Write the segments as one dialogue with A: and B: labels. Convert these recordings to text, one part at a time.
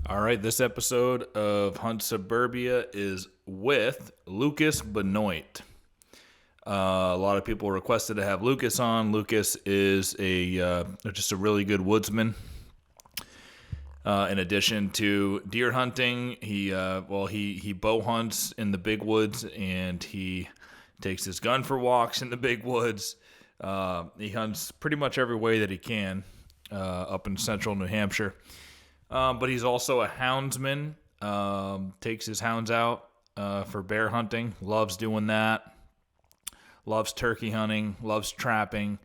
A: All right, this episode of Hunt Suburbia is with Lucas Benoit. A lot of people requested to have Lucas on. Lucas is just a really good woodsman. In addition to deer hunting, he bow hunts in the big woods, and he takes his gun for walks in the big woods. He hunts pretty much every way that he can up in central New Hampshire. But he's also a houndsman, takes his hounds out for bear hunting, loves doing that, loves turkey hunting, loves trapping.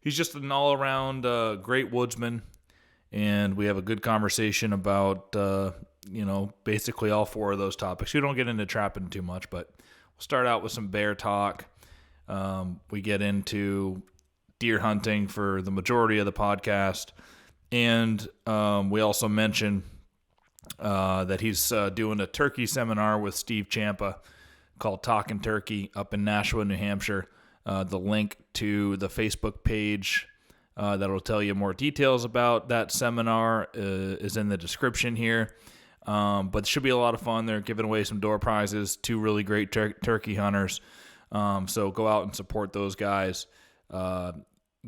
A: He's just an all-around great woodsman, and we have a good conversation about, basically all four of those topics. We don't get into trapping too much, but we'll start out with some bear talk. We get into deer hunting for the majority of the podcast. And we also mentioned that he's doing a turkey seminar with Steve CHAMPA called Talkin' Turkey up in Nashua, New Hampshire. The link to the Facebook page that'll tell you more details about that seminar is in the description here. But it should be a lot of fun. They're giving away some door prizes, two really great turkey hunters. So go out and support those guys.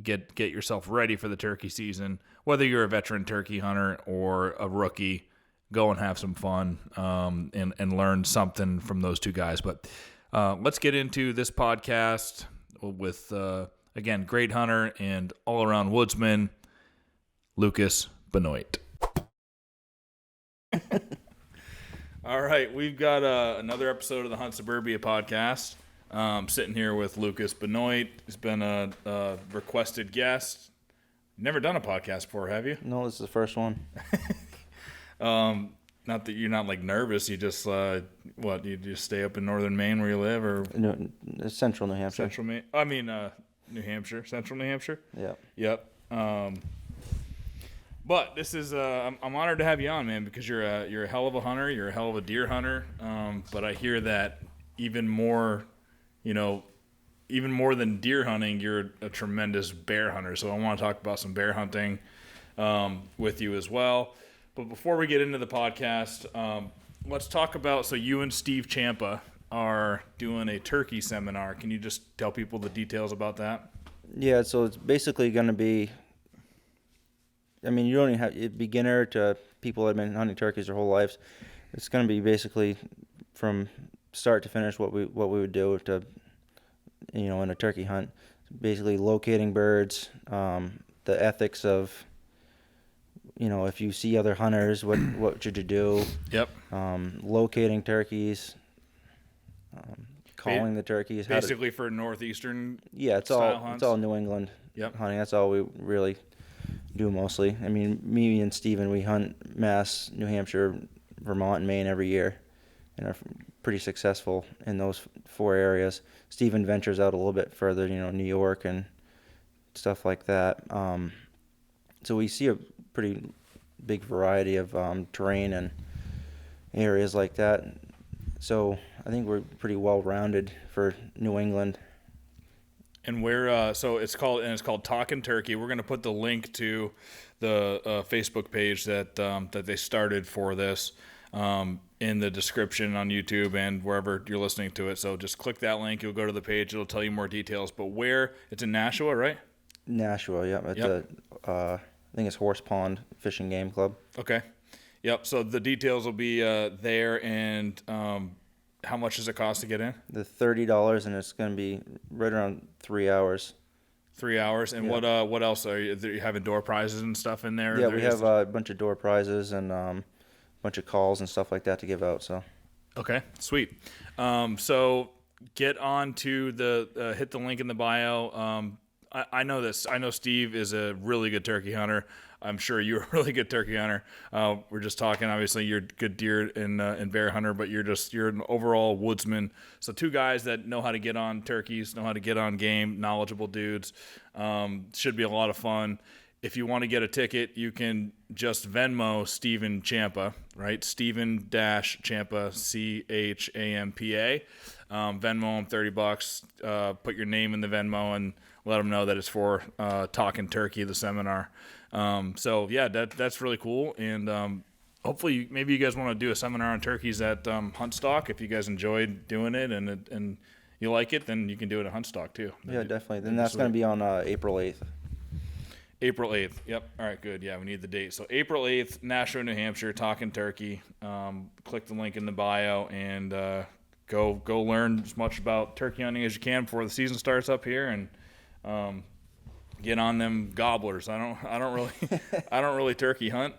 A: Get yourself ready for the turkey season. Whether you're a veteran turkey hunter or a rookie, go and have some fun and learn something from those two guys. But let's get into this podcast with, again, great hunter and all-around woodsman, Lucas Benoit. All right, we've got another episode of the Hunt Suburbia podcast. Sitting here with Lucas Benoit. He's been a requested guest. Never done a podcast before, have you?
B: No, this is the first one.
A: Not that you're not like nervous. You just you just stay up in northern Maine where you live, or
B: No, central New Hampshire.
A: central Maine? I mean, New Hampshire, central New Hampshire.
B: Yeah.
A: Yep. But this is I'm honored to have you on, man, because you're a hell of a hunter. You're a hell of a deer hunter. But I hear that even more than deer hunting, you're a tremendous bear hunter. So I want to talk about some bear hunting with you as well. But before we get into the podcast, let's talk about, so you and Steve CHAMPA are doing a turkey seminar. Can you just tell people the details about that?
B: Yeah, so it's basically going to be, you only have beginner to people that have been hunting turkeys their whole lives. It's going to be basically from start to finish what we would do to, in a turkey hunt. Basically locating birds, the ethics of, if you see other hunters, what should you do?
A: Yep.
B: Locating turkeys, calling the turkeys.
A: Basically for northeastern.
B: Yeah, it's all New England.
A: Yep.
B: Hunting. That's all we really do mostly. Me and Steven, we hunt Mass, New Hampshire, Vermont, and Maine every year, and are pretty successful in those four areas. Steven ventures out a little bit further, New York and stuff like that. So we see a pretty big variety of terrain and areas like that. So I think we're pretty well-rounded for New England.
A: And we're so it's called Talkin' Turkey. We're going to put the link to the Facebook page that they started for this in the description on YouTube and wherever you're listening to it. So just click that link. You'll go to the page. It'll tell you more details. But where it's in Nashua, right?
B: Nashua, yeah. At the I think it's Horse Pond Fishing Game Club.
A: Okay. Yep. So the details will be there. And how much does it cost to get in?
B: The $30, and it's going to be right around 3 hours.
A: 3 hours. And
B: Yeah.
A: what else are you having door prizes and stuff in there?
B: Yeah, we have a bunch of door prizes and a bunch of calls and stuff like that to give out. So.
A: Okay, sweet. So get on to the hit the link in the bio. I know this. I know Steve is a really good turkey hunter. I'm sure you're a really good turkey hunter. We're just talking. Obviously, you're a good deer and bear hunter, but you're an overall woodsman. So two guys that know how to get on turkeys, know how to get on game, knowledgeable dudes. Should be a lot of fun. If you want to get a ticket, you can just Venmo Steven CHAMPA, right? Steven-CHAMPA, CHAMPA. Venmo him $30. Put your name in the Venmo and let them know that it's for Talkin' Turkey, the seminar. So yeah, that's really cool. And hopefully maybe you guys want to do a seminar on turkeys at Hunt Stock. If you guys enjoyed doing it and you like it, then you can do it at Hunt Stock too.
B: Yeah, definitely. Then that's going to be on April 8th.
A: April 8th. Yep. All right, good. Yeah, we need the date. So April 8th, Nashua, New Hampshire, talking turkey. Click the link in the bio and go learn as much about turkey hunting as you can before the season starts up here, and get on them gobblers. I don't really turkey hunt,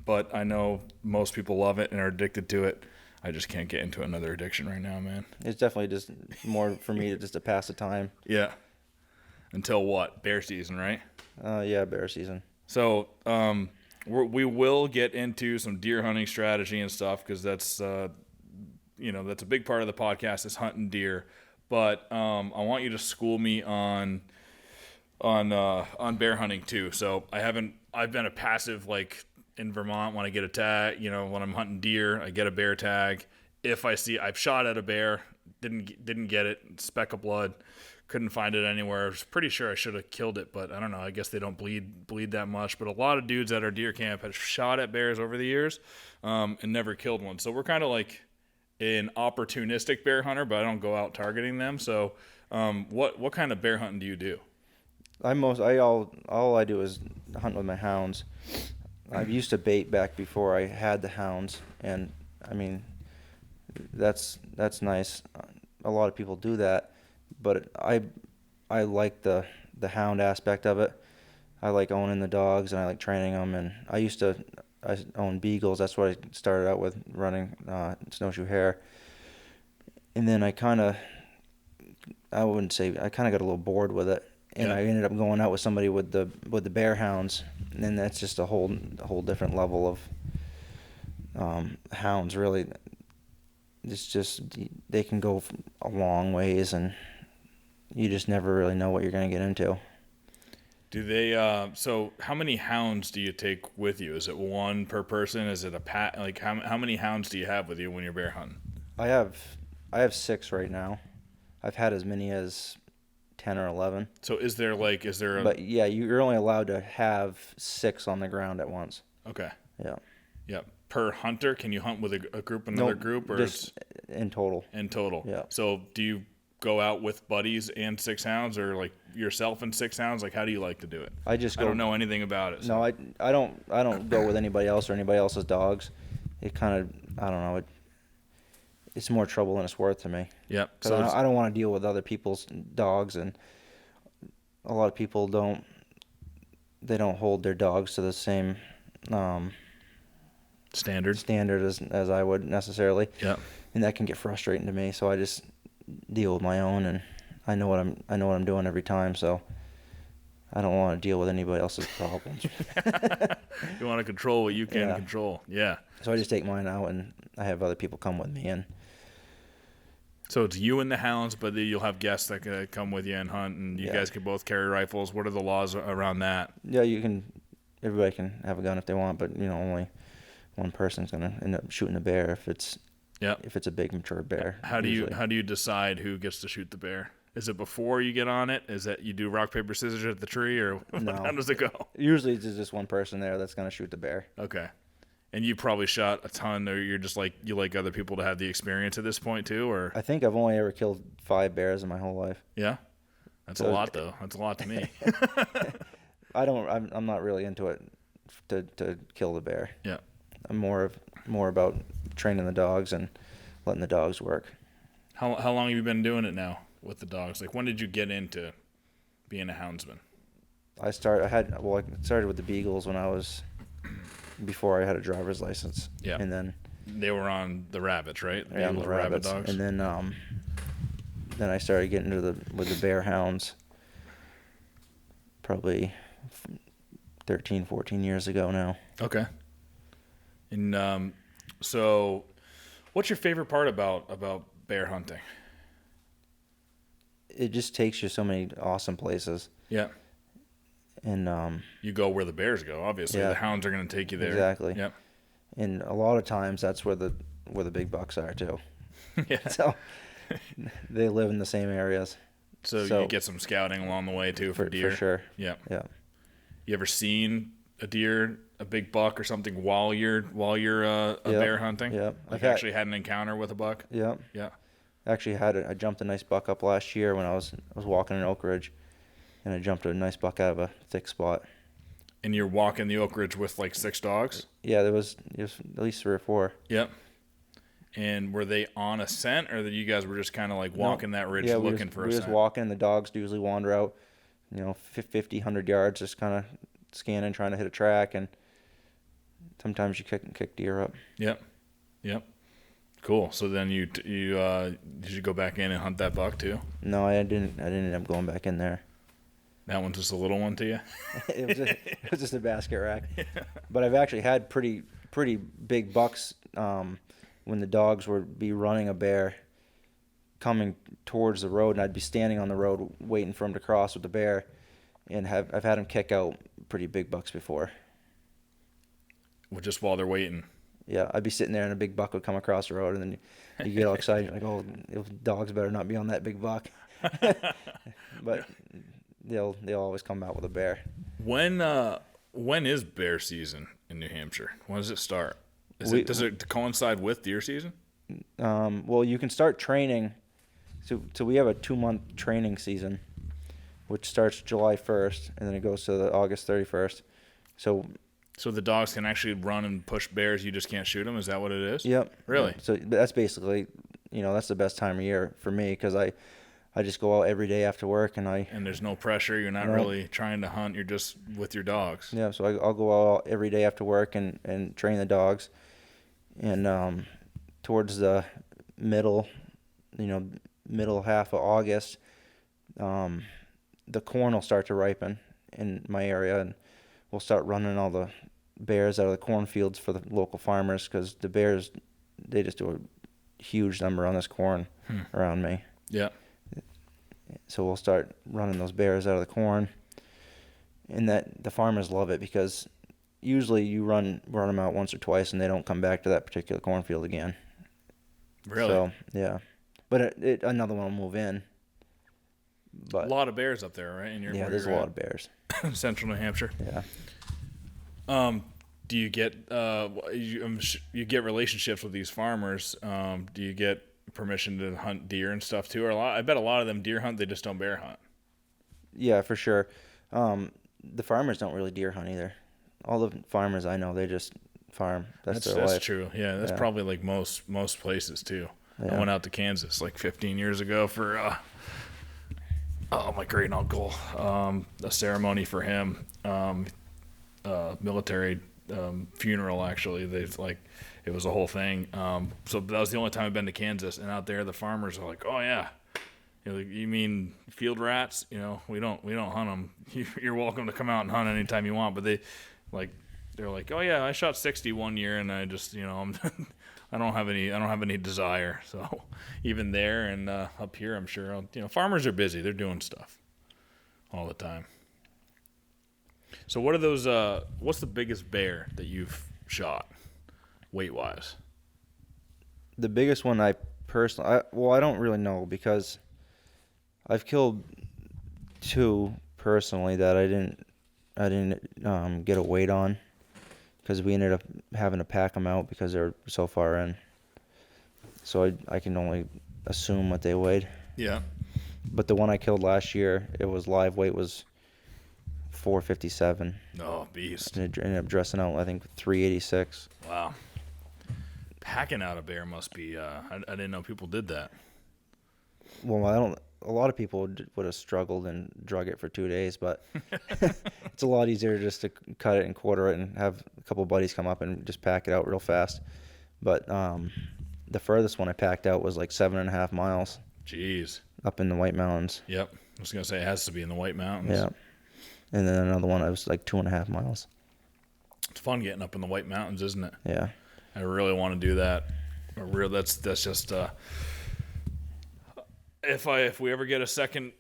A: but I know most people love it and are addicted to it. I just can't get into another addiction right now, man.
B: It's definitely just more for me to pass the time.
A: Yeah. Until what? Bear season, right?
B: Yeah, bear season.
A: So we will get into some deer hunting strategy and stuff because that's that's a big part of the podcast is hunting deer. But I want you to school me on bear hunting too. So I've been a passive, like in Vermont when I get a tag, when I'm hunting deer, I get a bear tag. If I've shot at a bear, didn't get it, speck of blood. Couldn't find it anywhere. I was pretty sure I should have killed it, but I don't know. I guess they don't bleed that much. But a lot of dudes at our deer camp have shot at bears over the years and never killed one. So we're kind of like an opportunistic bear hunter, but I don't go out targeting them. So what kind of bear hunting do you do?
B: All I do is hunt with my hounds. I used to bait back before I had the hounds, and I mean that's nice. A lot of people do that. But I like the hound aspect of it. I like owning the dogs and I like training them. And I own beagles. That's what I started out with, running snowshoe hare. And then I kind of got a little bored with it. And I ended up going out with somebody with the bear hounds. And then that's just a whole different level of hounds. Really, it's just they can go a long ways and you just never really know what you're going to get into.
A: Do they, so how many hounds do you take with you? Is it one per person? Is it a pat? Like how many hounds do you have with you when you're bear hunting?
B: I have 6 right now. I've had as many as 10 or 11.
A: So is there
B: But yeah, you're only allowed to have 6 on the ground at once.
A: Okay.
B: Yeah.
A: Yeah. Per hunter, can you hunt with a group, another group, or
B: just in total?
A: In total.
B: Yeah.
A: So do you go out with buddies and 6 hounds, or like yourself and 6 hounds? Like, how do you like to do it?
B: I don't
A: know anything about it. So.
B: No, I don't go with anybody else or anybody else's dogs. It kind of, I don't know, it's more trouble than it's worth to me.
A: Yeah.
B: So I don't want to deal with other people's dogs, and a lot of people don't hold their dogs to the same standard as I would necessarily.
A: Yeah.
B: And that can get frustrating to me. So I just deal with my own, and I know what I'm doing every time. So I don't want to deal with anybody else's problems.
A: You want to control what you can control. Yeah.
B: So I just take mine out, and I have other people come with me. And
A: so it's you and the hounds, but then you'll have guests that can come with you and hunt, and you guys can both carry rifles. What are the laws around that?
B: Yeah, everybody can have a gun if they want, but only one person's gonna end up shooting a bear if it's a big mature bear.
A: How do you decide who gets to shoot the bear? Is it before you get on it? Is that you do rock, paper, scissors at the tree, or
B: no.
A: How does it go?
B: Usually it's just one person there that's gonna shoot the bear.
A: Okay. And you probably shot a ton, or you're just like you like other people to have the experience at this point too, or?
B: I think I've only ever killed 5 bears in my whole life.
A: Yeah, that's a lot though. That's a lot to me.
B: I'm not really into it to kill the bear.
A: Yeah.
B: I'm more about training the dogs and letting the dogs work.
A: How long have you been doing it now with the dogs? Like, when did you get into being a houndsman?
B: I started with the beagles before I had a driver's license.
A: Yeah.
B: And then
A: they were on the rabbits, right?
B: Yeah, on the rabbits.
A: Dogs.
B: And then I started getting with the bear hounds probably 13, 14 years ago now.
A: Okay. And so what's your favorite part about bear hunting?
B: It just takes you so many awesome places.
A: Yeah.
B: And
A: you go where the bears go, obviously. Yeah. The hounds are going to take you there.
B: Exactly.
A: Yep.
B: And a lot of times that's where the big bucks are too.
A: Yeah.
B: So they live in the same areas.
A: So you get some scouting along the way too for deer.
B: For sure.
A: Yeah.
B: Yeah.
A: You ever seen a deer, a big buck or something while you're bear hunting?
B: Yeah.
A: Like actually had an encounter with a buck?
B: Yeah.
A: Yeah.
B: Actually I jumped a nice buck up last year when I was walking in Oak Ridge, and I jumped a nice buck out of a thick spot.
A: And you're walking the Oak Ridge with like 6 dogs?
B: Yeah, there was at least 3 or 4.
A: Yep. And were they on a scent, or that you guys were just kind of like walking that ridge looking for a scent?
B: We just walking. The dogs usually wander out, 50, 100 yards, just kind of scanning, trying to hit a track, and sometimes you kick deer up.
A: Yep. Cool. So then did you go back in and hunt that buck too?
B: No, I didn't. I didn't end up going back in there.
A: That one's just a little one to you?
B: it was just a basket rack. Yeah. But I've actually had pretty big bucks when the dogs would be running a bear coming towards the road, and I'd be standing on the road waiting for him to cross with the bear, and I've had him kick out pretty big bucks before.
A: Well, just while they're waiting.
B: Yeah, I'd be sitting there and a big buck would come across the road, and then you get all excited, like, oh, dogs better not be on that big buck. But they'll always come out with a bear.
A: When is bear season in New Hampshire? When does it start? Does it coincide with deer season?
B: Well, you can start training. So we have a 2-month training season, which starts July 1st, and then it goes to August 31st. So
A: the dogs can actually run and push bears. You just can't shoot them. Is that what it is?
B: Yep.
A: Really?
B: So that's basically, that's the best time of year for me, because I just go out every day after work, and
A: there's no pressure. You're not really trying to hunt. You're just with your dogs.
B: Yeah. So I'll go out every day after work and train the dogs, and towards the middle half of August, the corn will start to ripen in my area, and we'll start running all the bears out of the cornfields for the local farmers, because the bears, they just do a huge number on this corn around me.
A: Yeah.
B: So we'll start running those bears out of the corn, and that the farmers love it, because usually you run them out once or twice and they don't come back to that particular cornfield again.
A: Really?
B: So yeah, but another one will move in. But
A: a lot of bears up there, right?
B: There's a lot of bears.
A: Central New Hampshire.
B: Yeah.
A: Do you get you get relationships with these farmers? Do you get permission to hunt deer and stuff too? Or I bet a lot of them deer hunt, they just don't bear hunt.
B: Yeah, for sure. The farmers don't really deer hunt either. All the farmers I know, they just farm. That's their life.
A: That's true. Yeah, that's probably like most places too. Yeah. I went out to Kansas like 15 years ago for my great uncle, a ceremony for him, military funeral actually. It was a whole thing. So that was the only time I've been to Kansas, and out there the farmers are like, oh yeah, you mean field rats? We don't hunt them. You're welcome to come out and hunt anytime you want. But they're like, oh yeah, I shot 60 one year, and I just I don't have any desire. So even there and up here, I'm sure farmers are busy. They're doing stuff all the time. So what are those? What's the biggest bear that you've shot, weight wise?
B: The biggest one I don't really know, because I've killed 2 personally that I didn't get a weight on, because we ended up having to pack them out because they're so far in. So I can only assume what they weighed.
A: Yeah.
B: But the one I killed last year, it was live weight was 457.
A: Oh, beast.
B: And it ended up dressing out, I think, 386.
A: Wow. Packing out a bear must be, I didn't know people did that.
B: Well, a lot of people would have struggled and drug it for 2 days, but it's a lot easier just to cut it and quarter it and have a couple buddies come up and just pack it out real fast. But the furthest one I packed out was like 7.5 miles.
A: Jeez.
B: Up in the White Mountains.
A: Yep. I was going to say it has to be in the White Mountains.
B: Yeah. And then another one, I was like 2.5 miles.
A: It's fun getting up in the White Mountains, isn't it?
B: Yeah.
A: I really want to do that. That's just if we ever get a second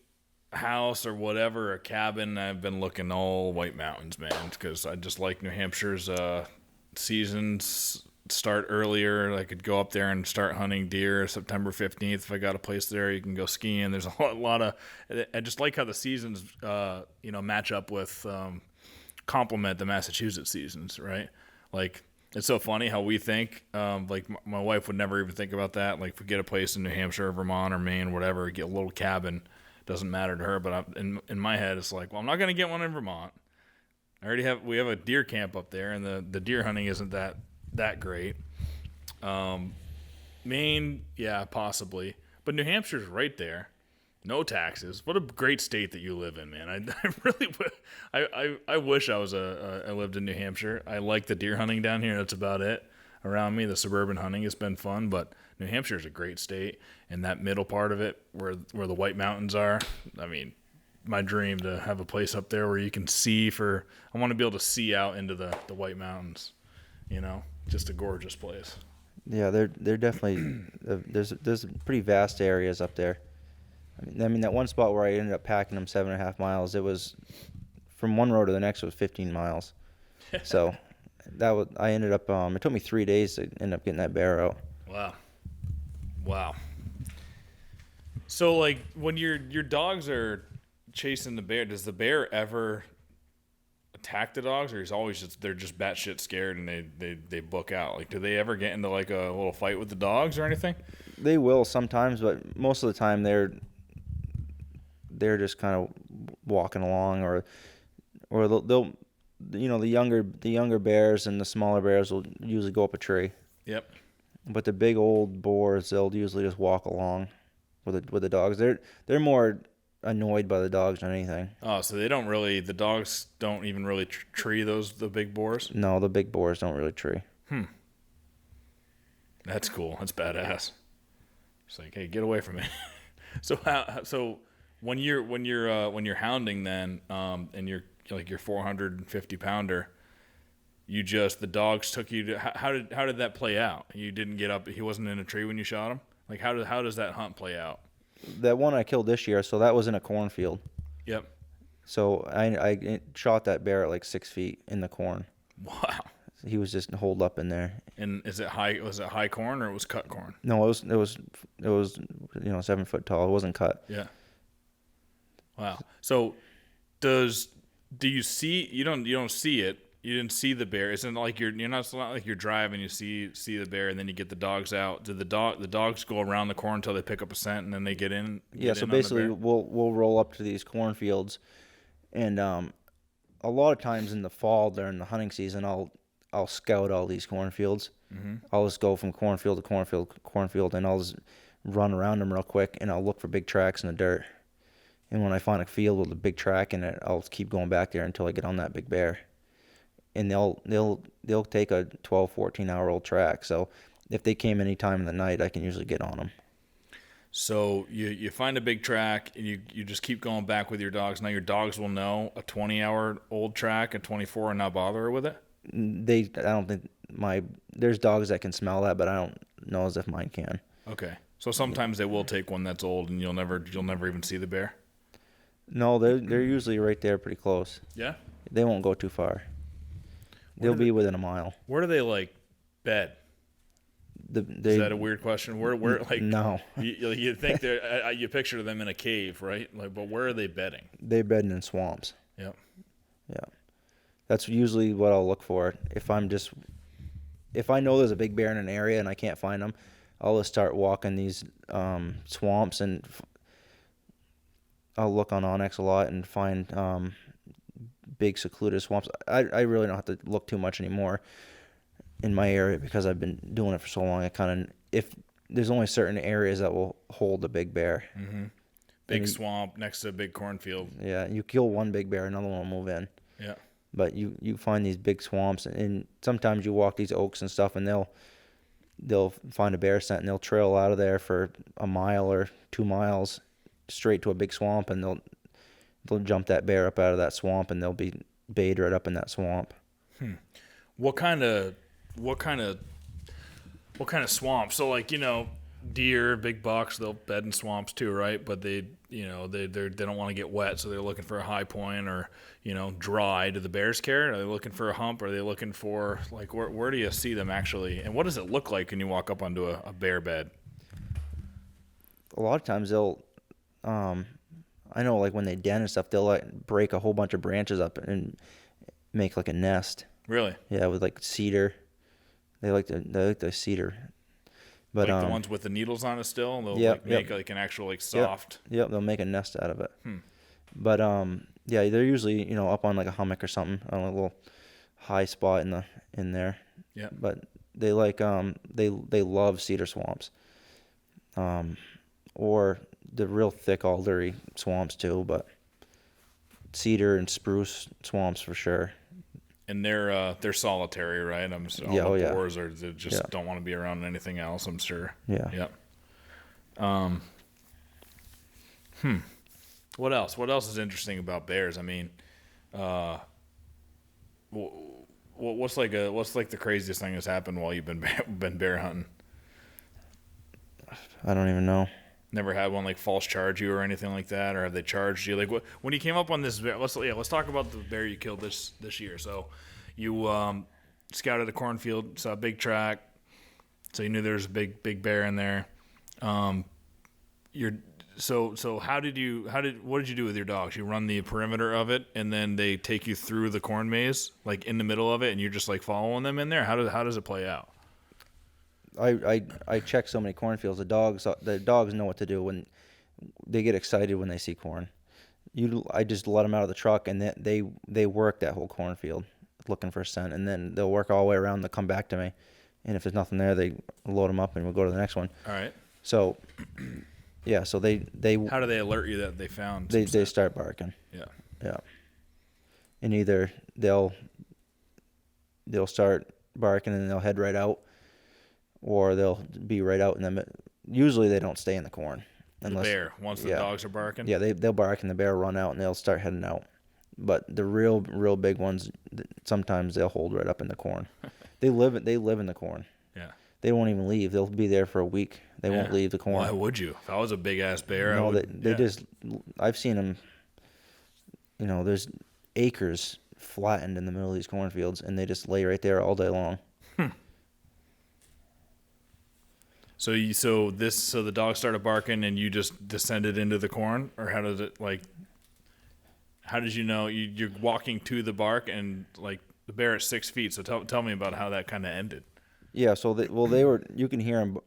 A: house or whatever, a cabin, I've been looking all White Mountains, man, because I just like New Hampshire's seasons start earlier. I could go up there and start hunting deer September 15th. If I got a place there, you can go skiing. There's a lot of, I just like how the seasons, match up with complement the Massachusetts seasons, right? Like, it's so funny how we think, like my wife would never even think about that. Like, if we get a place in New Hampshire or Vermont or Maine, whatever, get a little cabin, doesn't matter to her. But in my head, it's like, well, I'm not going to get one in Vermont. We have a deer camp up there, and the deer hunting isn't that great. Maine, yeah, possibly. But New Hampshire's right there. No taxes. What a great state that you live in, man. I really I wish I lived in New Hampshire. I like the deer hunting down here. That's about it. Around me, the suburban hunting has been fun, but New Hampshire is a great state, and that middle part of it where the White Mountains are, I mean, my dream to have a place up there where you can see I want to be able to see out into the White Mountains, just a gorgeous place.
B: Yeah, they're definitely there's pretty vast areas up there. I mean that one spot where I ended up packing them 7.5 miles. It was from one road to the next was 15 miles. So I ended up. It took me 3 days to end up getting that bear out.
A: Wow. So like when your dogs are chasing the bear, does the bear ever attack the dogs, or they're just batshit scared and they book out? Like, do they ever get into like a little fight with the dogs or anything?
B: They will sometimes, but most of the time they're just kind of walking along, or they'll the younger bears and the smaller bears will usually go up a tree. Yep. But the big old boars, they'll usually just walk along with the dogs. They're more annoyed by the dogs than anything.
A: Oh, so the dogs don't even really tree the big boars?
B: No, the big boars don't really tree.
A: That's cool. That's badass. It's like, hey, get away from me. So when you're hounding then, and you're like your 450 pounder, the dogs took you to, how did that play out? You didn't get up, he wasn't in a tree when you shot him? Like, how does that hunt play out?
B: That one I killed this year, so that was in a cornfield.
A: Yep.
B: So I shot that bear at like 6 feet in the corn.
A: Wow.
B: He was just holed up in there.
A: And was it high corn or it was cut corn?
B: No, it was 7 foot tall. It wasn't cut.
A: Yeah. Wow. So do you see, you don't see it. You didn't see the bear. It's not like it's not like you're driving, you see the bear and then you get the dogs out. Do the dogs go around the corn until they pick up a scent and then they get in?
B: So basically we'll roll up to these cornfields, and a lot of times in the fall during the hunting season I'll scout all these cornfields. Mm-hmm. I'll just go from cornfield to cornfield, and I'll just run around them real quick, and I'll look for big tracks in the dirt. And when I find a field with a big track in it, I'll keep going back there until I get on that big bear. And they'll take a 12, 14-hour-old track. So if they came any time in the night, I can usually get on them.
A: So you find a big track, and you just keep going back with your dogs. Now your dogs will know a 20-hour-old track, a 24, and not bother with it?
B: I don't think there's dogs that can smell that, but I don't know as if mine can.
A: Okay. So sometimes they will take one that's old, and you'll never even see the bear?
B: No, they're usually right there pretty close.
A: Yeah?
B: They won't go too far. They'll be within a mile.
A: Where do they like bed? Is that a weird question? Where like
B: no?
A: You think you picture them in a cave, right? Like, but where are they bedding?
B: They're bedding in swamps.
A: Yep.
B: Yeah. That's usually what I'll look for. If I know there's a big bear in an area and I can't find them, I'll just start walking these swamps, and I'll look on Onyx a lot and find big secluded swamps. I really don't have to look too much anymore in my area because I've been doing it for so long. If there's only certain areas that will hold a big bear.
A: Mm-hmm. Big swamp next to a big cornfield.
B: Yeah, you kill one big bear, another one will move in.
A: Yeah.
B: But you find these big swamps, and sometimes you walk these oaks and stuff, and they'll find a bear scent, and they'll trail out of there for a mile or 2 miles straight to a big swamp, and they'll jump that bear up out of that swamp, and they'll be bayed right up in that swamp.
A: What kind of swamp? So like, deer, big bucks, they'll bed in swamps too, right? But they don't want to get wet, so they're looking for a high point or dry. Do the bears care? Are they looking for a hump? Are they looking for like where do you see them actually? And what does it look like when you walk up onto a bear bed?
B: A lot of times they'll I know like when they den and stuff, they'll like break a whole bunch of branches up and make like a nest.
A: Really?
B: Yeah, with like cedar. They like the cedar. But
A: Like the ones with the needles on it still? They'll make like an actual like
B: Yep.
A: soft.
B: Yep, they'll make a nest out of it. But yeah, they're usually, up on like a hummock or something on a little high spot in there.
A: Yeah.
B: But they like they love cedar swamps. Or the real thick aldery swamps too, but cedar and spruce swamps for sure.
A: And they're solitary, right? I'm just, all the boars are they just don't want to be around anything else, I'm sure.
B: Yeah.
A: Yep. What else? What else is interesting about bears? I mean, what's like the craziest thing that's happened while you've been bear hunting?
B: I don't even know.
A: Never had one like false charge you or anything like that, or have they charged you? Like when you came up on this bear, let's talk about the bear you killed this year. So you scouted a cornfield, saw a big track, so you knew there was a big bear in there. So what did you do with your dogs? You run the perimeter of it, and then they take you through the corn maze, like in the middle of it, and you're just like following them in there. How does it play out?
B: I check so many cornfields. The dogs know what to do when they get excited when they see corn. I just let them out of the truck, and they work that whole cornfield looking for a scent, and then they'll work all the way around. They'll come back to me, and if there's nothing there, they load them up, and we'll go to the next one.
A: All right.
B: So, yeah. So they
A: how do they alert you that they found?
B: They start barking.
A: Yeah.
B: Yeah. And either they'll start barking and they'll head right out, or they'll be right out in the. Usually they don't stay in the corn.
A: Unless, the bear, once the dogs are barking?
B: Yeah, they'll bark and the bear run out and they'll start heading out. But the real big ones, sometimes they'll hold right up in the corn. They live in the corn.
A: Yeah.
B: They won't even leave. They'll be there for a week. They won't leave the corn.
A: Why would you? If I was a big ass bear,
B: no,
A: I would.
B: They just. I've seen them. There's acres flattened in the middle of these cornfields, and they just lay right there all day long.
A: So the dog started barking and you just descended into the corn, or how did it how did you know you're walking to the bark and like the bear at 6 feet? So tell me about how that kind of ended.
B: Yeah. So you can hear them.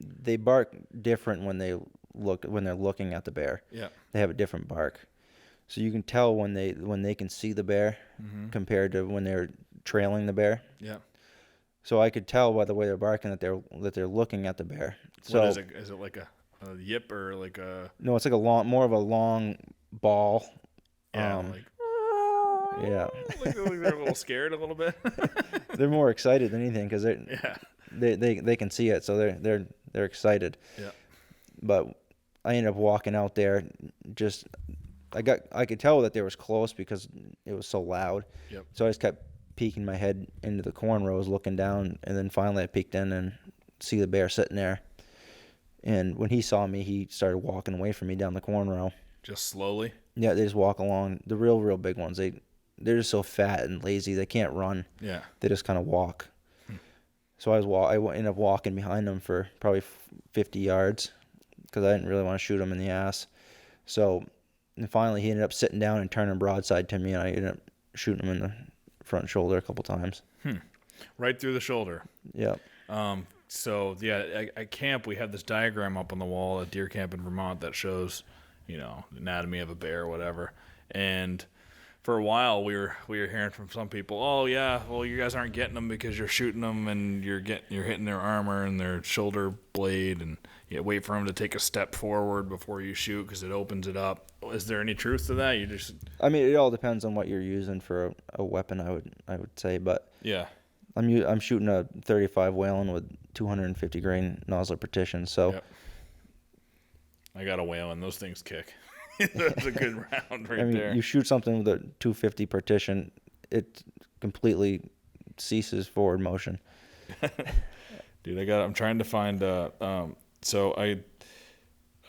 B: They bark different when they're looking at the bear.
A: Yeah.
B: They have a different bark. So you can tell when they can see the bear compared to when they're trailing the bear.
A: Yeah.
B: So I could tell by the way they're barking that they're looking at the bear. So
A: what is it? Is it like a yip or like a?
B: No, it's like more of a long ball.
A: Yeah.
B: Yeah.
A: Like they're a little scared a little bit.
B: They're more excited than anything because they can see it, so they're excited.
A: Yeah.
B: But I ended up walking out there. I could tell that they was close because it was so loud.
A: Yep.
B: So I just kept peeking my head into the corn rows, looking down, and then finally I peeked in and see the bear sitting there. And when he saw me, he started walking away from me down the corn row.
A: Just slowly?
B: Yeah, they just walk along. The real big ones, they're just so fat and lazy, they can't run.
A: Yeah.
B: They just kind of walk. So I ended up walking behind them for probably 50 yards because I didn't really want to shoot him in the ass. So and finally he ended up sitting down and turning broadside to me, and I ended up shooting him in the front shoulder a couple times.
A: Right through the shoulder.
B: Yeah.
A: So yeah, at camp we have this diagram up on the wall at deer camp in Vermont that shows, anatomy of a bear or whatever. And for a while we were hearing from some people, oh yeah, well you guys aren't getting them because you're shooting them and you're hitting their armor and their shoulder blade, and you wait for them to take a step forward before you shoot because it opens it up. Is there any truth to that?
B: I mean, it all depends on what you're using for a weapon. I would say, but
A: yeah,
B: I'm shooting a 35 Whalen with 250 grain nozzle partition. So
A: yep. I got a Whalen. Those things kick. That's a good round right there.
B: You shoot something with a 250 partition, it completely ceases forward motion.
A: Dude, I'm trying to find. So I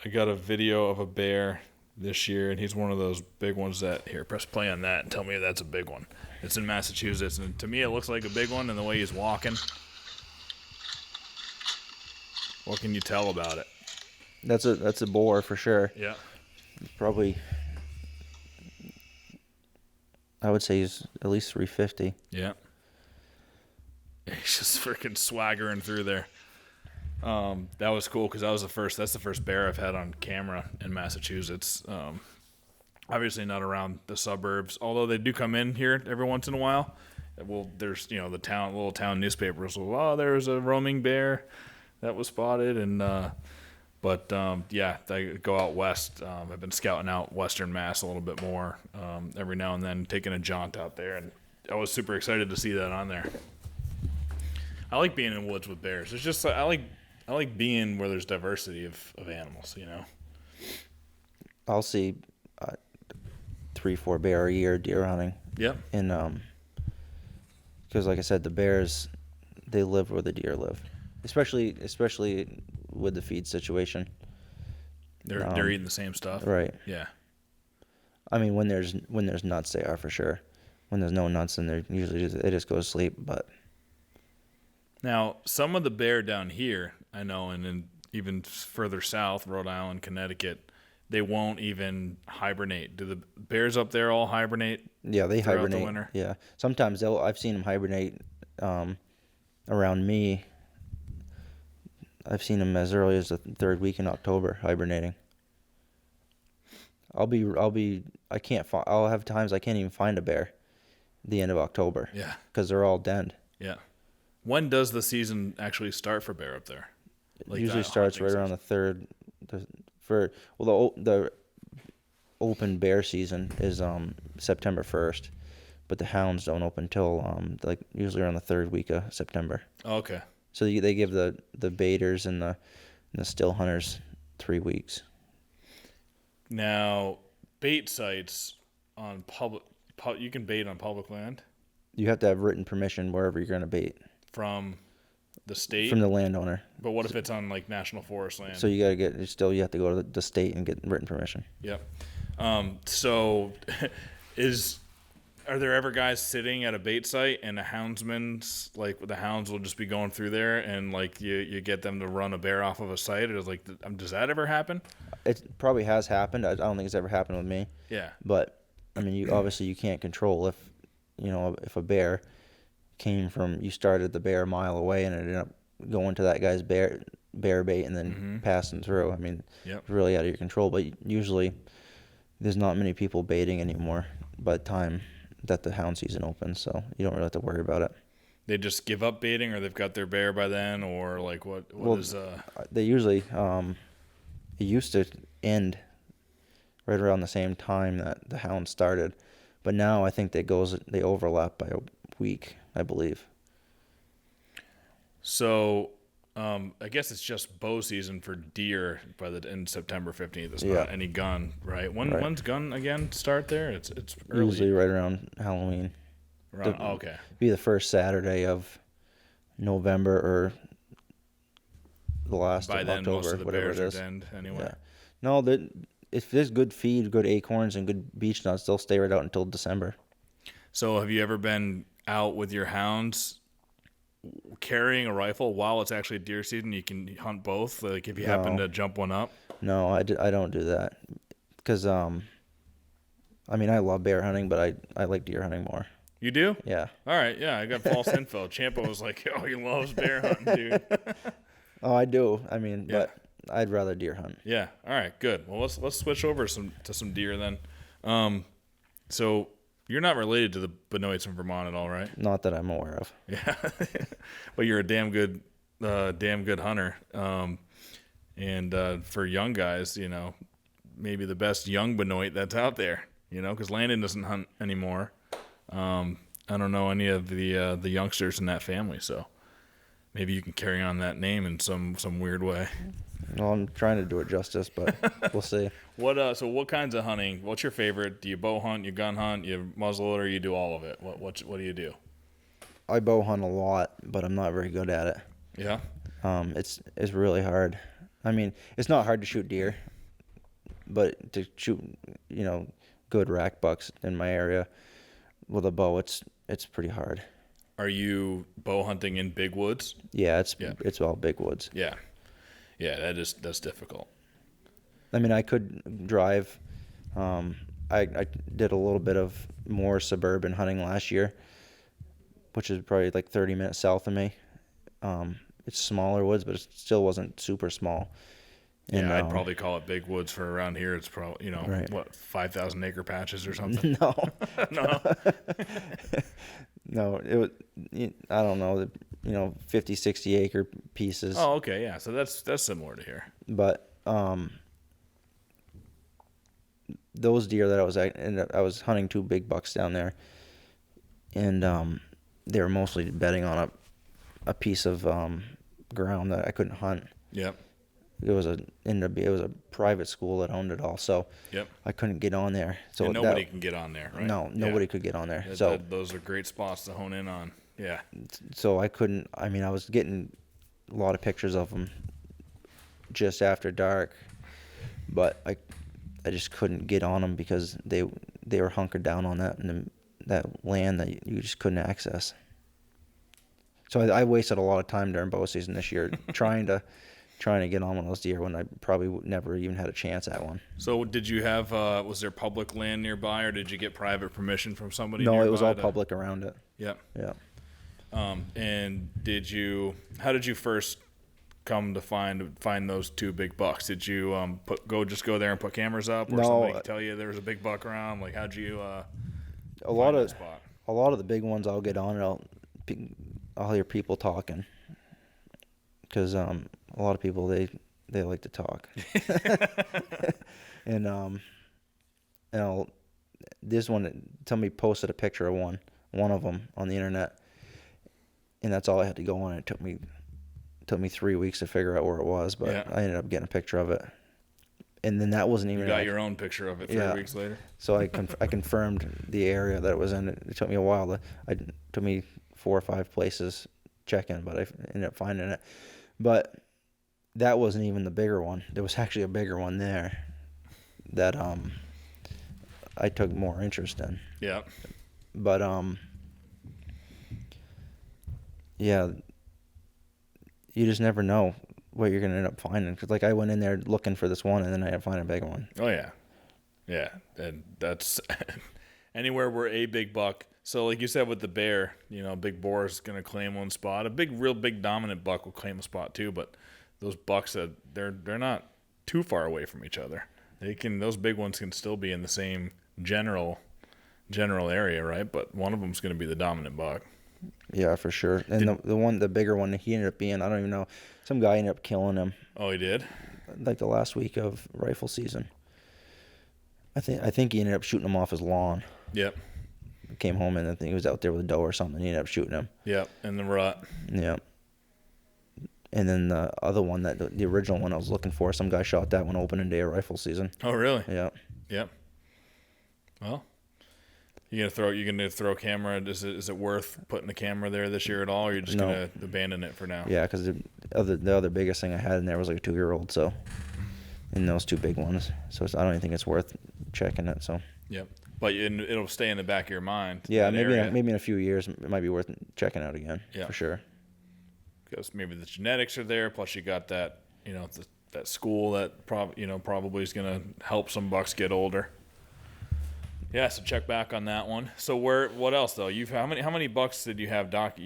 A: got a video of a bear this year, and he's one of those big ones that, here, press play on that and tell me that's a big one. It's in Massachusetts, and to me it looks like a big one, and the way he's walking. What can you tell about it?
B: That's a boar for sure.
A: Yeah.
B: Probably, I would say he's at least 350.
A: Yeah. He's just freaking swaggering through there. That was cool because that's the first bear I've had on camera in Massachusetts. Obviously not around the suburbs, although they do come in here every once in a while. Well, there's, you know, the little town newspapers will, oh, there's a roaming bear that was spotted. And, yeah, they go out west. I've been scouting out Western Mass a little bit more, every now and then, taking a jaunt out there. And I was super excited to see that on there. I like being in woods with bears. It's just, I like being where there's diversity of animals, you know?
B: I'll see 3-4 bear a year deer hunting.
A: Yep.
B: And, because like I said, the bears, they live where the deer live, especially with the feed situation.
A: They're eating the same stuff.
B: Right.
A: Yeah.
B: I mean, when there's nuts, they are for sure. When there's no nuts, then they just go to sleep. But
A: now, some of the bear down here, I know, and then even further south, Rhode Island, Connecticut, they won't even hibernate. Do the bears up there all hibernate?
B: Yeah, they
A: throughout
B: hibernate.
A: The winter?
B: Yeah, sometimes I've seen them hibernate around me. I've seen them as early as the third week in October hibernating. I'll have times I can't even find a bear at the end of October.
A: Yeah.
B: Because they're all denned.
A: Yeah. When does the season actually start for bear up there?
B: It usually starts right around the third. The open bear season is September 1st, but the hounds don't open till usually around the third week of September.
A: Oh, okay.
B: So they give the baiters and the still hunters 3 weeks.
A: Now, bait sites on you can bait on public land?
B: You have to have written permission wherever you're going to bait.
A: From the state?
B: From the landowner.
A: But what if it's on like national forest land?
B: So you have to go to the state and get written permission.
A: Yep. So are there ever guys sitting at a bait site and the houndsman's like the hounds will just be going through there and like you get them to run a bear off of a site? Or like, does that ever happen?
B: It probably has happened. I don't think it's ever happened with me.
A: Yeah.
B: But I mean, you can't control if a bear you started the bear a mile away and it ended up going to that guy's bear bait and then passing through. I mean, It's really out of your control. But usually, there's not many people baiting anymore by the time that the hound season opens, so you don't really have to worry about it.
A: They just give up baiting, or they've got their bear by then, or like what is?
B: They usually it used to end right around the same time that the hound started, but now I think they overlap by a week, I believe.
A: So, I guess it's just bow season for deer in September 15th. It's not any gun, right? When's gun again start there? It's early.
B: Usually right around Halloween.
A: Okay.
B: Be the first Saturday of November or the last
A: by
B: of
A: then,
B: October,
A: most of the
B: whatever
A: bears
B: it is.
A: are denned anyway.
B: Yeah. No, if there's good feed, good acorns, and good beech nuts, they'll stay right out until December.
A: So have you ever been out with your hounds carrying a rifle while it's actually deer season? You can hunt both, like if you happen to jump one up?
B: No, I don't do that because I mean, I love bear hunting, but I like deer hunting more.
A: You do?
B: Yeah.
A: All right, yeah, I got false info. CHAMPA was like, oh, he loves bear hunting, dude.
B: Oh, I do. I mean, but I'd rather deer hunt.
A: Yeah. All right, good. Well, let's switch over to some deer then. So you're not related to the Benoits from Vermont at all, right?
B: Not that I'm aware of.
A: Yeah. But you're a damn good hunter. And for young guys, maybe the best young Benoit that's out there, because Landon doesn't hunt anymore. I don't know any of the youngsters in that family, so maybe you can carry on that name in some weird way.
B: Well, I'm trying to do it justice, but we'll see.
A: So what kinds of hunting? What's your favorite? Do you bow hunt, you gun hunt, you muzzleloader, or you do all of it? What do you do?
B: I bow hunt a lot, but I'm not very good at it.
A: Yeah.
B: It's really hard. I mean, it's not hard to shoot deer, but to shoot, good rack bucks in my area with a bow, it's pretty hard.
A: Are you bow hunting in big woods?
B: Yeah, it's all big woods.
A: Yeah. Yeah, that's difficult.
B: I mean, I could drive. I I did a little bit of more suburban hunting last year, which is probably like 30 minutes south of me. It's smaller woods, but it still wasn't super small. And,
A: Yeah, I'd probably call it big woods for around here. It's probably,
B: right.
A: what, 5,000 acre patches or something?
B: No.
A: No.
B: No, it was, I don't know, 50, 60 acre pieces.
A: Oh, okay, yeah. So that's similar to here.
B: But those deer that I was hunting 2 big bucks down there, and they were mostly bedding on a piece of ground that I couldn't hunt.
A: Yep.
B: It was a private school that owned it all, so
A: Yep.
B: I couldn't get on there. So
A: and nobody can get on there, right?
B: No, nobody could get on there.
A: Those are great spots to hone in on. Yeah.
B: So I couldn't. I mean, I was getting a lot of pictures of them just after dark, but I just couldn't get on them because they were hunkered down on that land that you just couldn't access. So I wasted a lot of time during bow season this year trying to get on one of those deer when I probably never even had a chance at one.
A: So did you have, was there public land nearby, or did you get private permission from somebody
B: No,
A: nearby?
B: it was all public around it.
A: Yep.
B: Yeah.
A: And how did you first come to find those 2 big bucks? Did you just go there and put cameras up, or somebody tell you there was a big buck around? Like, how'd you
B: a lot of
A: spot?
B: A lot of the big ones I'll get on and I'll hear people talking, because a lot of people they like to talk. and this one, somebody posted a picture of one of them on the internet, and that's all I had to go on. It took me 3 weeks to figure out where it was, but
A: Yeah.
B: I ended up getting a picture of it. And then that wasn't even.
A: You got your own picture of it 3 weeks later.
B: So I confirmed the area that it was in. It took me a while. It took me 4 or 5 places checking, but I ended up finding it. But that wasn't even the bigger one. There was actually a bigger one there that I took more interest in.
A: Yeah.
B: But yeah, you just never know what you're gonna end up finding. Cause like I went in there looking for this one, and then I ended up finding a bigger one.
A: Oh yeah, yeah, and that's anywhere where a big buck. So like you said with the bear, big boar is gonna claim one spot. A real big dominant buck will claim a spot too. But those bucks they're not too far away from each other. Those big ones can still be in the same general area, right? But one of them's gonna be the dominant buck.
B: Yeah, for sure. And the bigger one, he ended up being, I don't even know, some guy ended up killing him.
A: Oh, he did?
B: Like the last week of rifle season. I think he ended up shooting him off his lawn.
A: Yep.
B: Came home and I think he was out there with a doe or something. He ended up shooting him.
A: Yep, in the rut.
B: Yeah. And then the other one, the original one I was looking for, some guy shot that one opening day of rifle season.
A: Oh, really?
B: Yeah.
A: Yep. Well, you gonna throw a camera? Is it worth putting the camera there this year at all, or are you just gonna abandon it for now?
B: Yeah, because the other biggest thing I had in there was like a 2-year-old. So, and those 2 big ones. So I don't even think it's worth checking it. So.
A: Yep. But it'll stay in the back of your mind.
B: Yeah, maybe in a few years it might be worth checking out again. Yeah. For sure.
A: Because maybe the genetics are there. Plus you got that that school that probably is gonna help some bucks get older. Yeah, so check back on that one. So what else though? How many bucks did you have, Doc?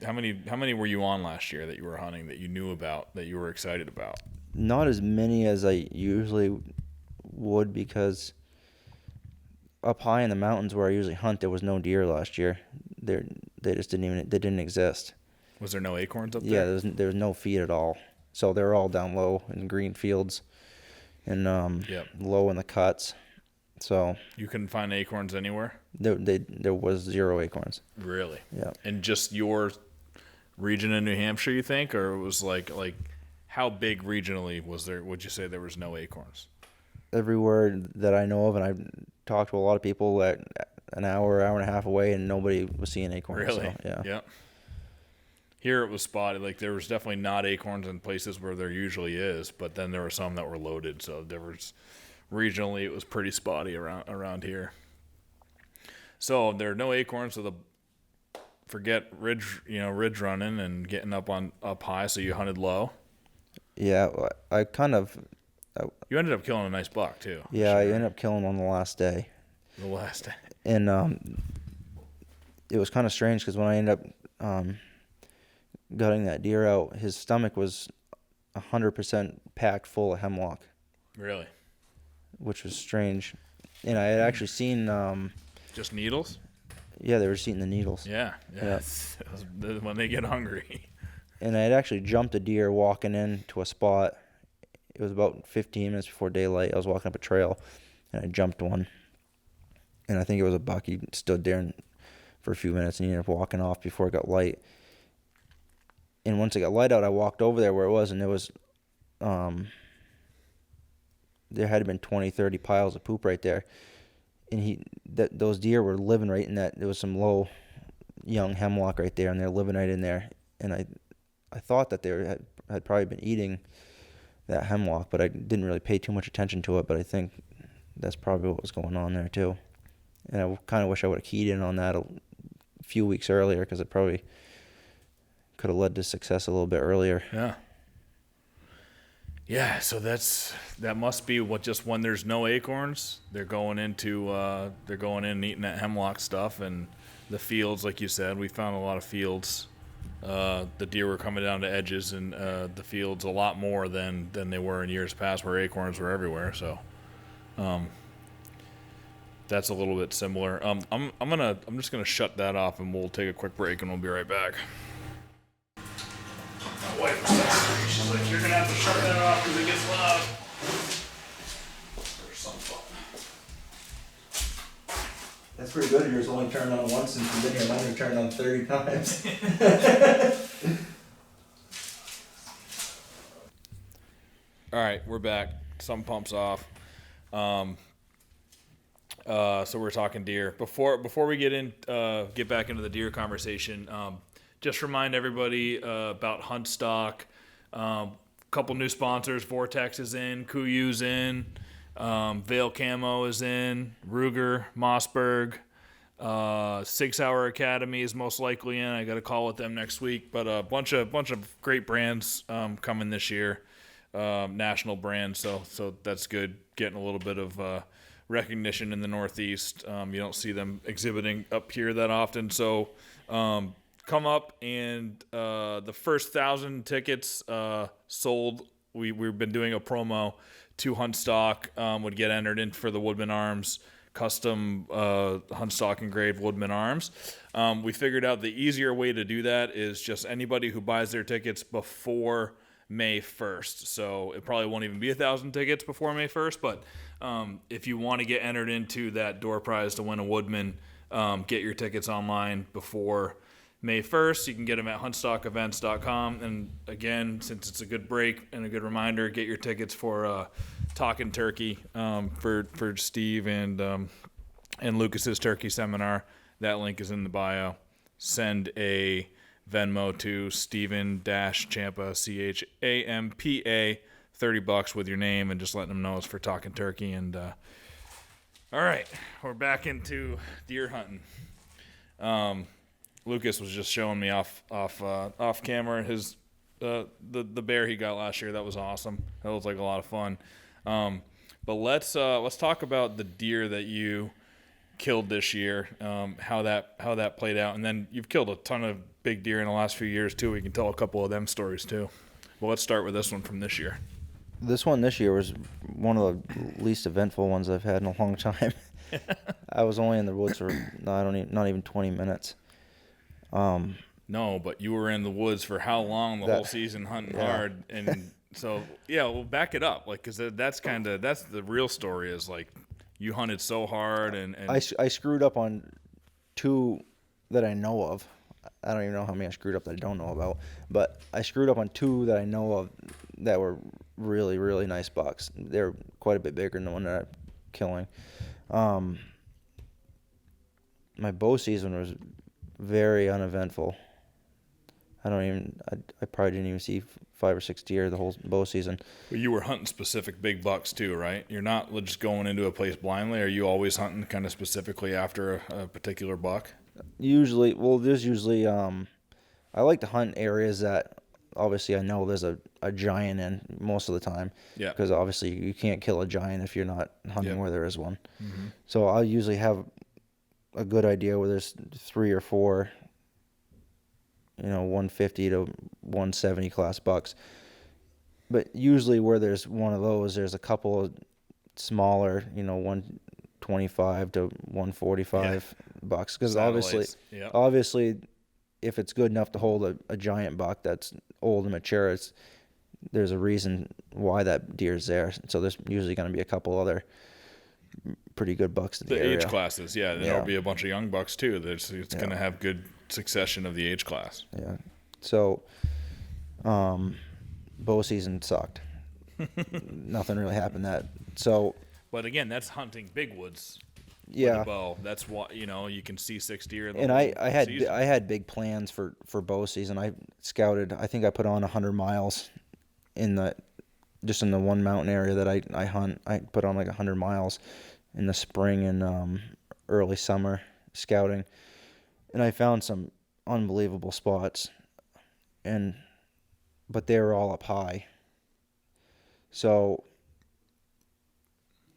A: How many were you on last year that you were hunting that you knew about, that you were excited about?
B: Not as many as I usually would, because up high in the mountains where I usually hunt, there was no deer last year. They just didn't exist.
A: Was there no acorns up there?
B: Yeah, there was no feed at all. So they were all down low in green fields and low in the cuts. So
A: you couldn't find acorns anywhere?
B: There was 0 acorns.
A: Really?
B: Yeah.
A: And just your region in New Hampshire, you think, or it was like how big regionally was there? Would you say there was no acorns?
B: Everywhere that I know of, and I've talked to a lot of people at an hour and a half away, and nobody was seeing acorns.
A: Really?
B: So, yeah.
A: Yeah. Here it was spotted. Like there was definitely not acorns in places where there usually is, but then there were some that were loaded. So there was regionally it was pretty spotty around here. So there are no acorns. So forget ridge running and getting up high. So you hunted low.
B: Yeah, I kind of.
A: You ended up killing a nice buck too.
B: Yeah, sure. I ended up killing on the last day.
A: The last day.
B: And it was kind of strange because when I ended up gutting that deer out, his stomach was 100% packed full of hemlock.
A: Really?
B: Which was strange. And I had actually seen...
A: just needles?
B: Yeah, they were just eating the needles.
A: Yeah. When they get hungry.
B: And I had actually jumped a deer walking into a spot. It was about 15 minutes before daylight. I was walking up a trail, and I jumped one. And I think it was a buck. He stood there for a few minutes, and he ended up walking off before it got light. And once it got light out, I walked over there where it was, and there was... there had been 20, 30 piles of poop right there. And those deer were living right in that. There was some low, young hemlock right there, and they're living right in there. And I thought that they had probably been eating that hemlock, but I didn't really pay too much attention to it. But I think that's probably what was going on there too. And I kind of wish I would have keyed in on that a few weeks earlier, because it probably could have led to success a little bit earlier.
A: Yeah. Yeah, so that must be what, just when there's no acorns, they're going in and eating that hemlock stuff, and the fields, like you said, we found a lot of fields. The deer were coming down to edges, and the fields a lot more than they were in years past, where acorns were everywhere. So, that's a little bit similar. I'm just gonna shut that off, and we'll take a quick break, and we'll be right back. My wife was texting me. She's like, "You're gonna have to shut that off because it gets loud." There's some fun.
B: That's pretty good. Yours only turned on once, and you've been here longer, turned on 30 times.
A: All right, we're back. Some pumps off. So we're talking deer. Before we get back into the deer conversation, just remind everybody about Hunt Stock. Couple new sponsors. Vortex is in. Kuyu's in. Vale Camo is in. Ruger, Mossberg. 6 Hour Academy is most likely in. I got a call with them next week. But a bunch of great brands coming this year. National brands. So that's good. Getting a little bit of recognition in the Northeast. You don't see them exhibiting up here that often. So come up, and the first 1,000 tickets sold. We've been doing a promo to Hunt Stock, would get entered in for the Woodman Arms custom Hunt Stock engraved Woodman Arms. We figured out the easier way to do that is just anybody who buys their tickets before May 1st. So it probably won't even be 1,000 tickets before May 1st, but if you want to get entered into that door prize to win a Woodman, get your tickets online before May 1st. You can get them at huntstockevents.com. And again, since it's a good break and a good reminder, get your tickets for Talking Turkey for Steve and Lucas's turkey seminar. That link is in the bio. Send a Venmo to Steven-Champa, CHAMPA, $30 with your name, and just letting them know it's for Talking Turkey. And all right, we're back into deer hunting. Lucas was just showing me off camera his the bear he got last year. That was awesome. That was like a lot of fun. But let's talk about the deer that you killed this year. How that played out, and then you've killed a ton of big deer in the last few years too. We can tell a couple of them stories too. Well, let's start with this one from this year.
B: This one this year was one of the least eventful ones I've had in a long time. I was only in the woods for not even 20 minutes.
A: No, but you were in the woods for how long? The whole season hunting hard, and so we'll back it up, like, because that's the real story, is like you hunted so hard, and
B: I screwed up on two that I know of. I don't even know how many I screwed up that I don't know about, but I screwed up on two that I know of that were really, really nice bucks. They're quite a bit bigger than the one that I'm killing. My bow season was very uneventful. I probably didn't even see 5 or 6 deer the whole bow season.
A: Well, you were hunting specific big bucks too, right? You're not just going into a place blindly. Are you always hunting kind of specifically after a particular buck?
B: Usually, I like to hunt areas that obviously I know there's a giant in most of the time.
A: Yeah.
B: Because obviously you can't kill a giant if you're not hunting
A: Yep.
B: where there is one.
A: Mm-hmm.
B: So I'll usually have a good idea where there's 3 or 4, 150 to 170 class bucks. But usually where there's one of those, there's a couple of smaller, 125 to 145 bucks. Because
A: Yep.
B: obviously, if it's good enough to hold a giant buck that's old and mature, there's a reason why that deer's there. So there's usually going to be a couple other pretty good bucks in the area.
A: Age classes, yeah. There'll be a bunch of young bucks too. It's going to have good succession of the age class.
B: Yeah. So, bow season sucked. Nothing really happened
A: But again, that's hunting big woods.
B: Yeah.
A: With a bow. That's what you can see 6 deer.
B: And I had big plans for bow season. I scouted. I think I put on 100 miles in the one mountain area that I hunt. I put on like 100 miles in the spring and early summer scouting, and I found some unbelievable spots, but they were all up high. So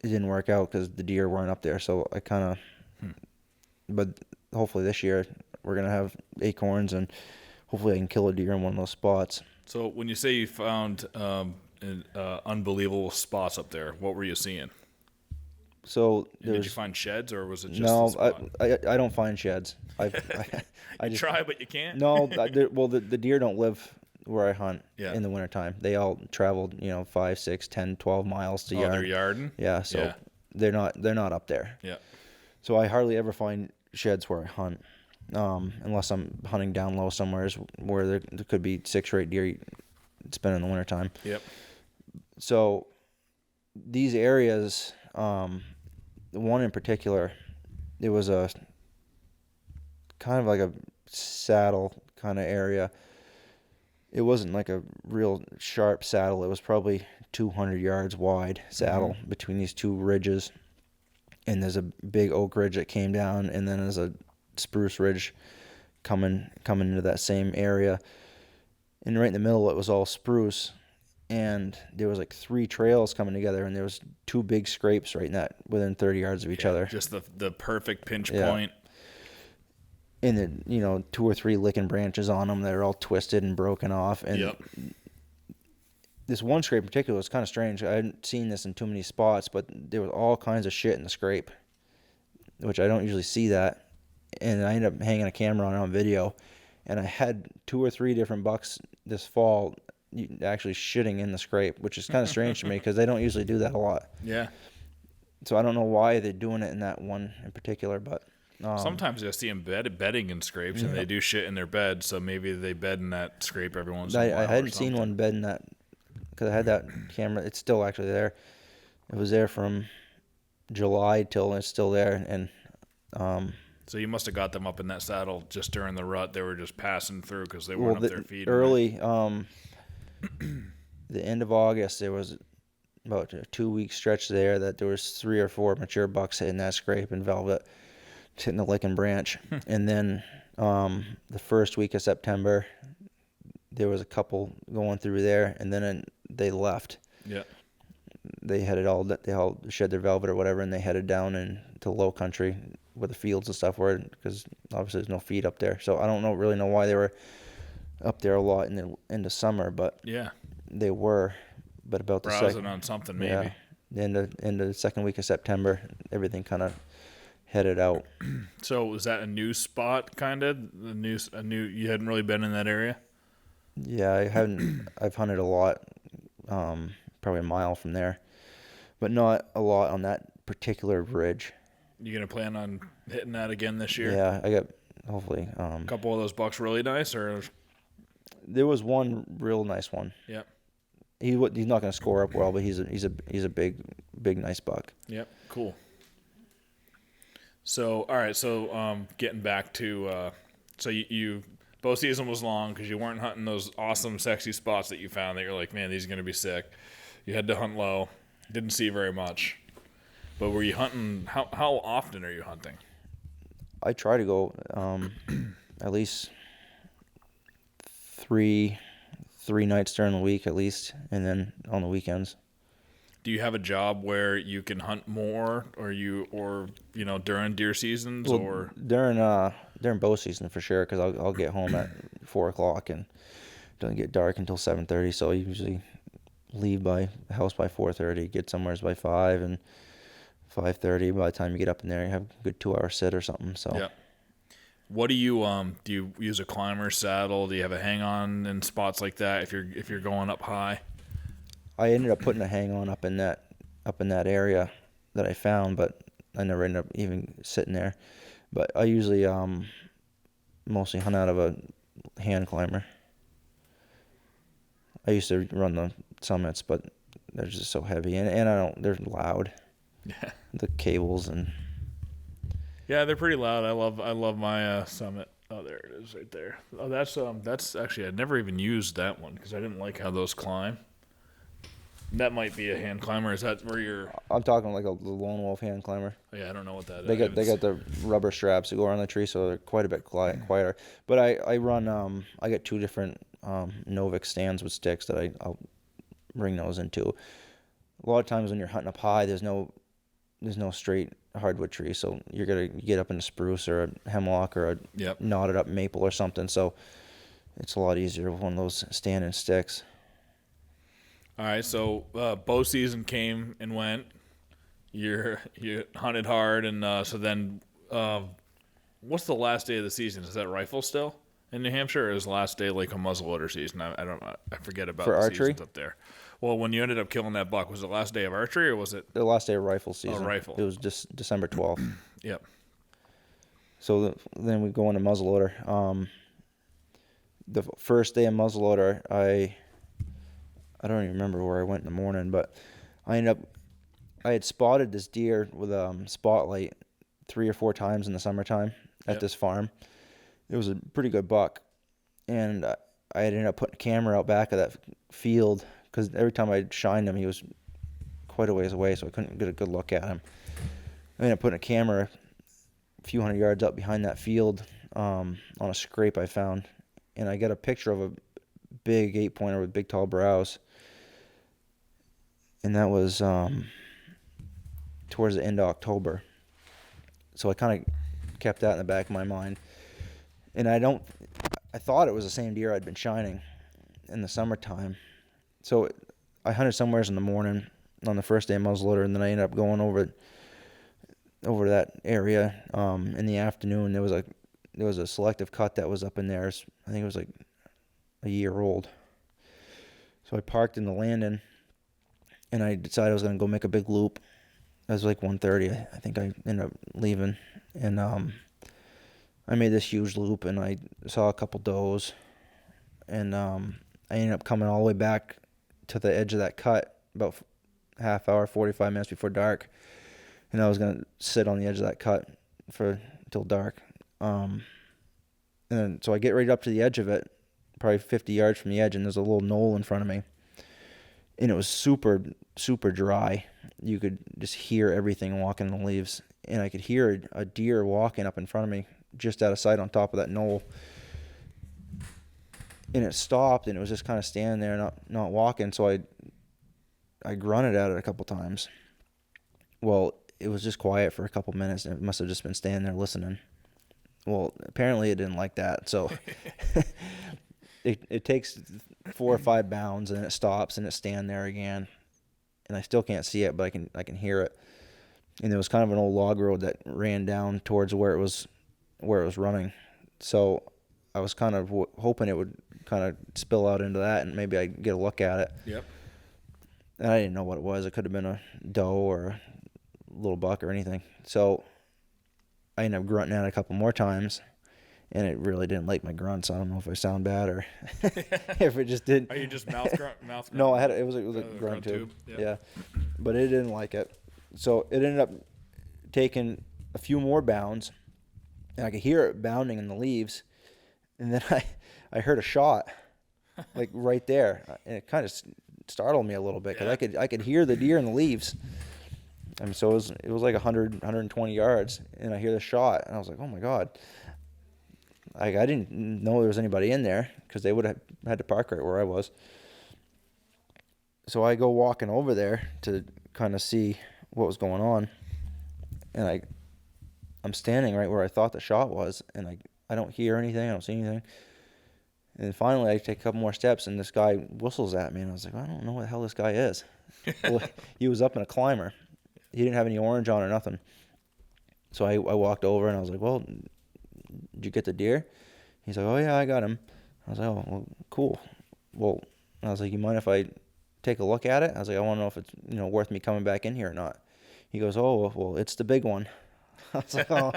B: it didn't work out because the deer weren't up there. So I kind of, but hopefully this year we're gonna have acorns and hopefully I can kill a deer in one of those spots.
A: So when you say you found unbelievable spots up there, what were you seeing?
B: So
A: did you find sheds or was it just
B: no?
A: a spot?
B: I don't find sheds. I
A: just try, but you can't.
B: No, the deer don't live where I hunt
A: Yeah.
B: in the wintertime. They all traveled 5, 6, 10, 12 miles to yard.
A: They're yarding.
B: Yeah, so they're not up there.
A: Yeah.
B: So I hardly ever find sheds where I hunt, unless I'm hunting down low somewhere where there could be 6 or 8 deer spending the wintertime.
A: Yep.
B: So these areas, the one in particular, it was a kind of like a saddle kind of area. It wasn't like a real sharp saddle. It was probably 200 yards wide saddle between these 2 ridges. And there's a big oak ridge that came down, and then there's a spruce ridge coming into that same area. And right in the middle, it was all spruce. And there was like 3 trails coming together, and there was 2 big scrapes within 30 yards of each other.
A: Just the perfect pinch point.
B: And then 2 or 3 licking branches on them that are all twisted and broken off. And this one scrape in particular was kind of strange. I hadn't seen this in too many spots, but there was all kinds of shit in the scrape, which I don't usually see that. And I ended up hanging a camera on video, and I had 2 or 3 different bucks this fall actually shitting in the scrape, which is kind of strange to me because they don't usually do that a lot.
A: Yeah.
B: So I don't know why they're doing it in that one in particular, but
A: sometimes I see them bedding in scrapes, and they do shit in their bed, so maybe they bed in that scrape every once in a while.
B: I hadn't seen one bed in that because I had that camera. It's still actually there. It was there from July till it's still there, and
A: so you must have got them up in that saddle just during the rut. They were just passing through because they weren't up there feeding.
B: Early, the end of August, there was about a 2-week stretch there that there was 3 or 4 mature bucks hitting that scrape in velvet, hitting the licking branch. And then the first week of September, there was a couple going through there, and then they left.
A: Yeah.
B: They all shed their velvet or whatever, and they headed down into low country where the fields and stuff were, because obviously there's no feed up there. So I don't really know why they were up there a lot in the summer, but they were. But about
A: browsing on something maybe.
B: Yeah, in the second week of September, everything kind of headed out.
A: So was that a new spot, kind of a new? You hadn't really been in that area.
B: Yeah, I haven't. I've hunted a lot, probably a mile from there, but not a lot on that particular ridge.
A: You gonna plan on hitting that again this year?
B: Yeah, I got hopefully.
A: A couple of those bucks really nice, or
B: there was one real nice one.
A: Yep.
B: He's not going to score up well, but he's a big nice buck.
A: Yep. Cool. So all right, so getting back to so you bow season was long because you weren't hunting those awesome sexy spots that you found that you're like, man, these are gonna be sick. You had to hunt low, didn't see very much. But were you hunting? How often are you hunting?
B: I try to go at least three 3 nights during the week at least, and then on the weekends.
A: Do you have a job where you can hunt more, or during deer seasons,
B: Well,
A: or
B: during bow season for sure, because I'll get home at 4 o'clock and it doesn't get dark until 7:30. So I usually leave the house by 4:30, get somewhere by 5, and 5:30. By the time you get up in there, you have a good 2-hour sit or something. So
A: yeah. What do you use a climber saddle? Do you have a hang on in spots like that if you're going up high?
B: I ended up putting a hang on up in that area that I found, but I never ended up even sitting there. But I usually mostly hunt out of a hand climber. I used to run the summits, but they're just so heavy, and they're loud.
A: Yeah.
B: The cables and.
A: Yeah, they're pretty loud. I love my Summit. Oh, there it is, right there. Oh, that's actually, I'd never even used that one because I didn't like how those climb. That might be a hand climber. Is that where you're?
B: I'm talking like the lone wolf hand climber.
A: Oh, yeah, I don't know what that
B: They
A: is.
B: got the rubber straps that go around the tree, so they're quite a bit quieter. But I run I got 2 different Novik stands with sticks that I'll bring those into. A lot of times when you're hunting up high, there's no straight hardwood tree, so you're gonna get up in a spruce or a hemlock or a knotted up maple or something. So it's a lot easier with one of those standing sticks.
A: All right, so bow season came and went. You hunted hard, and so then what's the last day of the season? Is that rifle still in New Hampshire, or is the last day like a muzzleloader season? I forget about
B: for
A: the
B: archery
A: seasons up there. Well, when you ended up killing that buck, was it the last day of archery, or was it
B: the last day of rifle season?
A: Oh, rifle.
B: It was just December 12th.
A: Yep.
B: So then we go into muzzleloader. The first day of muzzleloader, I don't even remember where I went in the morning, but I had spotted this deer with a spotlight 3 or 4 times in the summertime at this farm. It was a pretty good buck, and I had ended up putting a camera out back of that field because every time I shined him, he was quite a ways away, so I couldn't get a good look at him. I ended up putting a camera a few hundred yards up behind that field on a scrape I found, and I got a picture of a big 8-pointer with big tall brows. And that was towards the end of October. So I kind of kept that in the back of my mind. And I thought it was the same deer I'd been shining in the summertime. So I hunted somewhere in the morning on the first day of muzzleloader, and then I ended up going over that area in the afternoon. There was a selective cut that was up in there. I think it was like a year old. So I parked in the landing, and I decided I was going to go make a big loop. It was like 1:30. I think I ended up leaving. And I made this huge loop, and I saw a couple does. And I ended up coming all the way back to the edge of that cut about half hour, 45 minutes before dark. And I was going to sit on the edge of that cut until dark. And then, so I get right up to the edge of it, probably 50 yards from the edge, and there's a little knoll in front of me. And it was super, super dry. You could just hear everything walking in the leaves. And I could hear a deer walking up in front of me, just out of sight on top of that knoll. And it stopped, and it was just kind of standing there, not walking. So I grunted at it a couple times. Well, it was just quiet for a couple minutes, and it must have just been standing there listening. Well, apparently it didn't like that. So it takes 4 or 5 bounds, and it stops, and it's standing there again. And I still can't see it, but I can hear it. And there was kind of an old log road that ran down towards where it was running. So I was kind of hoping it would kind of spill out into that, and maybe I'd get a look at it.
A: Yep.
B: And I didn't know what it was. It could have been a doe or a little buck or anything. So I ended up grunting at it a couple more times, and it really didn't like my grunts. I don't know if I sound bad or if it just didn't.
A: Are you just mouth grunt?
B: No, it was a grunt tube. Yeah, but it didn't like it. So it ended up taking a few more bounds, and I could hear it bounding in the leaves, and then I heard a shot, like right there, and it kind of startled me a little bit because I could hear the deer in the leaves. And so it was like 100, 120 yards, and I hear the shot, and I was like, oh my God. I didn't know there was anybody in there because they would have had to park right where I was. So I go walking over there to kind of see what was going on, and I'm standing right where I thought the shot was, and I don't hear anything, I don't see anything. And finally I take a couple more steps, and this guy whistles at me, and I was like, I don't know what the hell this guy is. Well, he was up in a climber. He didn't have any orange on or nothing. So I walked over, and I was like, well, did you get the deer? He's like, oh yeah, I got him. I was like, oh, well, cool. Well, I was like, you mind if I take a look at it? I was like, I want to know if it's, worth me coming back in here or not. He goes, oh, well, it's the big one. I was like, oh.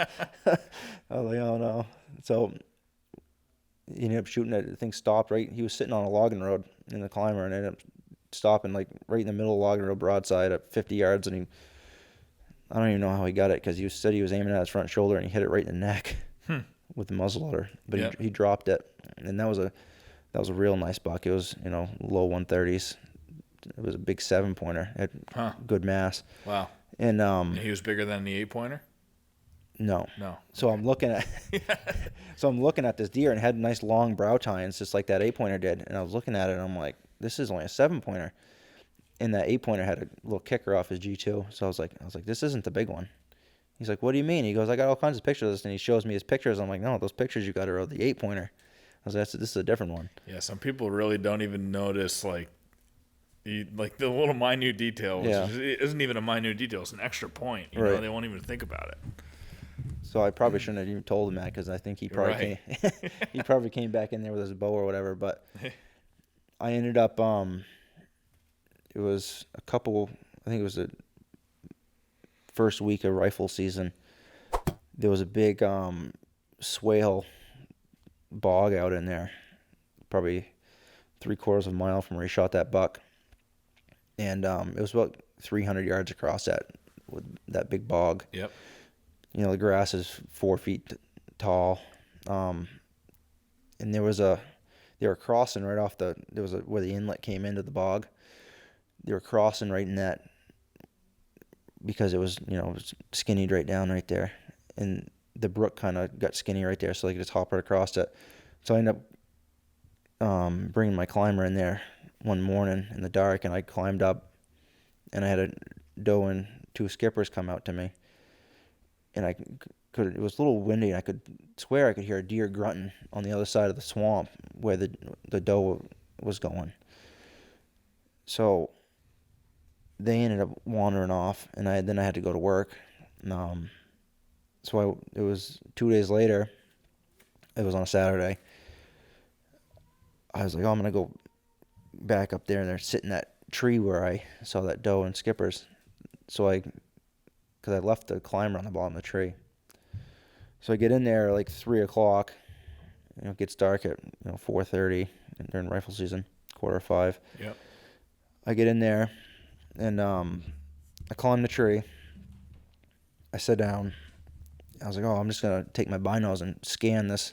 B: I was like, oh no. So he ended up shooting it. The thing stopped right. He was sitting on a logging road in the climber, and ended up stopping like right in the middle of the logging road broadside at 50 yards. And I don't even know how he got it, because he said he was aiming at his front shoulder, and he hit it right in the neck with the muzzleloader. But he dropped it, and that was a real nice buck. It was low 130s. It was a big 7-pointer. It had good mass.
A: Wow.
B: And
A: he was bigger than the 8-pointer?
B: No. So
A: Okay.
B: I'm looking at this deer, and it had nice long brow tines, just like that 8-pointer did. And I was looking at it, and I'm like, this is only a 7-pointer. And that 8-pointer had a little kicker off his G2. So I was like, this isn't the big one. He's like, what do you mean? He goes, I got all kinds of pictures of this, and he shows me his pictures. I'm like, no, those pictures you got are of the 8-pointer. I was like, this is a different one.
A: Yeah, some people really don't even notice like the little minute details.
B: Yeah.
A: It isn't even a minute detail; it's an extra point. You
B: Right.
A: know, they won't even think about it.
B: So I probably shouldn't have even told him that, because I think he probably he probably came back in there with his bow or whatever. But I ended up it was I think it was the first week of rifle season. There was a big swale bog out in there, probably 3/4 of a mile from where he shot that buck. And it was about 300 yards across that big bog.
A: Yep.
B: The grass is 4 feet tall. And they were crossing right off where the inlet came into the bog. They were crossing right in that, because it was, it was skinnied right down right there. And the brook kind of got skinny right there, so they could just hop right across it. So I ended up bringing my climber in there one morning in the dark, and I climbed up, and I had a doe and 2 skippers come out to me. And it was a little windy, and I could swear I could hear a deer grunting on the other side of the swamp where the doe was going. So they ended up wandering off, and then I had to go to work. So it was 2 days later. It was on a Saturday. I was like, I'm going to go back up there, and they're sitting in that tree where I saw that doe and skippers. So because I left the climber on the bottom of the tree. So I get in there like 3 o'clock. It gets dark at 4:30 during rifle season, 4:45.
A: Yep.
B: I get in there, and I climb the tree. I sit down. I was like, I'm just gonna take my binos and scan this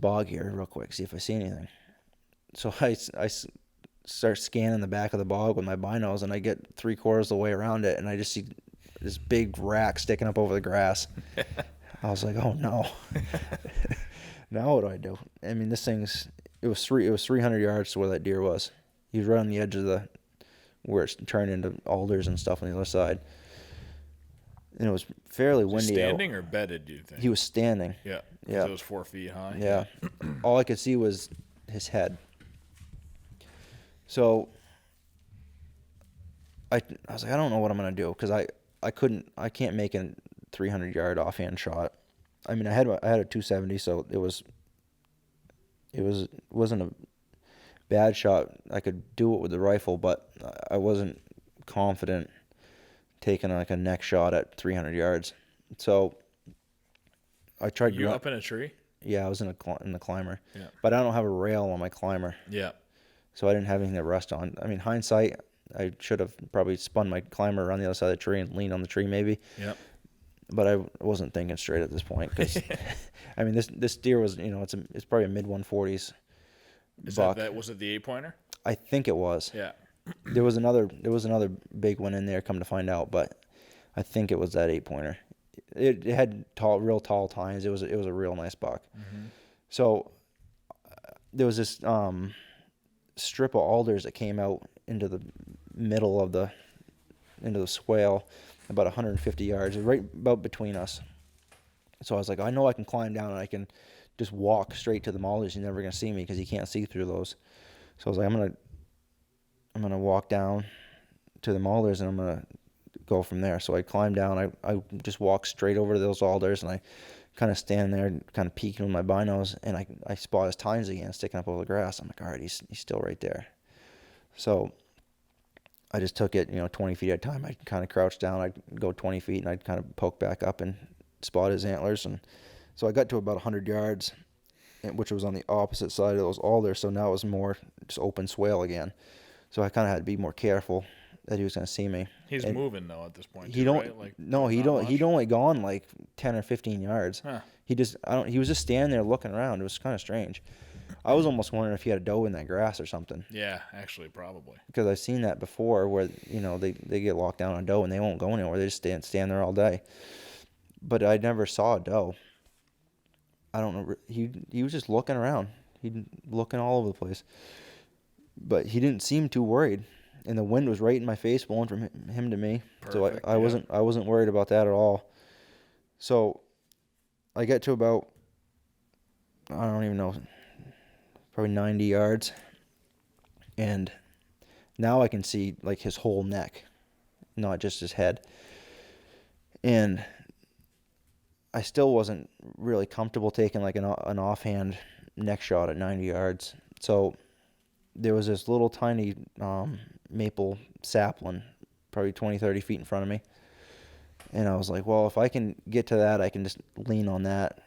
B: bog here real quick, see if I see anything. So I start scanning the back of the bog with my binos, and I get 3/4 of the way around it, and I just see this big rack sticking up over the grass. I was like, oh no. Now what do I do? I mean, it was 300 yards to where that deer was. He was right on the edge of where it's turned into alders and stuff on the other side. And it was fairly windy out.
A: Standing or bedded, do you think?
B: He was standing.
A: Yeah.
B: Yeah.
A: It was 4 feet high.
B: Yeah. All I could see was his head. So I was like, I don't know what I'm gonna do, because I can't make a 300-yard offhand shot. I mean, I had a 270, so it wasn't a bad shot. I could do it with the rifle, but I wasn't confident taking like a neck shot at 300 yards. So I tried.
A: You up in a tree?
B: Yeah, I was in the climber.
A: Yeah.
B: But I don't have a rail on my climber.
A: Yeah.
B: So I didn't have anything to rest on. I mean, hindsight, I should have probably spun my climber around the other side of the tree and leaned on the tree maybe.
A: Yep.
B: But I wasn't thinking straight at this point, because I mean, this deer was, it's probably a mid 140s buck.
A: Was it the 8-pointer?
B: I think it was.
A: Yeah.
B: There was another big one in there, come to find out, but I think it was that 8-pointer. It had real tall tines. It was a real nice buck.
A: Mm-hmm.
B: So there was this strip of alders that came out into the middle of into the swale, about 150 yards, right about between us. So I was like, I know I can climb down and I can just walk straight to the alders. He's never gonna see me because he can't see through those. So I was like, I'm gonna walk down to the alders and I'm gonna go from there. So I climbed down. I just walked straight over to those alders and I kind of stand there, kind of peeking with my binos, and I spot his tines again sticking up over the grass. I'm like, all right, he's still right there. So I just took it, 20 feet at a time. I'd kind of crouch down. I'd go 20 feet, and I'd kind of poke back up and spot his antlers. And so I got to about 100 yards, which was on the opposite side of those alders. So now it was more just open swale again. So I kind of had to be more careful that he was going to see me.
A: He's
B: and
A: moving though at this point.
B: He
A: too,
B: don't.
A: Right? Like,
B: No, he
A: not
B: don't.
A: much?
B: He'd only gone like 10 or 15 yards.
A: Huh.
B: He was just standing there looking around. It was kind of strange. I was almost wondering if he had a doe in that grass or something.
A: Yeah, actually, probably.
B: Because I've seen that before, where they get locked down on a doe and they won't go anywhere. They just stand there all day. But I never saw a doe. I don't know. He was just looking around. He looking all over the place. But he didn't seem too worried. And the wind was right in my face, blowing from him to me.
A: Perfect,
B: So I wasn't worried about that at all. So I get to about, I don't even know, probably 90 yards, and now I can see like his whole neck, not just his head. And I still wasn't really comfortable taking like an offhand neck shot at 90 yards. So there was this little tiny maple sapling, probably 20, 30 feet in front of me. And I was like, well, if I can get to that, I can just lean on that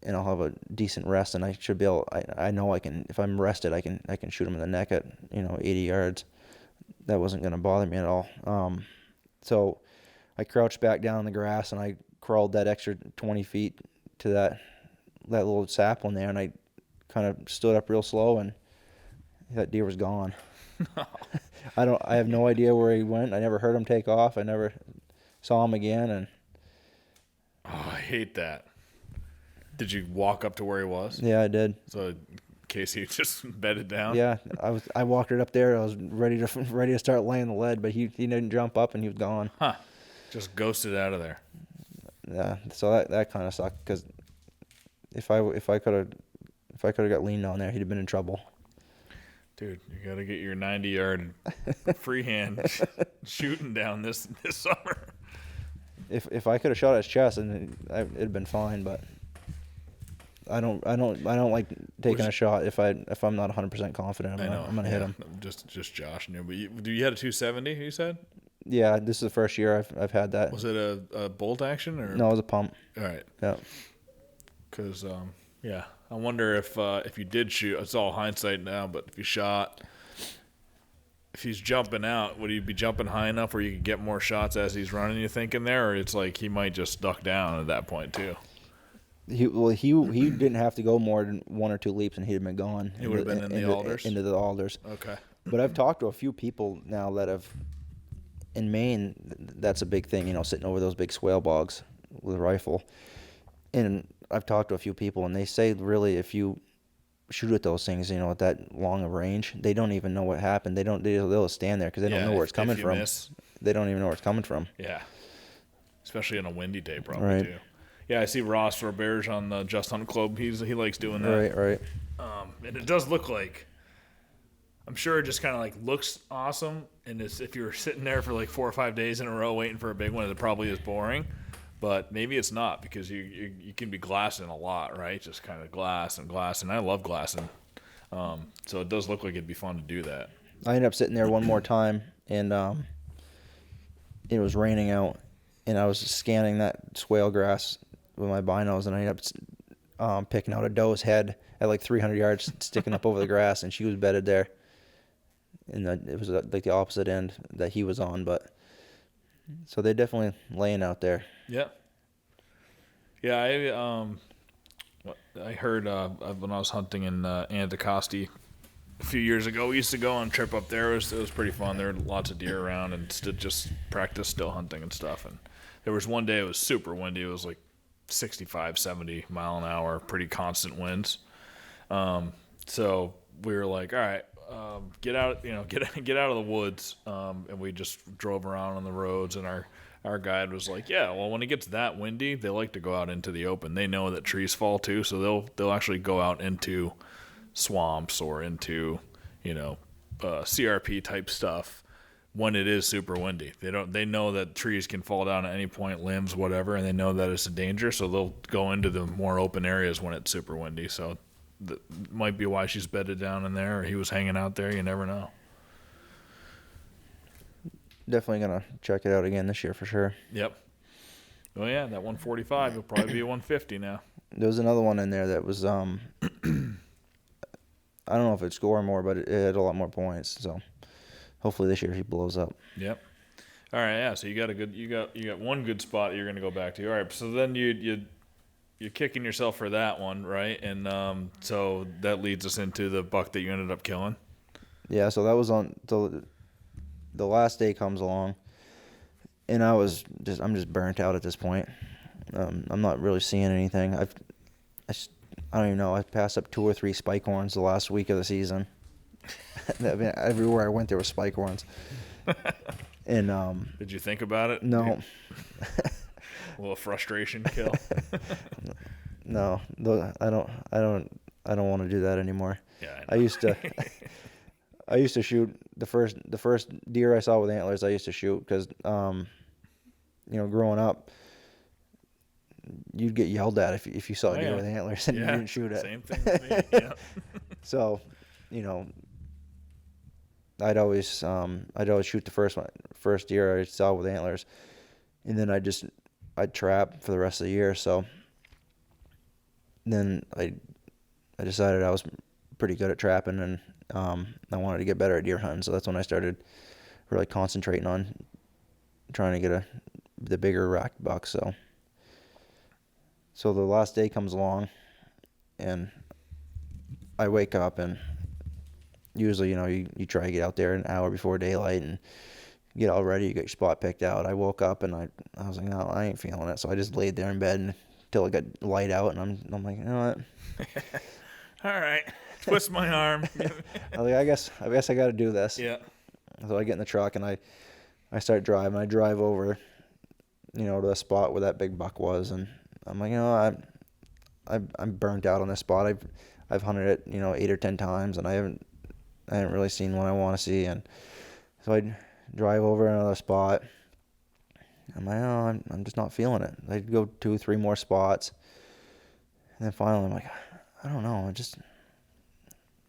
B: and I'll have a decent rest, and I should be able, I know I can, if I'm rested, I can shoot him in the neck at, 80 yards. That wasn't going to bother me at all. So I crouched back down in the grass and I crawled that extra 20 feet to that little sapling there, and I kind of stood up real slow, and that deer was gone. I have no idea where he went. I never heard him take off. I never saw him again. And
A: I hate that. Did you walk up to where he was?
B: Yeah, I did.
A: So in case he just bedded down?
B: Yeah, I walked right up there. I was ready to start laying the lead, but he didn't jump up and he was gone.
A: Huh. Just ghosted out of there.
B: Yeah, so that kind of sucked, because if I could have got leaned on there, he'd have been in trouble.
A: Dude, you got to get your 90-yard freehand shooting down this summer.
B: If I could have shot his chest, and it'd been fine, but I don't like taking a shot if I'm not 100% confident I'm gonna hit him.
A: Just joshing you. But you had a 270, you said?
B: Yeah, this is the first year I've had that.
A: Was it a bolt action or?
B: No, it was a pump.
A: All right.
B: Yeah.
A: Because yeah, I wonder if you did shoot. It's all hindsight now, but if you shot, if he's jumping out, would he be jumping high enough where you could get more shots as he's running? You thinking there, or it's like he might just duck down at that point too?
B: He didn't have to go more than one or two leaps, and he'd have been gone.
A: He would have been in the alders?
B: Into the alders.
A: Okay.
B: But I've talked to a few people now that have, in Maine, that's a big thing, sitting over those big swale bogs with a rifle. And I've talked to a few people, and they say really if you shoot at those things, at that long of range, they don't even know what happened. They'll stand there because they don't know where it's coming from. They don't even know where it's coming from.
A: Yeah. Especially on a windy day, probably, too. Yeah, I see Ross Roberge on the Just Hunt Club. He likes doing that.
B: Right.
A: And it does look like, I'm sure it just kind of like looks awesome. And if you were sitting there for like 4 or 5 days in a row waiting for a big one, it probably is boring. But maybe it's not, because you can be glassing a lot, right? Just kind of glass. And I love glassing. So it does look like it'd be fun to do that.
B: I ended up sitting there one more time, and it was raining out, and I was scanning that swale grass with my binos, and I ended up picking out a doe's head at like 300 yards, sticking up over the grass, and she was bedded there. And it was like the opposite end that he was on, but so they're definitely laying out there.
A: Yeah. Yeah, I heard when I was hunting in Anticosti a few years ago, we used to go on a trip up there. It was pretty fun. There were lots of deer around, and just practice still hunting and stuff. And There was one day it was super windy. It was like 65, 70 mile an hour, pretty constant winds. So we were like, all right, get out, get out of the woods. And we just drove around on the roads, and our guide was like, yeah, well, when it gets that windy, they like to go out into the open. They know that trees fall too, so they'll actually go out into swamps or into, CRP type stuff when it is super windy. They know that trees can fall down at any point, limbs, whatever, and they know that it's a danger, so they'll go into the more open areas when it's super windy. So that might be why she's bedded down in there, or he was hanging out there. You never know.
B: Definitely gonna check it out again this year for sure.
A: Yep. Oh yeah, that 145 will probably be a 150 now.
B: There was another one in there that was I don't know if it'd score more, but it had a lot more points. So hopefully this year he blows up.
A: Yep. All right, yeah. So you got one good spot you're gonna go back to. All right, so then you're kicking yourself for that one, right? And so that leads us into the buck that you ended up killing.
B: Yeah, so that was on the last day comes along, and I'm just burnt out at this point. I'm not really seeing anything. I don't even know. I passed up 2 or 3 spike horns the last week of the season. I mean, everywhere I went there were spike horns. And
A: did you think about it?
B: No.
A: A little frustration kill.
B: No, I don't want to do that anymore.
A: Yeah,
B: I used to shoot the first deer I saw with antlers. I used to shoot because growing up, you'd get yelled at if you saw a deer with antlers and you didn't shoot it.
A: Same thing with me. Yeah.
B: So, I'd always shoot the first deer I saw with antlers, and then I'd trap for the rest of the year. So then I decided I was pretty good at trapping, and I wanted to get better at deer hunting. So that's when I started really concentrating on trying to get the bigger rack buck. So the last day comes along, and I wake up, and usually, you try to get out there an hour before daylight and get all ready. You get your spot picked out. I woke up, and I was like, no, I ain't feeling it. So I just laid there in bed until it got light out, and I'm like, you know what?
A: All right, twist my arm.
B: I was like, I guess I got to do this.
A: Yeah.
B: So I get in the truck, and I start driving. I drive over, to the spot where that big buck was, and I'm like, I'm burnt out on this spot. I've hunted it, 8 or 10 times, and I haven't really seen what I want to see. And so I drive over another spot. I'm like, I'm just not feeling it. I'd go 2, 3 more spots, and then finally I'm like, I don't know.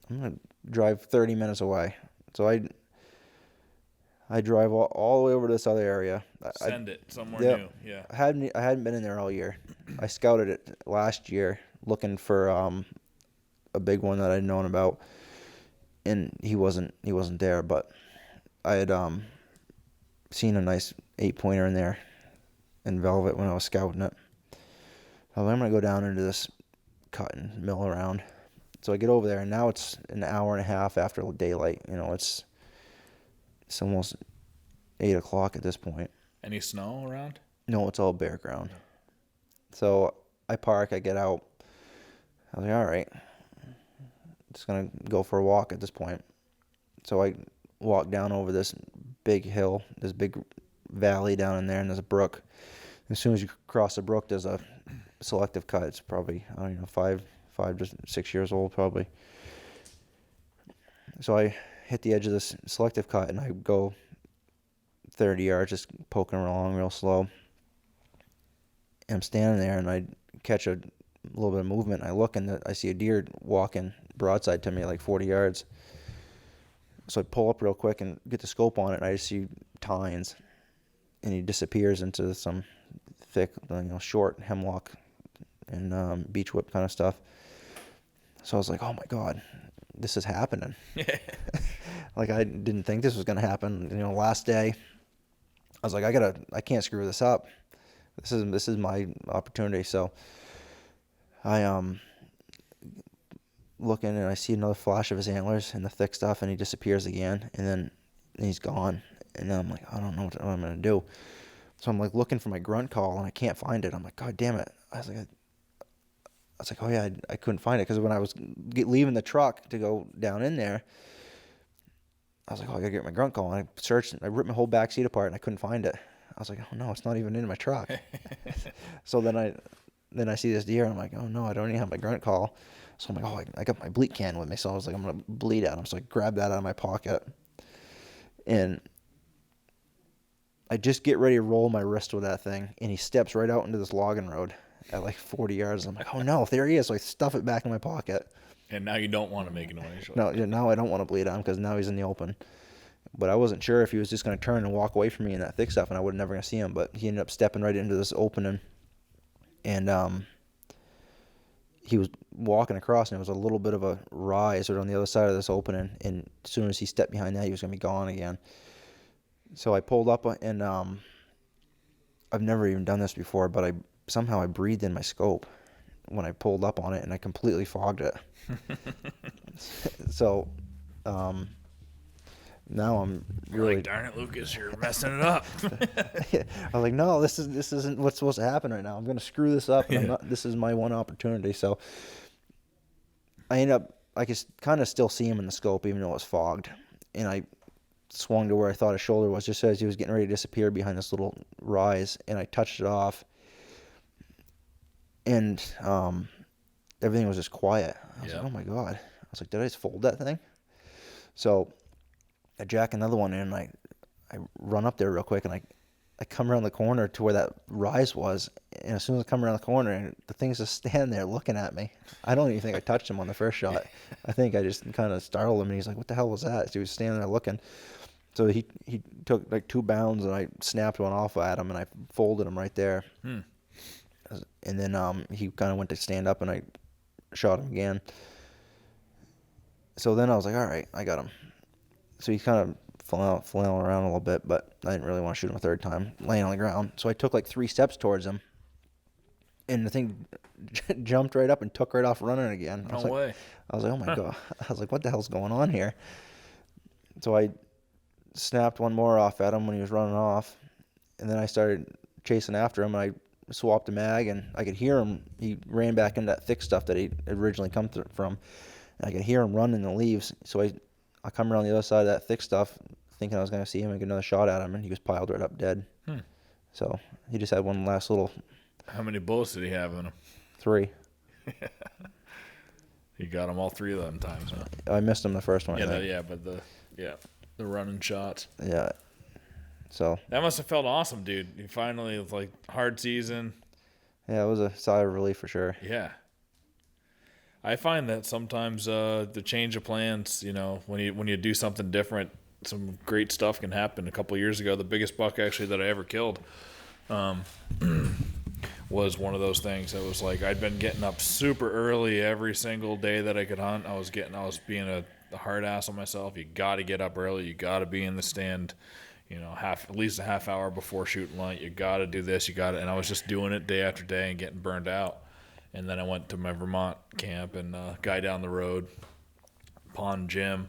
B: I'm gonna drive 30 minutes away. So I drive all the way over to this other area.
A: Send it somewhere new. Yeah.
B: I hadn't been in there all year. I scouted it last year looking for a big one that I'd known about, and he wasn't there. But I had seen a nice 8-pointer in there in velvet when I was scouting it. I'm gonna go down into this cut and mill around. So I get over there, and now it's an hour and a half after daylight. It's almost 8 o'clock at this point.
A: Any snow around?
B: No, it's all bare ground. So I park, I get out. I was like, all right, just going to go for a walk at this point. So I walk down over this big hill, this big valley down in there, and there's a brook. As soon as you cross the brook, there's a selective cut. It's probably, 5 to 6 years old probably. So I hit the edge of this selective cut, and I go 30 yards, just poking along real slow. And I'm standing there, and I catch a little bit of movement. I look, and I see a deer walking broadside to me, like 40 yards. So I pull up real quick and get the scope on it, and I just see tines, and he disappears into some thick, short hemlock and beech whip kind of stuff. So I was like, oh my God, this is happening. Like, I didn't think this was going to happen. Last day, I was like, I can't screw this up. This is my opportunity. So I looking, and I see another flash of his antlers and the thick stuff, and he disappears again, and then he's gone. And then I'm like, I don't know what I'm going to do. So I'm like looking for my grunt call and I can't find it. I'm like, God damn it. I was like, oh yeah, I couldn't find it because when I was leaving the truck to go down in there, I was like, oh, I gotta get my grunt call. And I searched, I ripped my whole back seat apart and I couldn't find it. I was like, oh no, it's not even in my truck. So then I see this deer and I'm like, oh no, I don't even have my grunt call. So I'm like, oh, I got my bleat can with me. So I was like, I'm gonna bleed at him. So I grabbed that out of my pocket and I just get ready to roll my wrist with that thing, and he steps right out into this logging road at like 40 yards. I'm like, oh no, there he is. So I stuff it back in my pocket.
A: And now you don't want to make a noise.
B: No, now I don't want to bleed on him because now he's in the open. But I wasn't sure if he was just going to turn and walk away from me in that thick stuff, and I would never going to see him. But he ended up stepping right into this opening, and he was walking across, and it was a little bit of a rise right on the other side of this opening. And as soon as he stepped behind that, he was going to be gone again. So I pulled up, and I've never even done this before, but somehow I breathed in my scope when I pulled up on it, and I completely fogged it. So now I'm really
A: like, darn it, Lucas, you're messing it up.
B: I was like, no, this isn't what's supposed to happen right now. I'm going to screw this up, and this is my one opportunity. So I could kind of still see him in the scope, even though it was fogged, and I swung to where I thought his shoulder was, just as he was getting ready to disappear behind this little rise, and I touched it off, and everything was just quiet. I was like, oh my God. I was like, did I just fold that thing? So I jack another one in, and I run up there real quick, and I come around the corner to where that rise was, and as soon as I come around the corner, the thing's just standing there looking at me. I don't even think I touched him on the first shot. I think I just kind of startled him, and he's like, what the hell was that? So he was standing there looking. So he took like 2 bounds, and I snapped one off at him, and I folded him right there. And then he kind of went to stand up, and I shot him again. So then I was like, all right, I got him. So he kind of flailing around a little bit, but I didn't really want to shoot him a third time, laying on the ground. So I took like 3 steps towards him, and the thing jumped right up and took right off running again.
A: No way.
B: I was like, oh my God. I was like, what the hell's going on here? So I snapped one more off at him when he was running off, and then I started chasing after him, and I swapped the mag, and I could hear him. He ran back into that thick stuff that he originally come from, and I could hear him run in the leaves. So I come around the other side of that thick stuff, thinking I was going to see him and get another shot at him, and he was piled right up dead. So he just had one last little...
A: How many bullets did he have in him?
B: 3.
A: You got him all 3 of them times, huh?
B: I missed him the first one.
A: But the running shots.
B: Yeah. So
A: that must have felt awesome, dude. You finally, like, hard season.
B: Yeah, it was a sigh of relief for sure.
A: Yeah. I find that sometimes the change of plans, you know, when you do something different, some great stuff can happen. A couple of years ago, the biggest buck actually that I ever killed was one of those things that was like, I'd been getting up super early every single day that I could hunt. I was being a hard ass on myself. You got to get up early. You got to be in the stand, you know, at least a half hour before shooting light. You got to do this. And I was just doing it day after day and getting burned out. And then I went to my Vermont camp, and guy down the road, Pond Jim,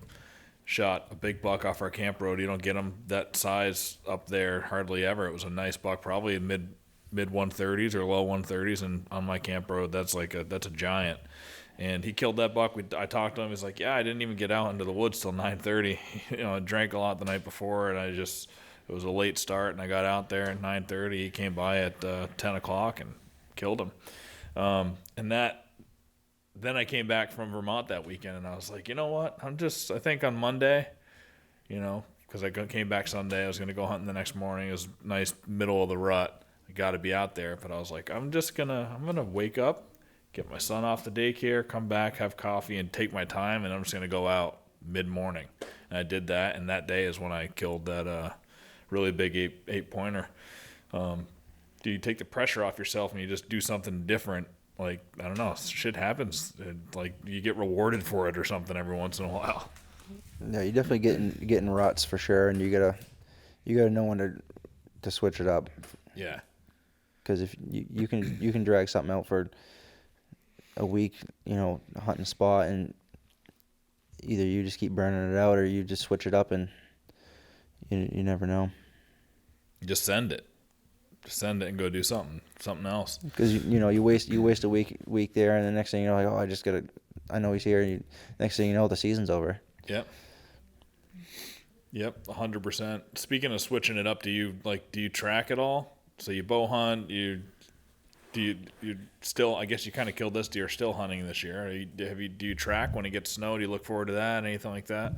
A: shot a big buck off our camp road. You don't get them that size up there hardly ever. It was a nice buck, probably mid 130s or low 130s, and on my camp road, that's a giant. And he killed that buck. I talked to him. He's like, yeah, I didn't even get out into the woods till 9:30. You know, I drank a lot the night before, and it was a late start, and I got out there at 9:30. He came by at 10 o'clock and killed him. Then I came back from Vermont that weekend, and I was like, you know what? I think on Monday, you know, because I came back Sunday, I was going to go hunting the next morning. It was nice middle of the rut. I got to be out there, but I was like, I'm going to wake up, get my son off the daycare, come back, have coffee, and take my time, and I'm just going to go out mid-morning. And I did that, and that day is when I killed that really big eight-pointer. Do you take the pressure off yourself and you just do something different? Like, I don't know, shit happens. Like, you get rewarded for it or something every once in a while.
B: Yeah, you definitely getting ruts for sure, and you gotta know when to switch it up.
A: Yeah.
B: Because if you can drag something out for a week, you know, hunting spot, and either you just keep burning it out or you just switch it up, and you never know.
A: Just send it.
C: send it and go do something else.
B: Because you waste a week there, and the next thing you know, like, oh, I know he's here. And next thing you know, the season's over.
C: Yep. 100%. Speaking of switching it up, do you track at all? So you bow hunt, you still, I guess you kind of killed this deer still hunting this year. Do you track when it gets snow? Do you look forward to that? Anything like that?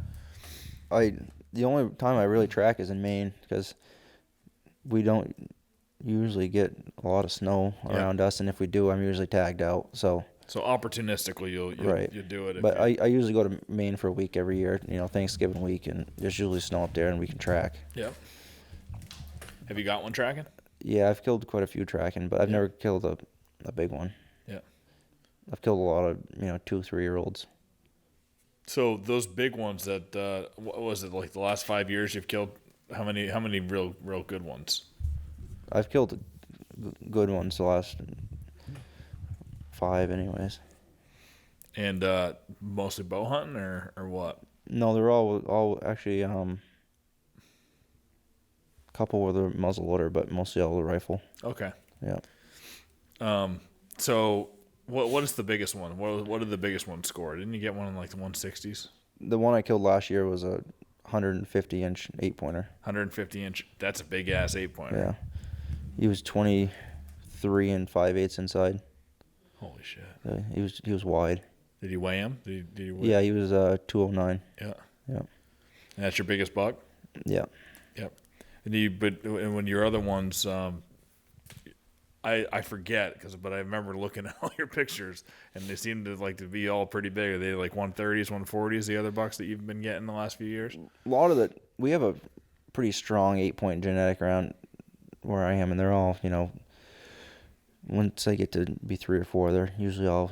B: The only time I really track is in Maine, because we don't usually get a lot of snow around us, and if we do, I'm usually tagged out. So
C: opportunistically, you'll do it.
B: But I usually go to Maine for a week every year, Thanksgiving week, and there's usually snow up there, and we can track.
C: Yep. Have you got one tracking?
B: Yeah, I've killed quite a few tracking, but I've never killed a big one.
C: Yeah.
B: I've killed a lot of 2-3-year-olds.
C: So those big ones that what was it, like the last 5 years you've killed? How many real good ones?
B: I've killed good ones the last 5, anyways.
C: And mostly bow hunting or what?
B: No, they're all actually couple with a muzzle loader, but mostly all the rifle.
C: Okay.
B: Yeah.
C: So what is the biggest one? What did the biggest one score? Didn't you get one in like the 160s?
B: The one I killed last year was a 150-inch 8-pointer.
C: 150-inch. That's a big ass 8-pointer.
B: Yeah. He was 23 5/8 inside.
C: Holy shit.
B: He was wide.
C: Did he weigh him? Did he weigh?
B: Yeah, he was 209.
C: Yeah.
B: Yeah.
C: And that's your biggest buck?
B: Yeah.
C: Yep. And when your other ones, I forget but I remember looking at all your pictures, and they seem to be all pretty big. Are they like 130s, 140s? The other bucks that you've been getting the last few years?
B: A lot of we have a pretty strong 8-point genetic around where I am, and they're all once they get to be 3 or 4, they're usually all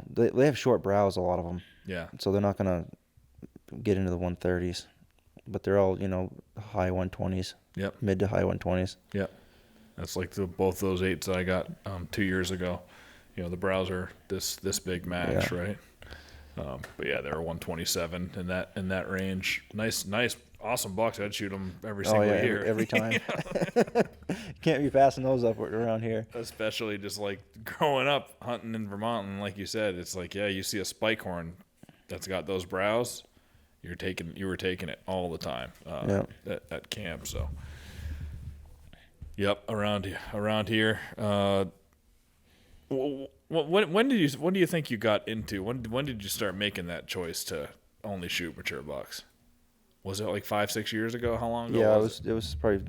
B: they have short brows, a lot of them.
C: Yeah.
B: So they're not gonna get into the 130s, but they're all high 120s.
C: Yep.
B: Mid to high 120s.
C: Yep. That's like both those 8s that I got 2 years ago. The brows are this big max, right? But yeah, they're 127 in that range. Nice, awesome bucks. I'd shoot them every single year.
B: Every time. Can't be passing those up around here.
C: Especially just like growing up hunting in Vermont, and like you said, it's like, yeah, you see a spike horn that's got those brows, you were taking it all the time at camp. So yep, around here. When do you think you got into? When did you start making that choice to only shoot mature bucks? Was it like 5-6 years ago? How long ago?
B: Yeah, it was probably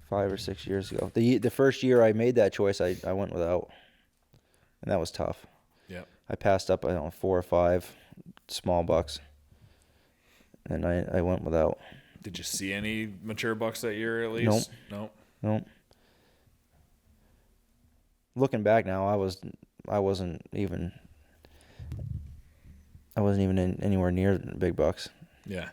B: 5 or 6 years ago. The first year I made that choice, I went without, and that was tough.
C: Yeah.
B: I passed up 4 or 5 small bucks, and I went without.
C: Did you see any mature bucks that year at least?
B: Nope. Looking back now, I wasn't even anywhere near the big bucks.
C: Yeah.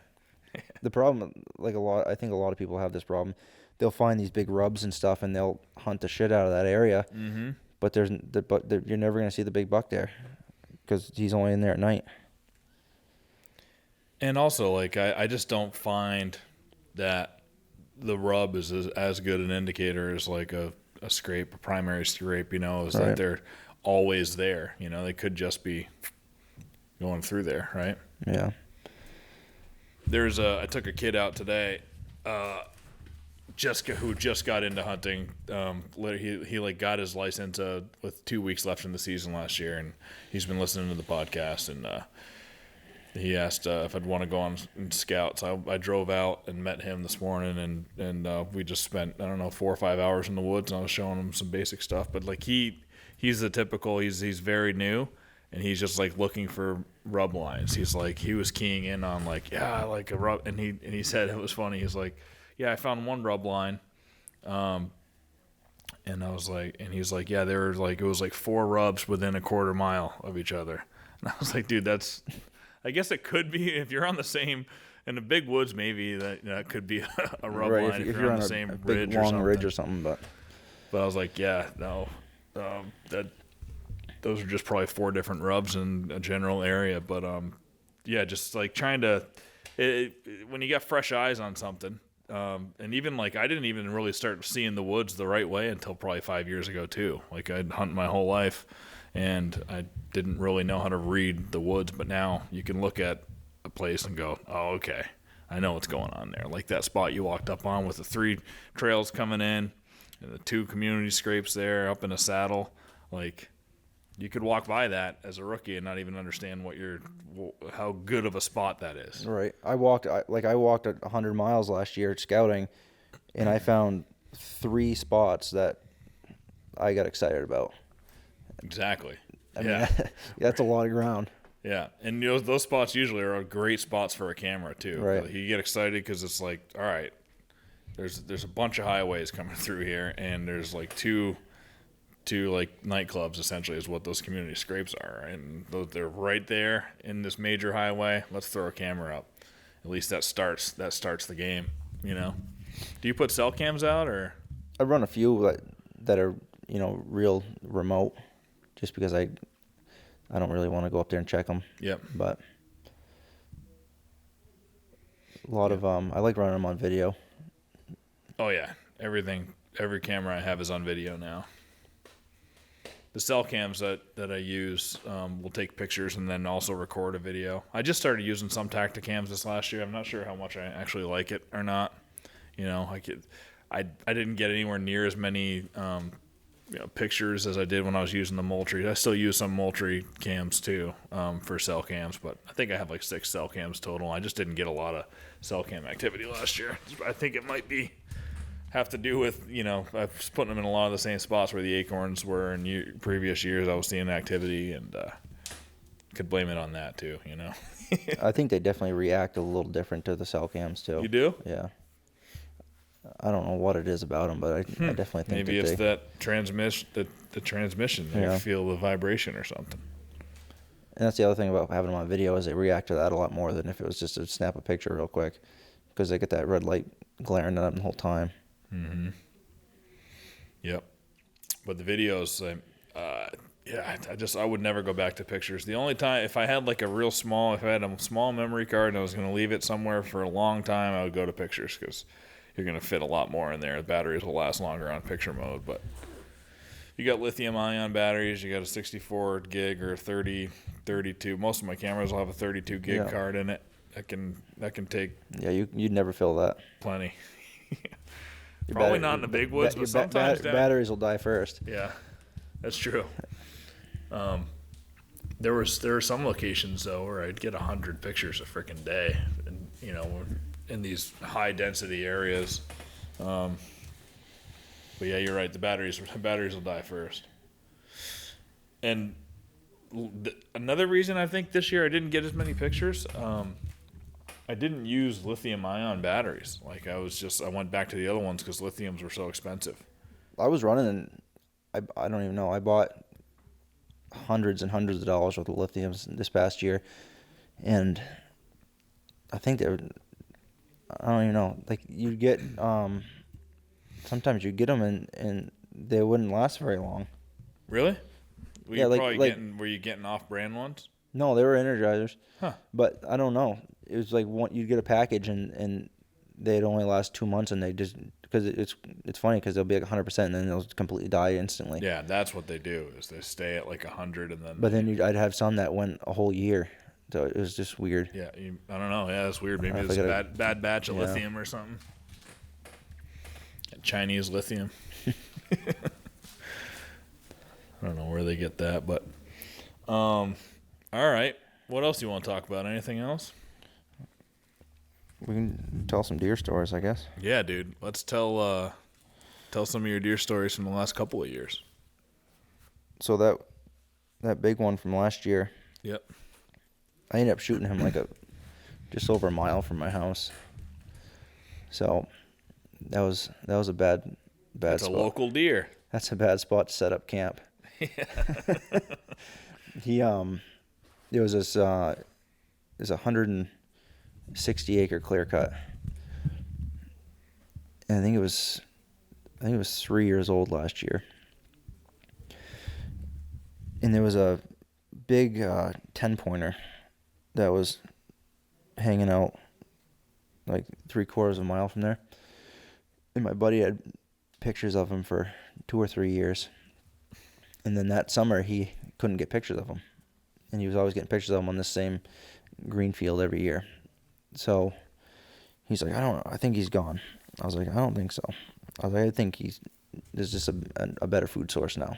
B: The problem, I think a lot of people have this problem. They'll find these big rubs and stuff, and they'll hunt the shit out of that area.
C: Mm-hmm.
B: But you're never gonna see the big buck there, because he's only in there at night.
C: And also, I just don't find that the rub is as good an indicator as like a scrape, a primary scrape, is that they're always there. They could just be going through there, right?
B: Yeah.
C: I took a kid out today, who just got into hunting. He got his license with 2 weeks left in the season last year, and he's been listening to the podcast, and he asked if I'd want to go on and scout. So I drove out and met him this morning, and we just spent 4 or 5 hours in the woods, and I was showing him some basic stuff. But he's the typical. He's very new, and he's just looking for rub lines. He was keying in on I like a rub, and he said it was funny. He's like, yeah, I found one rub line, and I was like, and he's like, yeah, there were it was 4 rubs within a quarter mile of each other. And I was like, dude, that's. I guess it could be if you're on the same in the big woods. Maybe that could be a rub line if you're on the same ridge or something.
B: Ridge or something. But
C: I was like, yeah, no, that those are just probably 4 different rubs in a general area. But yeah, just trying to when you got fresh eyes on something, And even like I didn't even really start seeing the woods the right way until probably 5 years ago too. Like I'd hunt my whole life, and I didn't really know how to read the woods. But now you can look at a place and go, oh, okay, I know what's going on there. Like that spot you walked up on with the 3 trails coming in, and the 2 community scrapes there up in a saddle. Like you could walk by that as a rookie and not even understand how good of a spot that is.
B: Right. I walked 100 miles last year scouting, and I found 3 spots that I got excited about.
C: Exactly.
B: I mean, that's a lot of ground.
C: Yeah, and those spots usually are great spots for a camera too.
B: Right.
C: You get excited because it's like, all right, there's a bunch of highways coming through here, and there's like two like nightclubs essentially is what those community scrapes are, and they're right there in this major highway. Let's throw a camera up. At least that starts the game. Do you put cell cams out or?
B: I run a few that are real remote, just because I don't really want to go up there and check them.
C: Yep.
B: But a lot of I like running them on video.
C: Oh yeah, every camera I have is on video now. The cell cams that I use will take pictures and then also record a video. I just started using some Tacticams this last year. I'm not sure how much I actually like it or not. I didn't get anywhere near as many pictures as I did when I was using the Moultrie. I still use some Moultrie cams too for cell cams, but I think I have like 6 cell cams total. I just didn't get a lot of cell cam activity last year. I think it might have to do with, I was putting them in a lot of the same spots where the acorns were in previous years. I was seeing activity, and could blame it on that too,
B: I think they definitely react a little different to the cell cams too.
C: You do?
B: Yeah. I don't know what it is about them, but I definitely think
C: maybe it's that transmission, the transmission. They feel the vibration or something.
B: And that's the other thing about having them on video is they react to that a lot more than if it was just to snap a picture real quick, because they get that red light glaring at them the whole time.
C: Mm-hmm. Yep. But the videos, I would never go back to pictures. The only time, if I had if I had a small memory card and I was going to leave it somewhere for a long time, I would go to pictures, because you're going to fit a lot more in there. The batteries will last longer on picture mode. But you got lithium-ion batteries. You got a 64 gig or 32. Most of my cameras will have a 32 gig card in it. That can take.
B: Yeah, you'd never fill that.
C: Plenty. Probably not in the big woods, but sometimes
B: batteries will die first.
C: Yeah, that's true. There were some locations though where I'd get 100 pictures a freaking day, and in these high density areas. But yeah, you're right. The batteries will die first. And another reason I think this year I didn't get as many pictures. I didn't use lithium-ion batteries. I went back to the other ones because lithiums were so expensive.
B: I was running, and I don't even know. I bought hundreds and hundreds of dollars worth of lithiums this past year, and I think I don't even know. You'd get, sometimes you get them and they wouldn't last very long.
C: Really? Were you getting off-brand ones?
B: No, they were Energizers.
C: Huh.
B: But I don't know. It was you'd get a package and they'd only last 2 months, and they just, because it's funny because they'll be 100% and then they'll completely die instantly.
C: Yeah, that's what they do, is they stay at 100 and then.
B: But then I'd have some that went a whole year, so it was just weird.
C: Yeah, I don't know. Yeah, that's weird. Maybe it's a bad batch of lithium or something. Chinese lithium. I don't know where they get that, but all right. What else do you want to talk about? Anything else?
B: We can tell some deer stories, I guess.
C: Yeah, dude. Let's tell some of your deer stories from the last couple of years.
B: So that big one from last year.
C: Yep.
B: I ended up shooting him just over a mile from my house. So that was a bad
C: That's
B: spot.
C: a local deer.
B: That's a bad spot to set up camp. It was this 160 acre clear cut, and I think it was 3 years old last year, and there was a big 10-pointer that was hanging out like 3/4 of a mile from there. And my buddy had pictures of him for 2 or 3 years. And then that summer, he couldn't get pictures of him. And he was always getting pictures of him on the same green field every year. So he's like, I think he's gone. I was like, I don't think so. I was like, I think there's just a better food source now.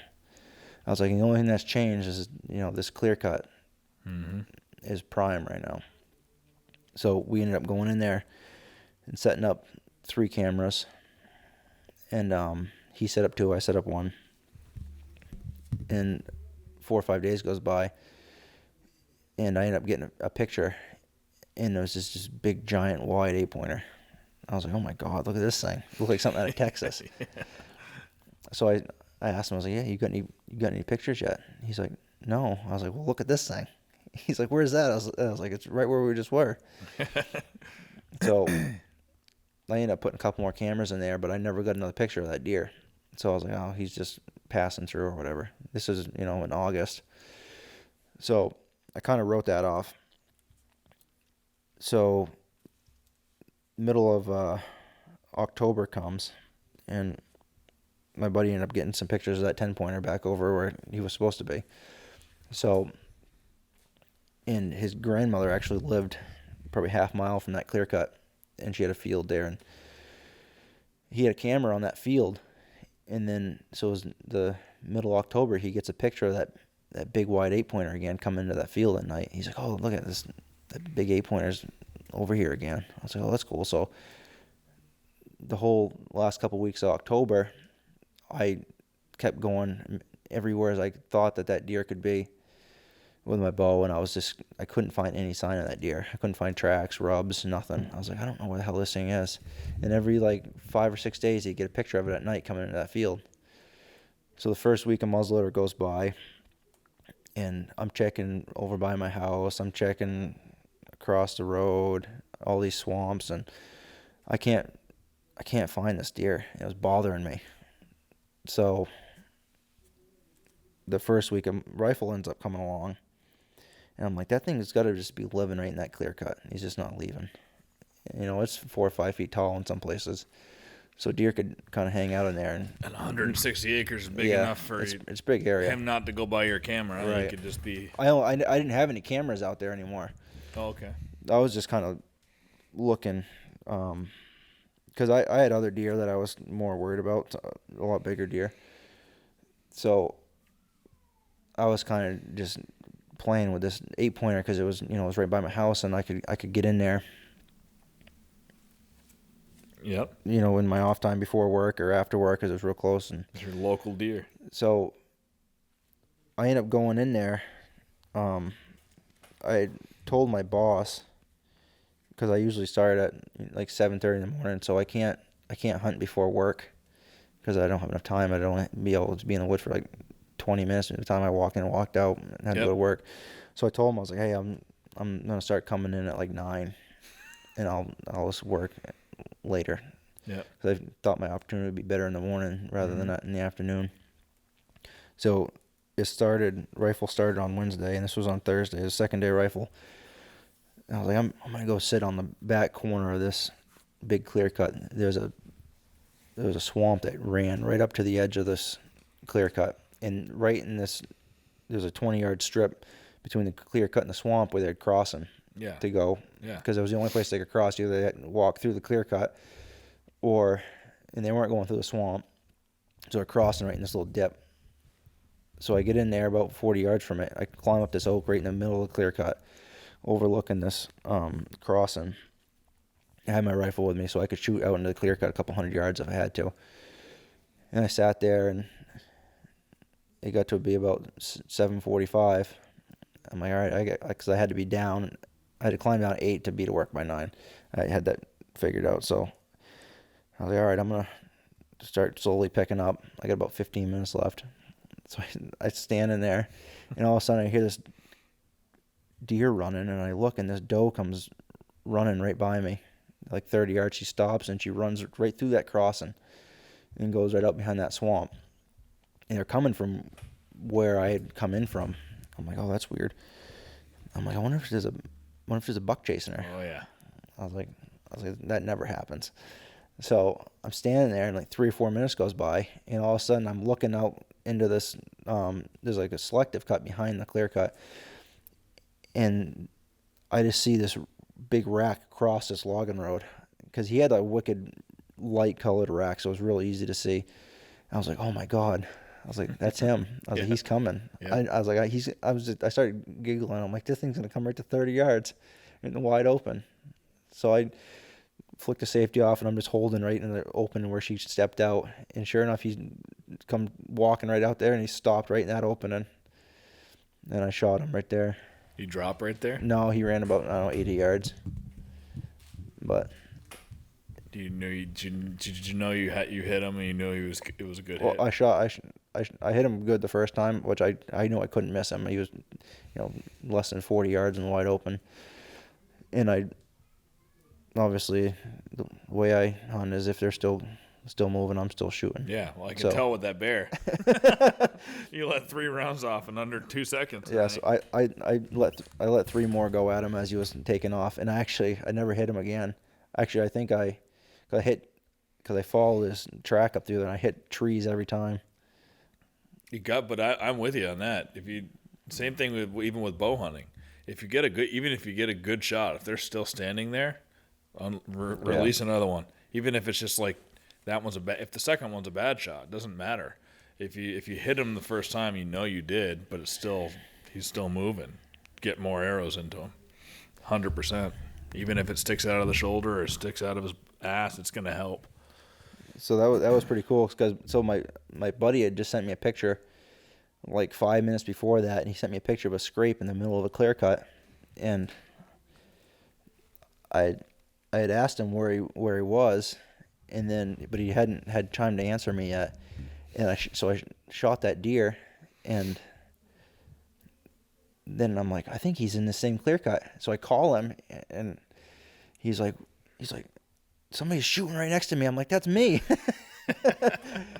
B: I was like, the only thing that's changed is, this clear cut is prime right now. So we ended up going in there and setting up 3 cameras. And he set up 2, I set up 1. And 4 or 5 days goes by, and I ended up getting a picture, and there was this big, giant, wide 8-pointer. I was like, oh my God, look at this thing. It looked like something out of Texas. Yeah. So I asked him, I was like, yeah, you got any pictures yet? He's like, no. I was like, well, look at this thing. He's like, where's that? I was like, it's right where we just were. So I ended up putting a couple more cameras in there, but I never got another picture of that deer. So I was like, oh, he's just passing through or whatever. This is, in August. So I kind of wrote that off. So middle of October comes, and my buddy ended up getting some pictures of that 10-pointer back over where he was supposed to be. So, and his grandmother actually lived probably half mile from that clear cut, and she had a field there, and he had a camera on that field. And then, so it was the middle of October, he gets a picture of that big wide 8-pointer again coming into that field at night. He's like, oh, look at this, that big 8-pointer's over here again. I was like, oh, that's cool. So the whole last couple weeks of October, I kept going everywhere as I thought that deer could be with my bow, and I couldn't find any sign of that deer. I couldn't find tracks, rubs, nothing. I was like, I don't know where the hell this thing is. And every 5 or 6 days, he'd get a picture of it at night coming into that field. So the first week of muzzleloader goes by, and I'm checking over by my house. I'm checking across the road, all these swamps, and I can't find this deer. It was bothering me. So the first week, a rifle ends up coming along. And I'm like, that thing's got to just be living right in that clear cut. He's just not leaving. It's 4 or 5 feet tall in some places. So deer could kind of hang out in there. And
C: 160 acres is big enough for
B: it's big area.
C: Him not to go by your camera.
B: Right.
C: It could just be...
B: I didn't have any cameras out there anymore.
C: Oh, okay.
B: I was just kind of looking, because I had other deer that I was more worried about, a lot bigger deer. So I was kind of just playing with this 8-pointer because it was, it was right by my house, and I could get in there.
C: Yep.
B: In my off time before work or after work, because it was real close. And
C: it's your local deer. So
B: I ended up going in there. I told my boss, because I usually start at 7:30 in the morning, so I can't hunt before work because I don't have enough time. I don't be able to be in the woods for 20 minutes by the time I walk in and walked out and had to go to work. So I told him, I was like, hey, I'm gonna start coming in at 9, and I'll just work later. Yeah. Because I thought my opportunity would be better in the morning rather than in the afternoon. So rifle started on Wednesday, and this was on Thursday. It was a 2nd-day rifle. And I was like, I'm gonna go sit on the back corner of this big clear cut. There was a swamp that ran right up to the edge of this clear cut, and right in this, there's a 20-yard strip between the clear cut and the swamp where they'd cross them to go. Yeah. Because it was the only place they could cross. Either they had to walk through the clear cut, and they weren't going through the swamp, so they're crossing right in this little dip. So I get in there about 40 yards from it. I climb up this oak right in the middle of the clear cut, overlooking this crossing. I had my rifle with me so I could shoot out into the clear cut a couple 100 yards if I had to. And I sat there, and it got to be about 7:45. I'm like, all right, because I had to be down. I had to climb down 8 to be to work by 9. I had that figured out. So I was like, all right, I'm going to start slowly picking up. I got about 15 minutes left. So I stand in there, and all of a sudden I hear this deer running, and I look, and this doe comes running right by me, 30 yards. She stops, and she runs right through that crossing and goes right up behind that swamp. And they're coming from where I had come in from. I'm like, oh, that's weird. I'm like, I wonder if there's a buck chasing her.
C: Oh yeah.
B: I was like, I was like, that never happens. So I'm standing there, and like 3 or 4 minutes goes by, and all of a sudden I'm looking out into this. There's like a selective cut behind the clear cut, and I just see this big rack across this logging road, because he had a wicked light colored rack, so it was real easy to see. I was like, oh my God. I was like, that's him. I was like, he's coming.
C: Yeah.
B: I was like, I started giggling. I'm like, this thing's going to come right to 30 yards in the wide open. So I flicked the safety off, and I'm just holding right in the open where she stepped out. And sure enough, he's come walking right out there, and he stopped right in that opening. And I shot him right there.
C: You drop right there?
B: No, he ran about, I don't know, 80 yards. But
C: Do you know did you know you hit him and you knew it was a good
B: well,
C: hit?
B: I hit him good the first time, which I knew I couldn't miss him. He was, less than 40 yards in the wide open. And I, obviously, the way I hunt is if they're still moving, I'm still shooting.
C: Yeah, well, I can tell with that bear. You let 3 rounds off in under 2 seconds.
B: Yeah, so I let 3 more go at him as he was taking off, and I never hit him again. Actually, I think I hit, because I followed his track up through there, and I hit trees every time.
C: But I'm with you on that. Same thing even with bow hunting. If you get a good shot, if they're still standing there, release another one. Even if it's just like that one's if the second one's a bad shot, it doesn't matter. If you hit him the first time, you did, but he's still moving. Get more arrows into him, 100%. Even if it sticks out of the shoulder or sticks out of his ass, it's gonna help.
B: So that was pretty cool, because my buddy had just sent me a picture like 5 minutes before that, and he sent me a picture of a scrape in the middle of a clear cut, and I had asked him where he was, but he hadn't had time to answer me yet, and I shot that deer, and then I'm like, I think he's in the same clear cut. So I call him, and he's like, somebody's shooting right next to me. I'm like, that's me.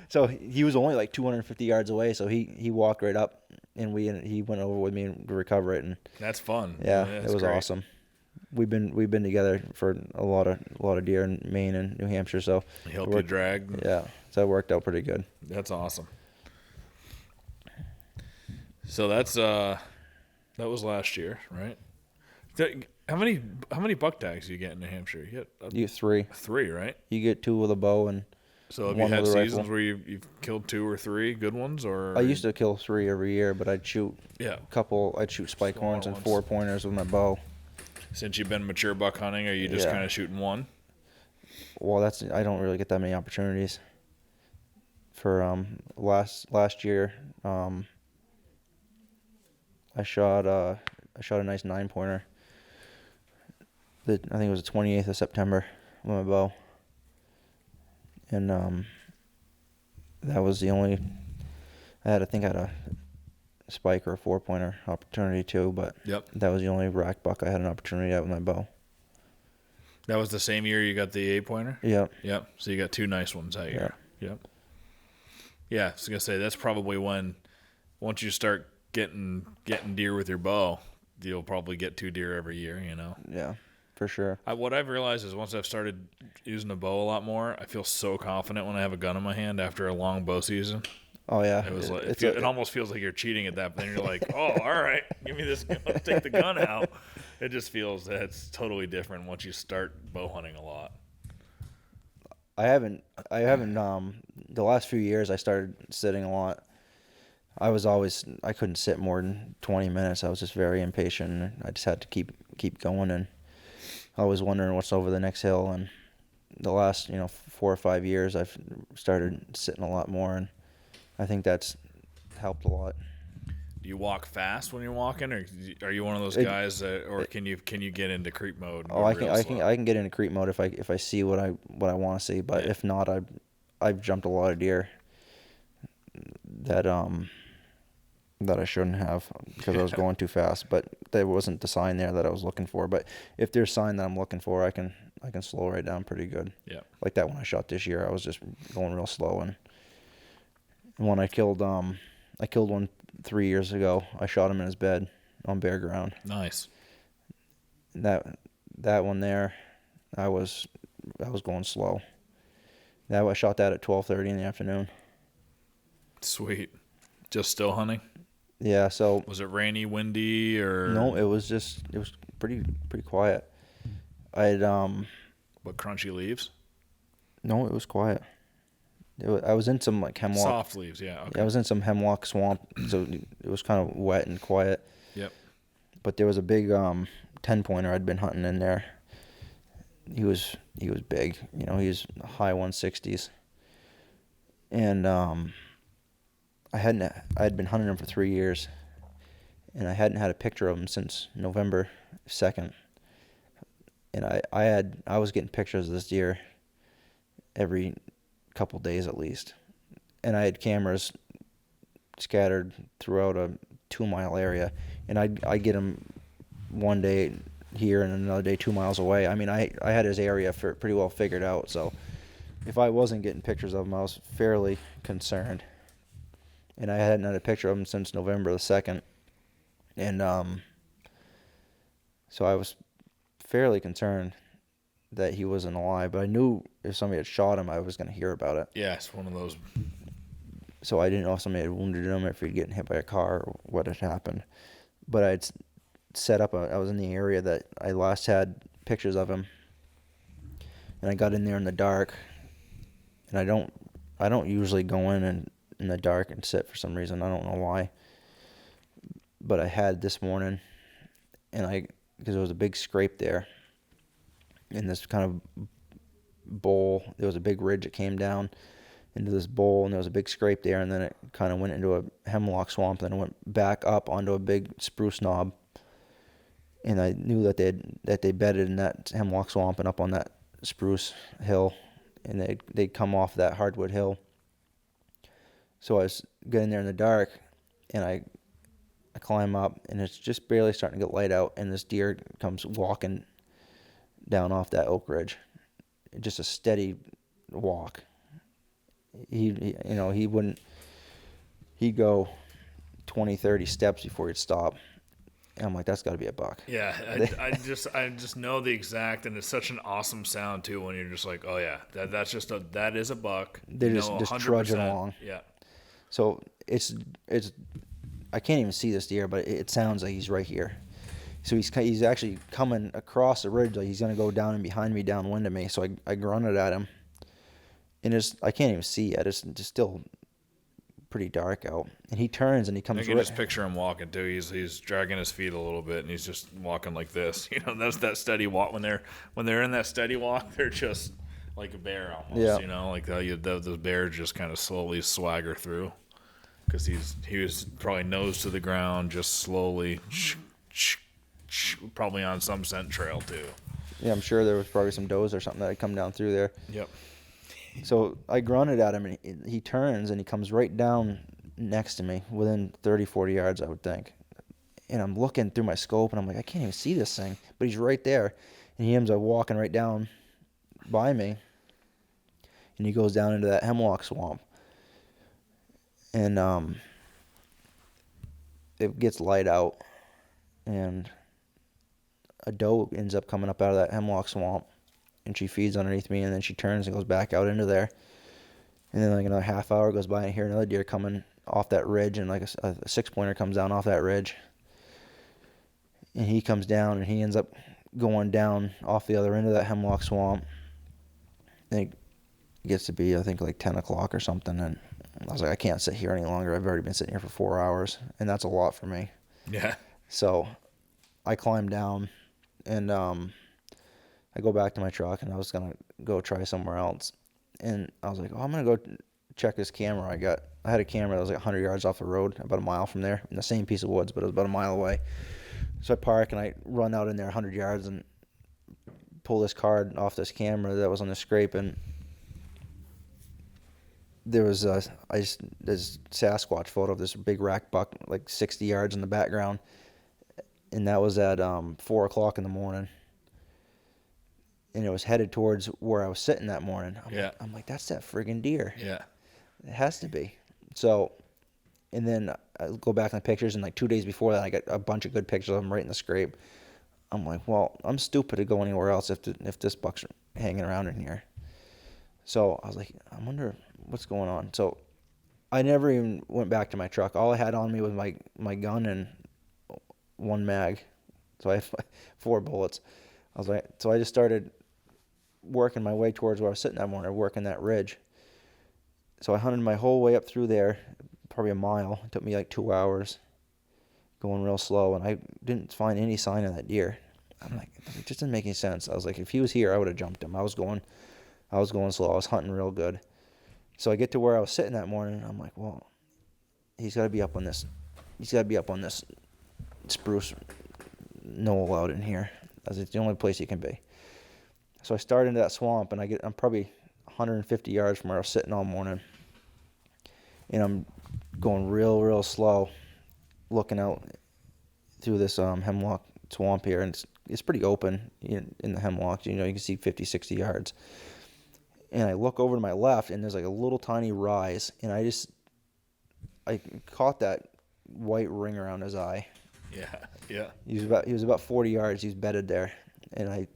B: So he was only like 250 yards away. So he walked right up, and he went over with me to recover it. And
C: that's fun.
B: Yeah, it was great. Awesome. We've been together for a lot of deer in Maine and New Hampshire. So
C: he helped you drag.
B: Yeah, so it worked out pretty good.
C: That's awesome. So that was last year, right? How many buck tags do you get in New Hampshire? You
B: get 3.
C: 3, right?
B: You get 2 with a bow, and
C: so have you had seasons where you've killed 2 or 3 good ones, or?
B: I used to kill 3 every year, but I'd shoot a couple. I'd shoot spike horns and 4 pointers with my bow.
C: Since you've been mature buck hunting, are you just kind of shooting 1?
B: Well, I don't really get that many opportunities. For last year, I shot a nice 9-pointer. I think it was the 28th of September with my bow, and that was the only. I think I had a spike or a 4-pointer opportunity too, but that was the only rack buck I had an opportunity at with my bow.
C: That was the same year you got the 8-pointer?
B: Yep.
C: Yep. So you got 2 nice ones that year. Yep. Yeah, I was gonna say that's probably when, once you start getting deer with your bow, you'll probably get 2 deer every year.
B: Yeah, for sure.
C: What I've realized is once I've started using the bow a lot more, I feel so confident when I have a gun in my hand after a long bow season.
B: Oh yeah,
C: it almost feels like you're cheating at that point. You're like, oh, all right, give me this gun, take the gun out. It just feels that it's totally different once you start bow hunting a lot.
B: I haven't. The last few years, I started sitting a lot. I couldn't sit more than 20 minutes. I was just very impatient. I just had to keep going, and I was wondering what's over the next hill. And the last 4 or 5 years, I've started sitting a lot more, and I think that's helped a lot.
C: Do you walk fast when you're walking, or are you one of those guys or can you get into creep mode?
B: Oh, I can get into creep mode if I see what I want to see, but if not, I've jumped a lot of deer that I shouldn't have because I was going too fast, but there wasn't the sign there that I was looking for. But if there's a sign that I'm looking for, I can slow right down pretty good.
C: Yeah.
B: Like that one I shot this year, I was just going real slow, and when I killed one 3 years ago, I shot him in his bed on bare ground.
C: Nice.
B: That one there, I was going slow. I shot that at 12:30 in the afternoon.
C: Sweet. Just still hunting?
B: Yeah, so
C: Was it rainy, windy, or
B: no, it was pretty quiet. I'd
C: what, crunchy leaves?
B: No, it was quiet. I was in some like hemlock.
C: Soft leaves, yeah. Okay.
B: Yeah, I was in some hemlock swamp, so it was kind of wet and quiet.
C: Yep.
B: But there was a big 10-pointer I'd been hunting in there. He was big, he was high 160s. And I'd been hunting him for 3 years, and I hadn't had a picture of him since November 2nd. And I was getting pictures of this deer every couple days at least. And I had cameras scattered throughout a 2-mile area, and I get him one day here and another day 2 miles away. I mean, I had his area pretty well figured out, so if I wasn't getting pictures of him, I was fairly concerned. And I hadn't had a picture of him since November the 2nd. And so I was fairly concerned that he wasn't alive, but I knew if somebody had shot him, I was going to hear about it.
C: Yeah, it's one of those.
B: So I didn't know if somebody had wounded him, if he'd gotten hit by a car, or what had happened. But I'd set up I was in the area that I last had pictures of him, and I got in there in the dark, and I don't usually go in the dark and sit for some reason. I don't know why, but I had this morning, and because there was a big scrape there in this kind of bowl. There was a big ridge that came down into this bowl, and there was a big scrape there, and then it kind of went into a hemlock swamp, then it went back up onto a big spruce knob. And I knew that they bedded in that hemlock swamp and up on that spruce hill, and they'd come off that hardwood hill. So I was getting there in the dark, and I climb up, and it's just barely starting to get light out, and this deer comes walking down off that oak ridge. Just a steady walk. He'd go 20, 30 steps before he'd stop. And I'm like, that's got to be a buck.
C: Yeah, I just know the exact, and it's such an awesome sound too when you're just like, oh yeah, that is a buck.
B: They're just trudging along.
C: Yeah.
B: So it's I can't even see this deer, but it sounds like he's right here. So he's actually coming across the ridge, like he's gonna go down and behind me, downwind of me. So I grunted at him, and I can't even see yet. It's just still pretty dark out, and he turns and he comes.
C: I can just picture him walking too. He's dragging his feet a little bit, and he's just walking like this. That's that steady walk. When they're in that steady walk, they're just like a bear almost.
B: Yeah.
C: Like how the bear just kind of slowly swagger through, because he was probably nose to the ground, just slowly, probably on some scent trail too.
B: Yeah, I'm sure there was probably some does or something that had come down through there.
C: Yep.
B: So I grunted at him, and he turns, and he comes right down next to me, within 30, 40 yards, I would think. And I'm looking through my scope, and I'm like, I can't even see this thing. But he's right there, and he ends up walking right down by me, and he goes down into that hemlock swamp. And it gets light out, and a doe ends up coming up out of that hemlock swamp. And she feeds underneath me, and then she turns and goes back out into there. And then like another half hour goes by, and I hear another deer coming off that ridge, and like a 6-pointer comes down off that ridge. And he comes down, and he ends up going down off the other end of that hemlock swamp. And it gets to be, I think, like 10 o'clock or something, and I was like, I can't sit here any longer. I've already been sitting here for 4 hours, and that's a lot for me.
C: Yeah.
B: So I climbed down, and I go back to my truck, and I was going to go try somewhere else. And I was like, I'm going to go check this camera I had a camera that was like 100 yards off the road, about a mile from there, in the same piece of woods, but it was about a mile away. So I park, and I run out in there 100 yards and pull this card off this camera that was on the scrape, and there was this Sasquatch photo of this big rack buck, like 60 yards in the background, and that was at 4 o'clock in the morning. And it was headed towards where I was sitting that morning. I'm like, that's that friggin' deer.
C: Yeah.
B: It has to be. So, and then I go back in the pictures, and like 2 days before that, I got a bunch of good pictures of him right in the scrape. I'm like, well, I'm stupid to go anywhere else if this buck's hanging around in here. So I was like, I wonder what's going on. So I never even went back to my truck. All I had on me was my gun and one mag. So I had 4 bullets. I was like, so I just started working my way towards where I was sitting that morning, working that ridge. So I hunted my whole way up through there, probably a mile. It took me like 2 hours, going real slow, and I didn't find any sign of that deer. I'm like, it just didn't make any sense. I was like, if he was here, I would have jumped him. I was going slow. I was hunting real good. So I get to where I was sitting that morning, and I'm like, well, he's got to be up on this. He's got to be up on this spruce knoll out in here, as it's the only place he can be. So I start into that swamp, and I'm probably 150 yards from where I was sitting all morning, and I'm going real slow, looking out through this hemlock swamp here, and it's pretty open in the hemlock. You can see 50, 60 yards. And I look over to my left, and there's like a little tiny rise, and I caught that white ring around his eye.
C: Yeah.
B: He was about 40 yards. He's bedded there, and I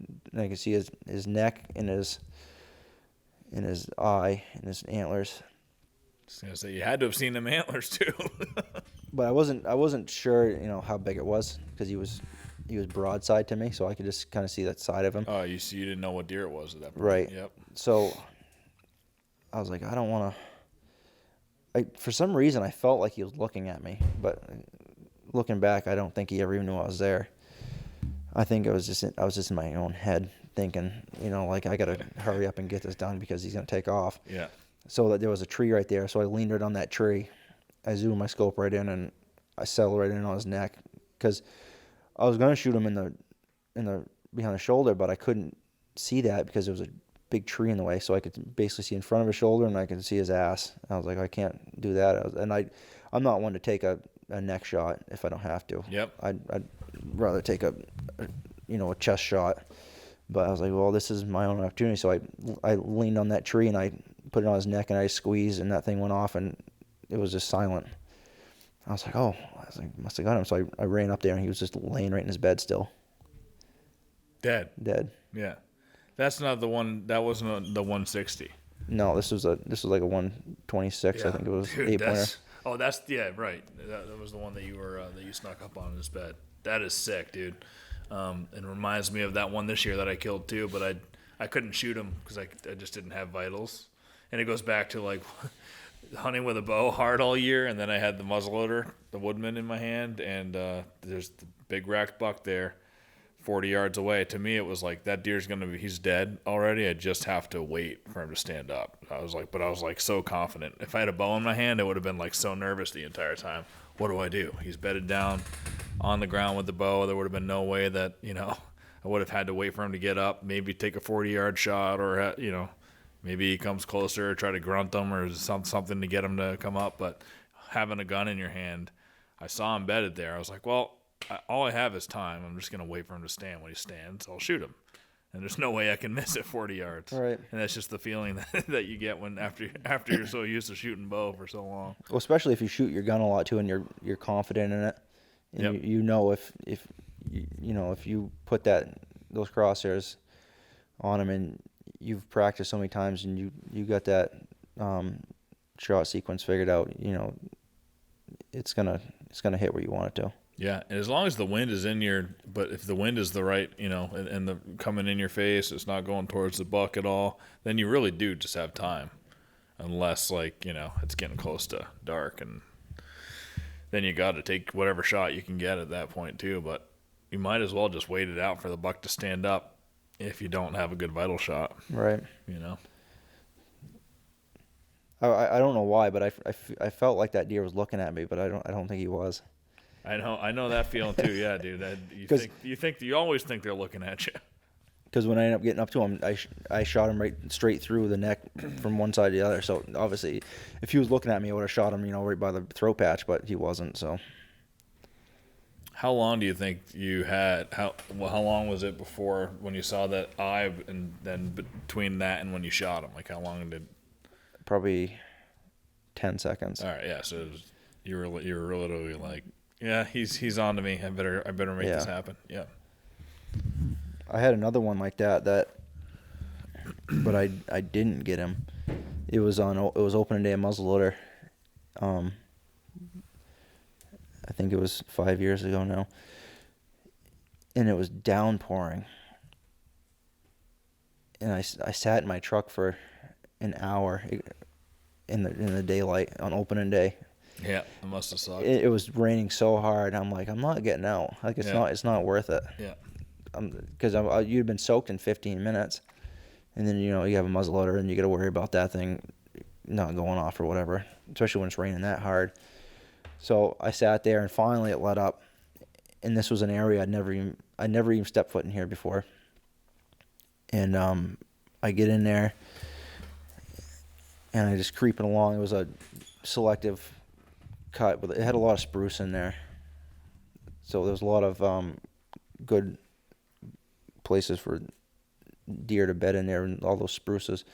B: could see his neck and his eye and his antlers.
C: I was gonna say you had to have seen them antlers too.
B: But I wasn't sure, how big it was, because he was broadside to me, so I could just kind of see that side of him.
C: Oh, you didn't know what deer it was at that point.
B: Right.
C: Yep.
B: So I was like, I don't want to. For some reason, I felt like he was looking at me, but looking back, I don't think he ever even knew I was there. I think I was just in my own head thinking, like, I got to hurry up and get this done because he's going to take off.
C: Yeah.
B: So that there was a tree right there, so I leaned right on that tree. I zoomed my scope right in, and I settled right in on his neck, because I was going to shoot him in the behind the shoulder, but I couldn't see that because there was a big tree in the way, so I could basically see in front of his shoulder, and I could see his ass. I was like, I can't do that. I'm not one to take a neck shot if I don't have to.
C: Yep.
B: I'd rather take a chest shot. But I was like, well, this is my own opportunity. So I leaned on that tree, and I put it on his neck, and I squeezed, and that thing went off, and it was just silent. I was like, must have got him. So I ran up there, and he was just laying right in his bed still.
C: Dead.
A: Yeah. That's not the one. That wasn't the 160.
B: No, this was like a 126. I think it was.
A: Dude,
B: 8-pointer.
A: That's right. That was the one that you snuck up on his bed. That is sick, dude. It reminds me of that one this year that I killed too, but I couldn't shoot him because I just didn't have vitals. And it goes back to like hunting with a bow hard all year, and then I had the muzzleloader, the Woodman, in my hand, and there's the big racked buck there, 40 yards away. To me, it was like, that deer's he's dead already. I just have to wait for him to stand up. I was like so confident. If I had a bow in my hand, I would have been like so nervous the entire time. What do I do? He's bedded down on the ground with the bow. There would have been no way that, I would have had to wait for him to get up, maybe take a 40-yard shot, or, maybe he comes closer, try to grunt him or something to get him to come up. But having a gun in your hand, I saw him bedded there. I was like, well, all I have is time. I'm just going to wait for him to stand. When he stands, I'll shoot him. And there's no way I can miss at 40 yards.
B: Right.
A: And that's just the feeling that you get when after you're so used to shooting bow for so long.
B: Well, especially if you shoot your gun a lot too, and you're confident in it, and
A: Yep.
B: if you put those crosshairs on them, and you've practiced so many times, and you got that shot sequence figured out, it's gonna hit where you want it to.
C: Yeah, and as long as the wind is but if the wind is the right, and the coming in your face, it's not going towards the buck at all, then you really do just have time. Unless, it's getting close to dark, and then you got to take whatever shot you can get at that point too. But you might as well just wait it out for the buck to stand up if you don't have a good vital shot.
B: Right. I don't know why, but I felt like that deer was looking at me, but I don't think he was.
C: I know that feeling too. Yeah, dude. You always think they're looking at you.
B: Because when I ended up getting up to him, I shot him right straight through the neck from one side to the other. So obviously, if he was looking at me, I would have shot him, right by the throat patch. But he wasn't. So.
C: How long do you think you had? How long was it before when you saw that eye, and then between that and when you shot him? Like, how long did?
B: Probably 10 seconds.
C: All right. Yeah. So you were literally like, yeah, he's on to me. I better make this happen. Yeah.
B: I had another one like that, but I didn't get him. It was opening day of muzzleloader. I think it was 5 years ago now, and it was downpouring. And I sat in my truck for an hour in the daylight on opening day.
C: Yeah, it must have sucked.
B: It was raining so hard. I'm like, I'm not getting out. Like it's not worth it.
C: Yeah.
B: Because you'd been soaked in 15 minutes, and then you have a muzzleloader and you got to worry about that thing not going off or whatever, especially when it's raining that hard. So I sat there, and finally it let up, and this was an area I'd never even stepped foot in here before. And I get in there, and I just creeping along. It was a selective cut, but it had a lot of spruce in there, so there was a lot of good places for deer to bed in there, and all those spruces.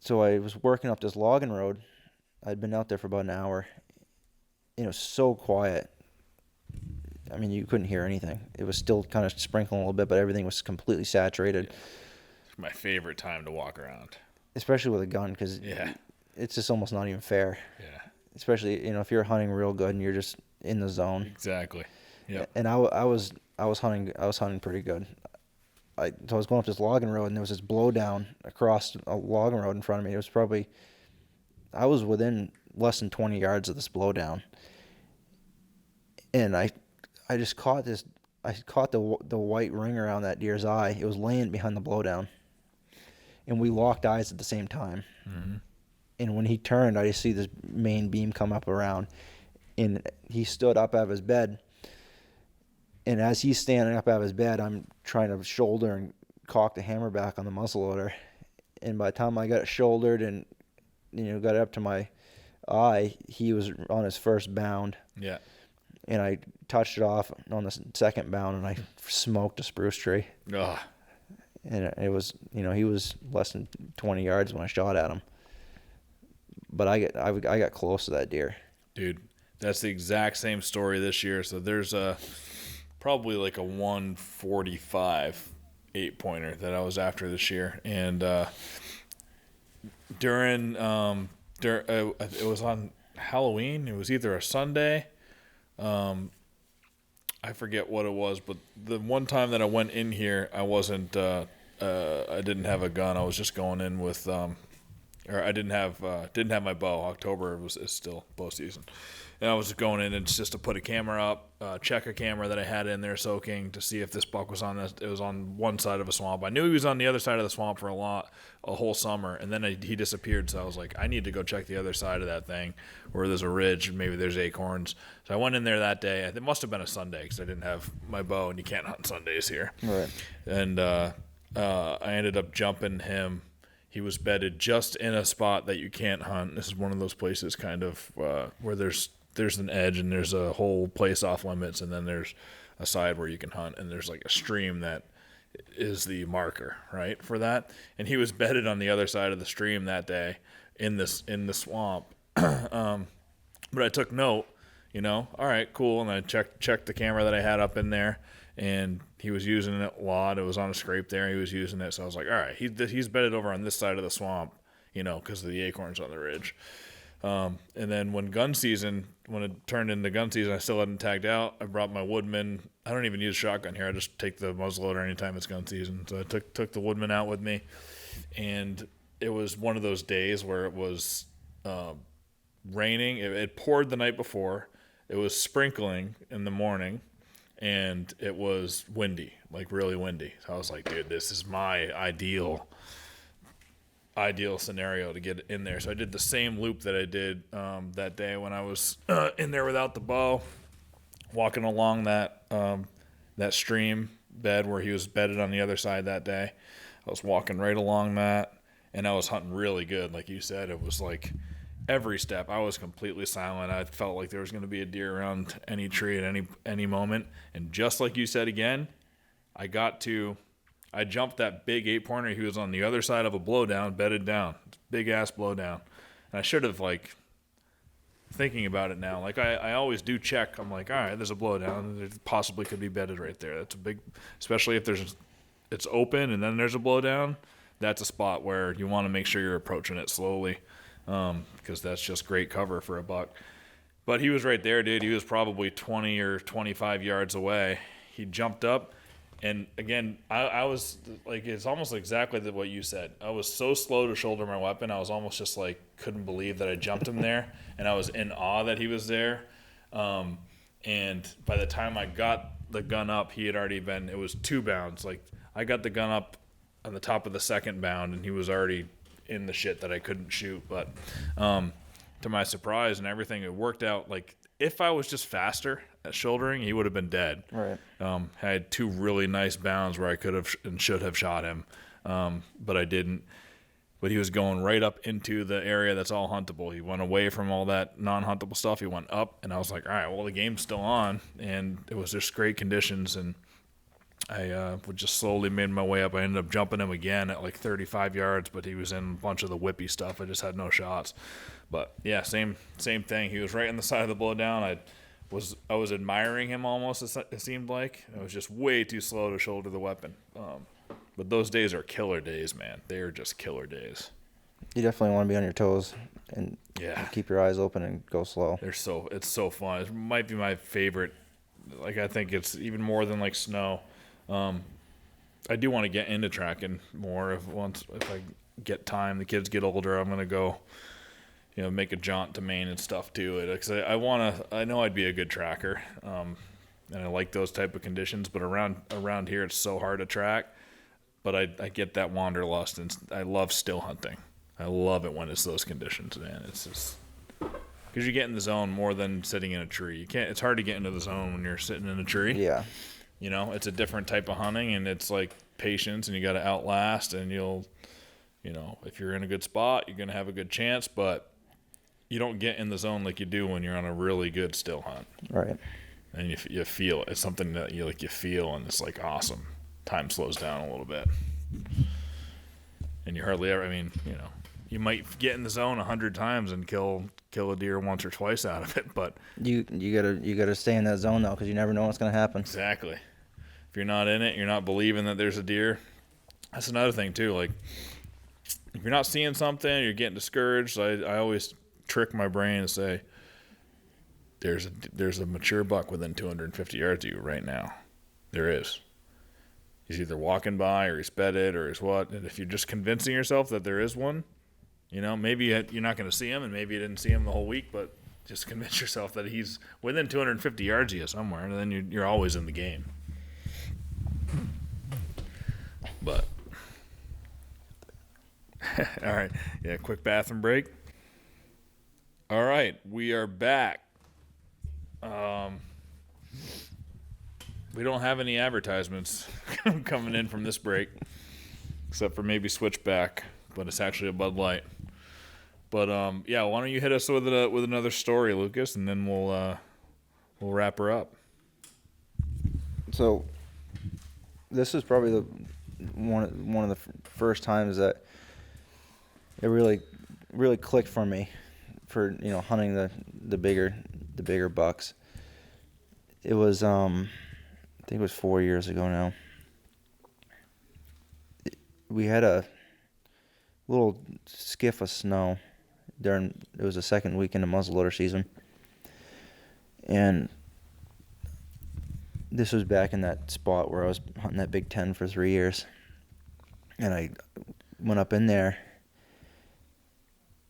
B: So I was working up this logging road. I'd been out there for about an hour, and it was so quiet. I mean, you couldn't hear anything. It was still kind of sprinkling a little bit, but everything was completely saturated.
C: It's my favorite time to walk around.
B: Especially with a gun, because it's just almost not even fair.
C: Yeah.
B: Especially, if you're hunting real good and you're just in the zone.
C: Exactly. Yeah.
B: And I was hunting pretty good. So I was going up this logging road, and there was this blowdown across a logging road in front of me. It was probably, I was within less than 20 yards of this blowdown. And I just caught this. I caught the white ring around that deer's eye. It was laying behind the blowdown, and we locked eyes at the same time.
C: Mm-hmm.
B: And when he turned, I just see this main beam come up around, and he stood up out of his bed. And as he's standing up out of his bed, I'm trying to shoulder and cock the hammer back on the muzzleloader. And by the time I got it shouldered and got it up to my eye, he was on his first bound.
C: Yeah.
B: And I touched it off on the second bound, and I smoked a spruce tree.
C: Ugh.
B: And it was, he was less than 20 yards when I shot at him. But I got close to that deer.
C: Dude, that's the exact same story this year. So there's probably like a 145 8-pointer that I was after this year. And during it was on Halloween. It was either a Sunday. I forget what it was, but the one time that I went in here, I wasn't, I didn't have a gun. I was just going in with, or I didn't have my bow. October is still bow season. And I was going in and just to put a camera up, check a camera that I had in there soaking to see if this buck was on this. It was on one side of a swamp. I knew he was on the other side of the swamp for a whole summer, and then he disappeared. So I was like, I need to go check the other side of that thing where there's a ridge, maybe there's acorns. So I went in there that day. It must have been a Sunday because I didn't have my bow, and you can't hunt Sundays here.
B: Right.
C: And I ended up jumping him. He was bedded just in a spot that you can't hunt. This is one of those places kind of where there's an edge and there's a whole place off limits, and then there's a side where you can hunt, and there's like a stream that is the marker, right, for that. And he was bedded on the other side of the stream that day in the swamp. But I took note, all right, cool. And I checked the camera that I had up in there, and he was using it a lot. It was on a scrape there. He was using it. So I was like, all right, he's bedded over on this side of the swamp, because of the acorns on the ridge. And then when it turned into gun season, I still hadn't tagged out. I brought my Woodman. I don't even use shotgun here. I just take the muzzleloader anytime it's gun season. So I took the Woodman out with me, and it was one of those days where it was raining. It poured the night before. It was sprinkling in the morning, and it was windy, like really windy. So I was like, dude, this is my ideal scenario to get in there. So I did the same loop that I did that day when I was in there without the bow, walking along that stream bed where he was bedded on the other side that day. I was walking right along that, and I was hunting really good. Like you said, it was like every step I was completely silent. I felt like there was going to be a deer around any tree at any moment. And just like you said again, I jumped that big 8-pointer. He was on the other side of a blowdown, bedded down. Big ass blowdown. And I should have thinking about it now. Like I always do check. I'm like, all right, there's a blowdown. It possibly could be bedded right there. That's a big, especially if it's open and then there's a blowdown. That's a spot where you want to make sure you're approaching it slowly, because that's just great cover for a buck. But he was right there, dude. He was probably 20 or 25 yards away. He jumped up. And again, I was like, it's almost exactly what you said. I was so slow to shoulder my weapon. I was almost just like, couldn't believe that I jumped him there. And I was in awe that he was there. And by the time I got the gun up, he had already been, it was 2 bounds. Like, I got the gun up on the top of the 2nd bound, and he was already in the shit that I couldn't shoot. But to my surprise and everything, it worked out. Like, if I was just faster at shouldering, he would have been dead.
B: Right.
C: I had 2 really nice bounds where I could have and should have shot him, but I didn't. But he was going right up into the area that's all huntable. He went away from all that non-huntable stuff. He went up, and I was like, all right, well, the game's still on. And it was just great conditions, and I would just slowly made my way up. I ended up jumping him again at like 35 yards, but he was in a bunch of the whippy stuff. I just had no shots. But, yeah, same thing. He was right on the side of the blowdown. I was admiring him almost, it seemed like. I was just way too slow to shoulder the weapon. But those days are killer days, man. They are just killer days.
B: You definitely want to be on your toes and keep your eyes open and go slow.
C: It's so fun. It might be my favorite. Like, I think it's even more than like snow. I do want to get into tracking more if I get time. The kids get older, I'm gonna go, make a jaunt to Maine and stuff too. Because I know I'd be a good tracker, and I like those type of conditions. But around here, it's so hard to track. But I get that wanderlust, and I love still hunting. I love it when it's those conditions, man. It's just because you get in the zone more than sitting in a tree. It's hard to get into the zone when you're sitting in a tree.
B: Yeah.
C: It's a different type of hunting, and it's like patience, and you got to outlast, and you'll, if you're in a good spot, you're going to have a good chance, but you don't get in the zone like you do when you're on a really good still hunt.
B: Right.
C: And you feel it. It's something that you feel, and it's like awesome. Time slows down a little bit. And you hardly ever, you might get in the zone 100 times and kill a deer once or twice out of it, but
B: you gotta stay in that zone though, because you never know what's gonna happen.
C: Exactly. If you're not in it, you're not believing that there's a deer. That's another thing too. Like, if you're not seeing something, you're getting discouraged. I always trick my brain and say, there's a mature buck within 250 yards of you right now. There is. He's either walking by, or he's bedded, or he's what. And if you're just convincing yourself that there is one, maybe you're not going to see him, and maybe you didn't see him the whole week, but just convince yourself that he's within 250 yards of you somewhere, and then you're always in the game. But all right, yeah, quick bathroom break. All right, we are back. We don't have any advertisements coming in from this break, except for maybe Switchback, but it's actually a Bud Light. But yeah, why don't you hit us with another story, Lucas, and then we'll wrap her up.
B: So this is probably one of the first times that it really clicked for me for hunting the bigger bucks. It was I think it was 4 years ago now. We had a little skiff of snow it was the second weekend of muzzleloader season, and this was back in that spot where I was hunting that Big Ten for 3 years, and I went up in there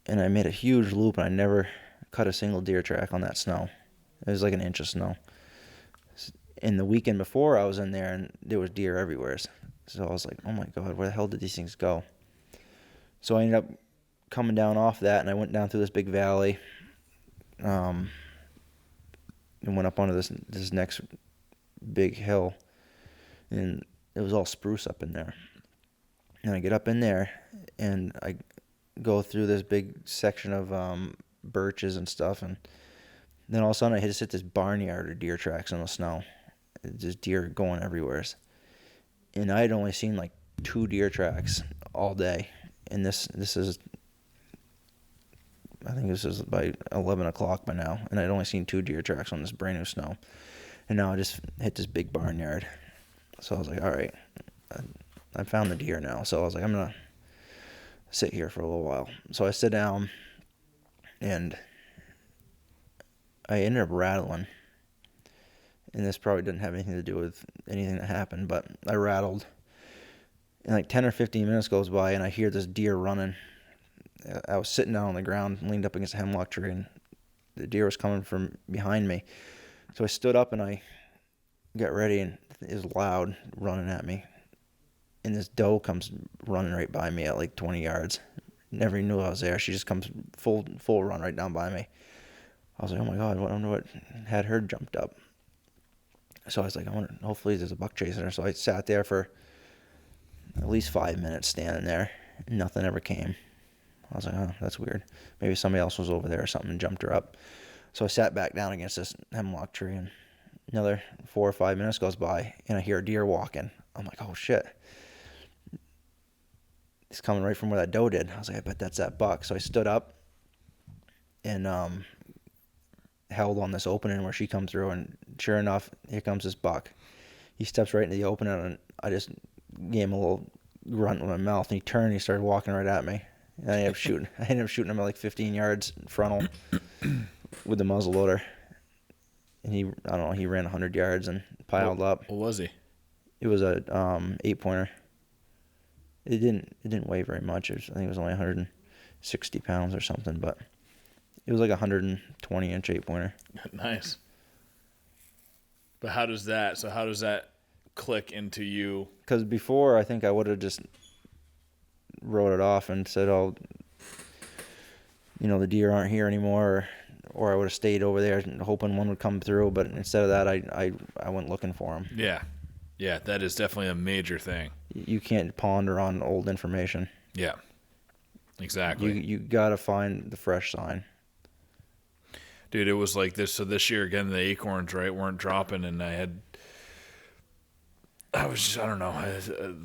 B: and I made a huge loop, and I never cut a single deer track on that snow. It was like an inch of snow. And the weekend before, I was in there and there was deer everywhere. So I was like, oh my God, where the hell did these things go? So I ended up coming down off that, and I went down through this big valley, and went up onto this next big hill, and it was all spruce up in there. And I get up in there, and I go through this big section of birches and stuff, and then all of a sudden I just hit this barnyard of deer tracks in the snow. Just deer going everywhere. And I had only seen like 2 deer tracks all day. And this is I think this is by 11 o'clock by now, and I'd only seen 2 deer tracks on this brand new snow. And now I just hit this big barnyard. So I was like, all right, I found the deer now. So I was like, I'm going to sit here for a little while. So I sit down, and I ended up rattling. And this probably didn't have anything to do with anything that happened, but I rattled. And like 10 or 15 minutes goes by, and I hear this deer running. I was sitting down on the ground, leaned up against a hemlock tree, and the deer was coming from behind me. So I stood up and I got ready, and it was loud running at me. And this doe comes running right by me at like 20 yards. Never even knew I was there. She just comes full run right down by me. I was like, oh my God, I wonder what had her jumped up. So I was like, hopefully there's a buck chasing her. So I sat there for at least 5 minutes standing there, and nothing ever came. I was like, oh, that's weird. Maybe somebody else was over there or something and jumped her up. So I sat back down against this hemlock tree, and another 4 or 5 minutes goes by, and I hear a deer walking. I'm like, oh shit. He's coming right from where that doe did. I was like, I bet that's that buck. So I stood up and held on this opening where she comes through, and sure enough, here comes this buck. He steps right into the opening, and I just gave him a little grunt with my mouth, and he turned and he started walking right at me. And I ended up shooting him at like 15 yards frontal with the muzzle loader. And he ran 100 yards and piled up.
C: What was he?
B: It was a 8-pointer. It didn't weigh very much. I think it was only 160 pounds or something, but it was like a 120-inch 8-pointer.
C: Nice. But how does that click into you?
B: Because before, I think I would have just wrote it off and said, oh, the deer aren't here anymore, or I would have stayed over there hoping one would come through. But instead of that, I went looking for them.
C: Yeah, that is definitely a major thing.
B: You can't ponder on old information.
C: Yeah, exactly.
B: You got to find the fresh sign.
C: Dude, it was like this. So this year, again, the acorns, right, weren't dropping, and I had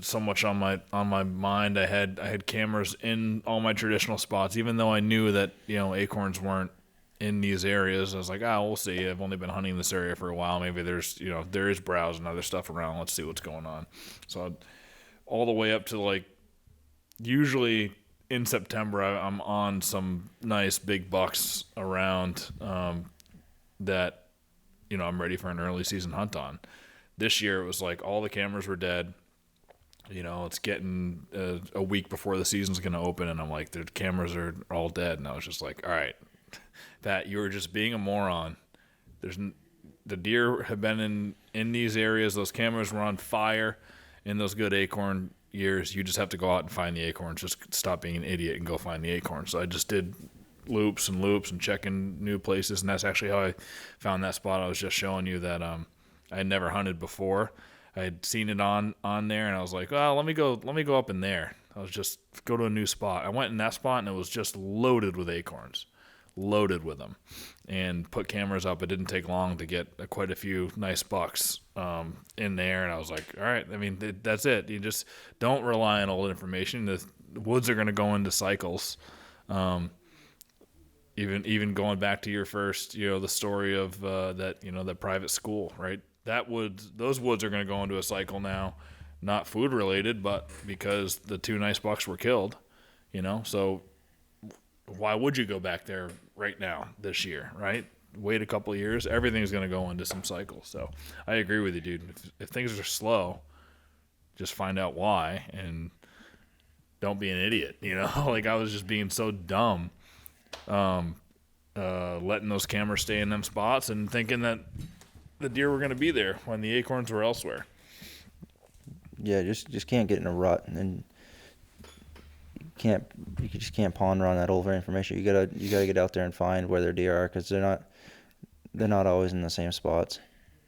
C: so much on my mind. I had cameras in all my traditional spots, even though I knew that, acorns weren't in these areas. I was like, we'll see. I've only been hunting this area for a while. Maybe there's, there is browse and other stuff around. Let's see what's going on. So all the way up to like, usually in September, I'm on some nice big bucks around that, I'm ready for an early season hunt on. This year it was like all the cameras were dead. It's getting a week before the season's going to open, and I'm like, the cameras are all dead. And I was just like, all right, Pat, you were just being a moron. The deer have been in these areas. Those cameras were on fire in those good acorn years. You just have to go out and find the acorns. Just stop being an idiot and go find the acorns. So I just did loops and checking new places, and that's actually how I found that spot I was just showing you that I had never hunted before. I had seen it on there, and I was like, well, let me go up in there. I was just go to a new spot. I went in that spot, and it was just loaded with acorns. Loaded with them, and put cameras up. It didn't take long to get quite a few nice bucks in there, and I was like, all right, I mean, that's it. You just don't rely on old information. The woods are going to go into cycles. Even going back to your first, the story of that private school, right? Those woods are going to go into a cycle now, not food related, but because the 2 nice bucks were killed, so why would you go back there right now this year, right? Wait a couple of years, everything's going to go into some cycle. So I agree with you, dude. If things are slow, just find out why and don't be an idiot, Like I was just being so dumb, letting those cameras stay in them spots and thinking that the deer were going to be there when the acorns were elsewhere.
B: Yeah, just can't get in a rut, and you just can't ponder on that older information. You gotta get out there and find where their deer are, because they're not always in the same spots.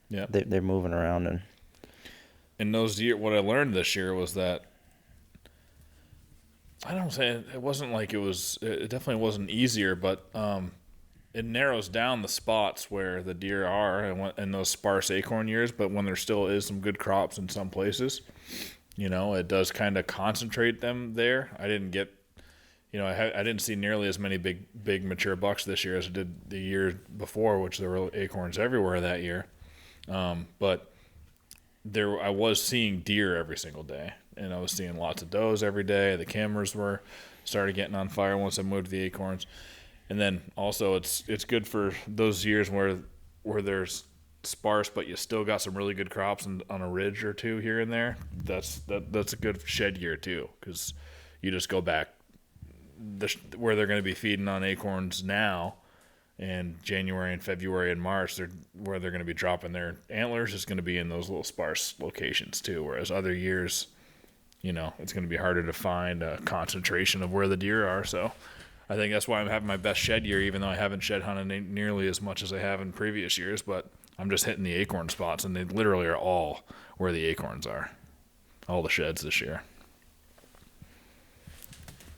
C: Yeah,
B: they're moving around,
C: and those deer. What I learned this year was that I don't say it wasn't like it was. It definitely wasn't easier, but it narrows down the spots where the deer are in those sparse acorn years. But when there still is some good crops in some places, it does kind of concentrate them there. I didn't get I didn't see nearly as many big mature bucks this year as I did the year before, which there were acorns everywhere that year. But I was seeing deer every single day, and I was seeing lots of does every day. The cameras started getting on fire once I moved to the acorns. And then also it's good for those years where there's sparse, but you still got some really good crops on a ridge or two here and there. That's a good shed year too, because you just go back where they're going to be feeding on acorns now, and January and February and March, where they're going to be dropping their antlers is going to be in those little sparse locations too. Whereas other years, it's going to be harder to find a concentration of where the deer are. So I think that's why I'm having my best shed year, even though I haven't shed hunted nearly as much as I have in previous years. But I'm just hitting the acorn spots, and they literally are all where the acorns are. All the sheds this year.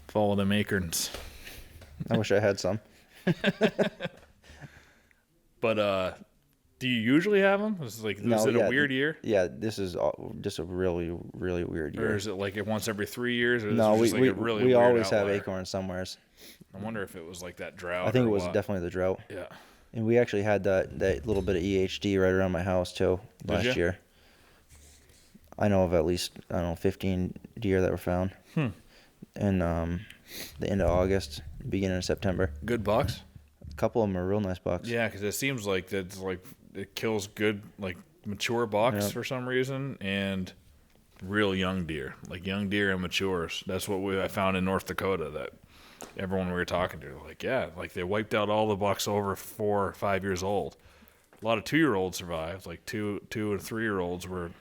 C: Follow them acorns.
B: I wish I had some.
C: But do you usually have them? Was it a weird year?
B: Yeah, this is just a really, really weird year.
C: Or is it like once every 3 years? Or
B: No, we always
C: outlier?
B: have acorns somewheres.
C: I wonder if it was like that drought.
B: I think it was definitely the drought.
C: Yeah.
B: And we actually had that little bit of EHD right around my house too last year. I know of at least 15 deer that were found. In the end of August, beginning of September.
C: Good bucks.
B: A couple of them are real nice bucks.
C: Yeah, because it seems like it kills good mature bucks for some reason, and real young deer, like young deer and matures. That's what I found in North Dakota. That everyone we were talking to, they wiped out all the bucks over 4 or 5 years old. A lot of 2-year-olds survived. Like 2 and 3-year-olds were,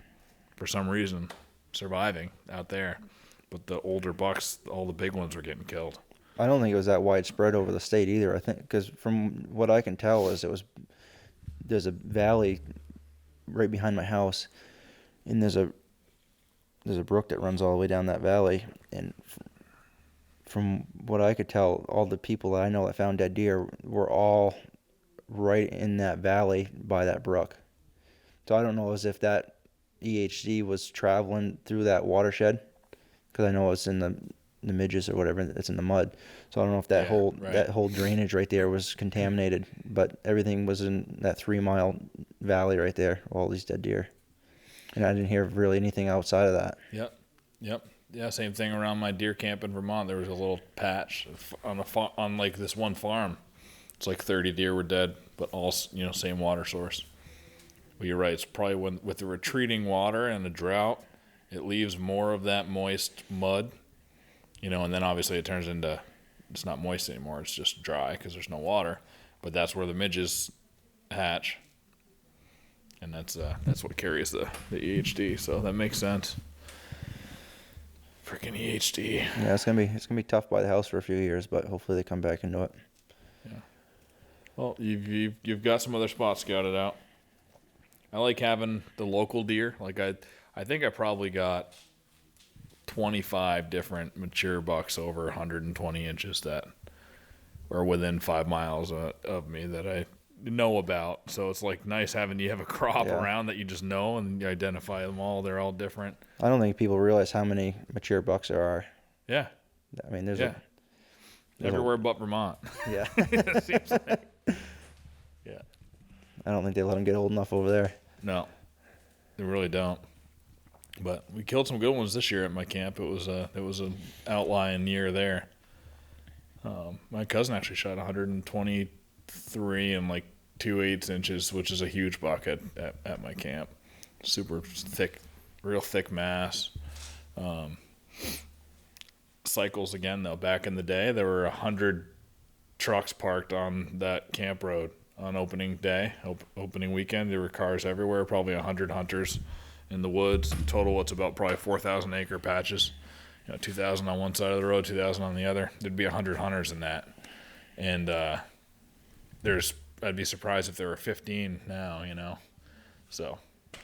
C: for some reason, surviving out there. But the older bucks, all the big ones were getting killed.
B: I don't think it was that widespread over the state either. I think because from what I can tell there's a valley right behind my house, and there's a brook that runs all the way down that valley. And from what I could tell, all the people that I know that found dead deer were all right in that valley by that brook. So I don't know as if that EHD was traveling through that watershed, because I know it's in the midges or whatever, it's in the mud. So I don't know if that whole drainage right there was contaminated, but everything was in that 3-mile valley right there, all these dead deer. And I didn't hear really anything outside of that.
C: Yep. Yeah, same thing around my deer camp in Vermont. There was a little patch on like this one farm. It's like 30 deer were dead, but all, same water source. Well, you're right. It's probably with the retreating water and the drought, it leaves more of that moist mud, and then obviously it turns into, it's not moist anymore. It's just dry because there's no water. But that's where the midges hatch, and that's what carries the EHD. So that makes sense. Freaking EHD.
B: Yeah, it's gonna be tough by the house for a few years, but hopefully they come back into it.
C: Yeah. Well, you've got some other spots scouted out. I like having the local deer. Like I think I probably got 25 different mature bucks over 120 inches that are within 5 miles of me that I know about. So it's like nice having you have a crop around that you just know and you identify them all. They're all different.
B: I don't think people realize how many mature bucks there are.
C: Yeah.
B: I mean, there's
C: everywhere but Vermont.
B: Yeah.
C: It seems like. Yeah.
B: I don't think they let them get old enough over there.
C: No, they really don't. But we killed some good ones this year at my camp. It was an outlying year there. My cousin actually shot 123 and like 2/8 inches, which is a huge buck at my camp. Super thick, real thick mass. Cycles again though. Back in the day, there were 100 trucks parked on that camp road on opening day, opening weekend. There were cars everywhere. Probably 100 hunters in the woods. In total, it's about probably 4,000 acre patches. 2,000 on one side of the road, 2,000 on the other. There'd be 100 hunters in that. And I'd be surprised if there were 15 now, So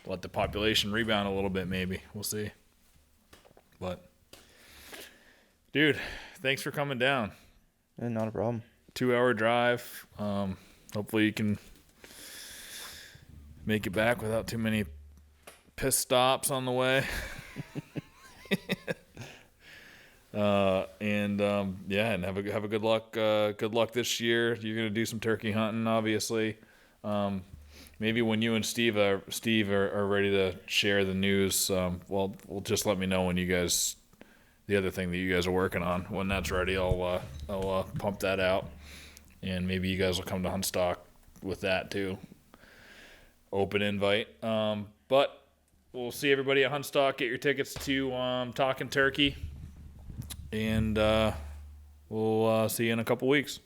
C: let the population rebound a little bit maybe. We'll see. But, dude, thanks for coming down.
B: Yeah, not a problem.
C: 2-hour drive. Hopefully you can make it back without too many piss stops on the way. And have a good luck. Good luck this year. You're gonna do some turkey hunting, obviously. Maybe when you and Steve are ready to share the news, well, just let me know when you guys, the other thing that you guys are working on, when that's ready. I'll pump that out, and maybe you guys will come to Huntstock with that too. Open invite. But we'll see everybody at Huntstock. Get your tickets to Talking Turkey, and we'll see you in a couple weeks.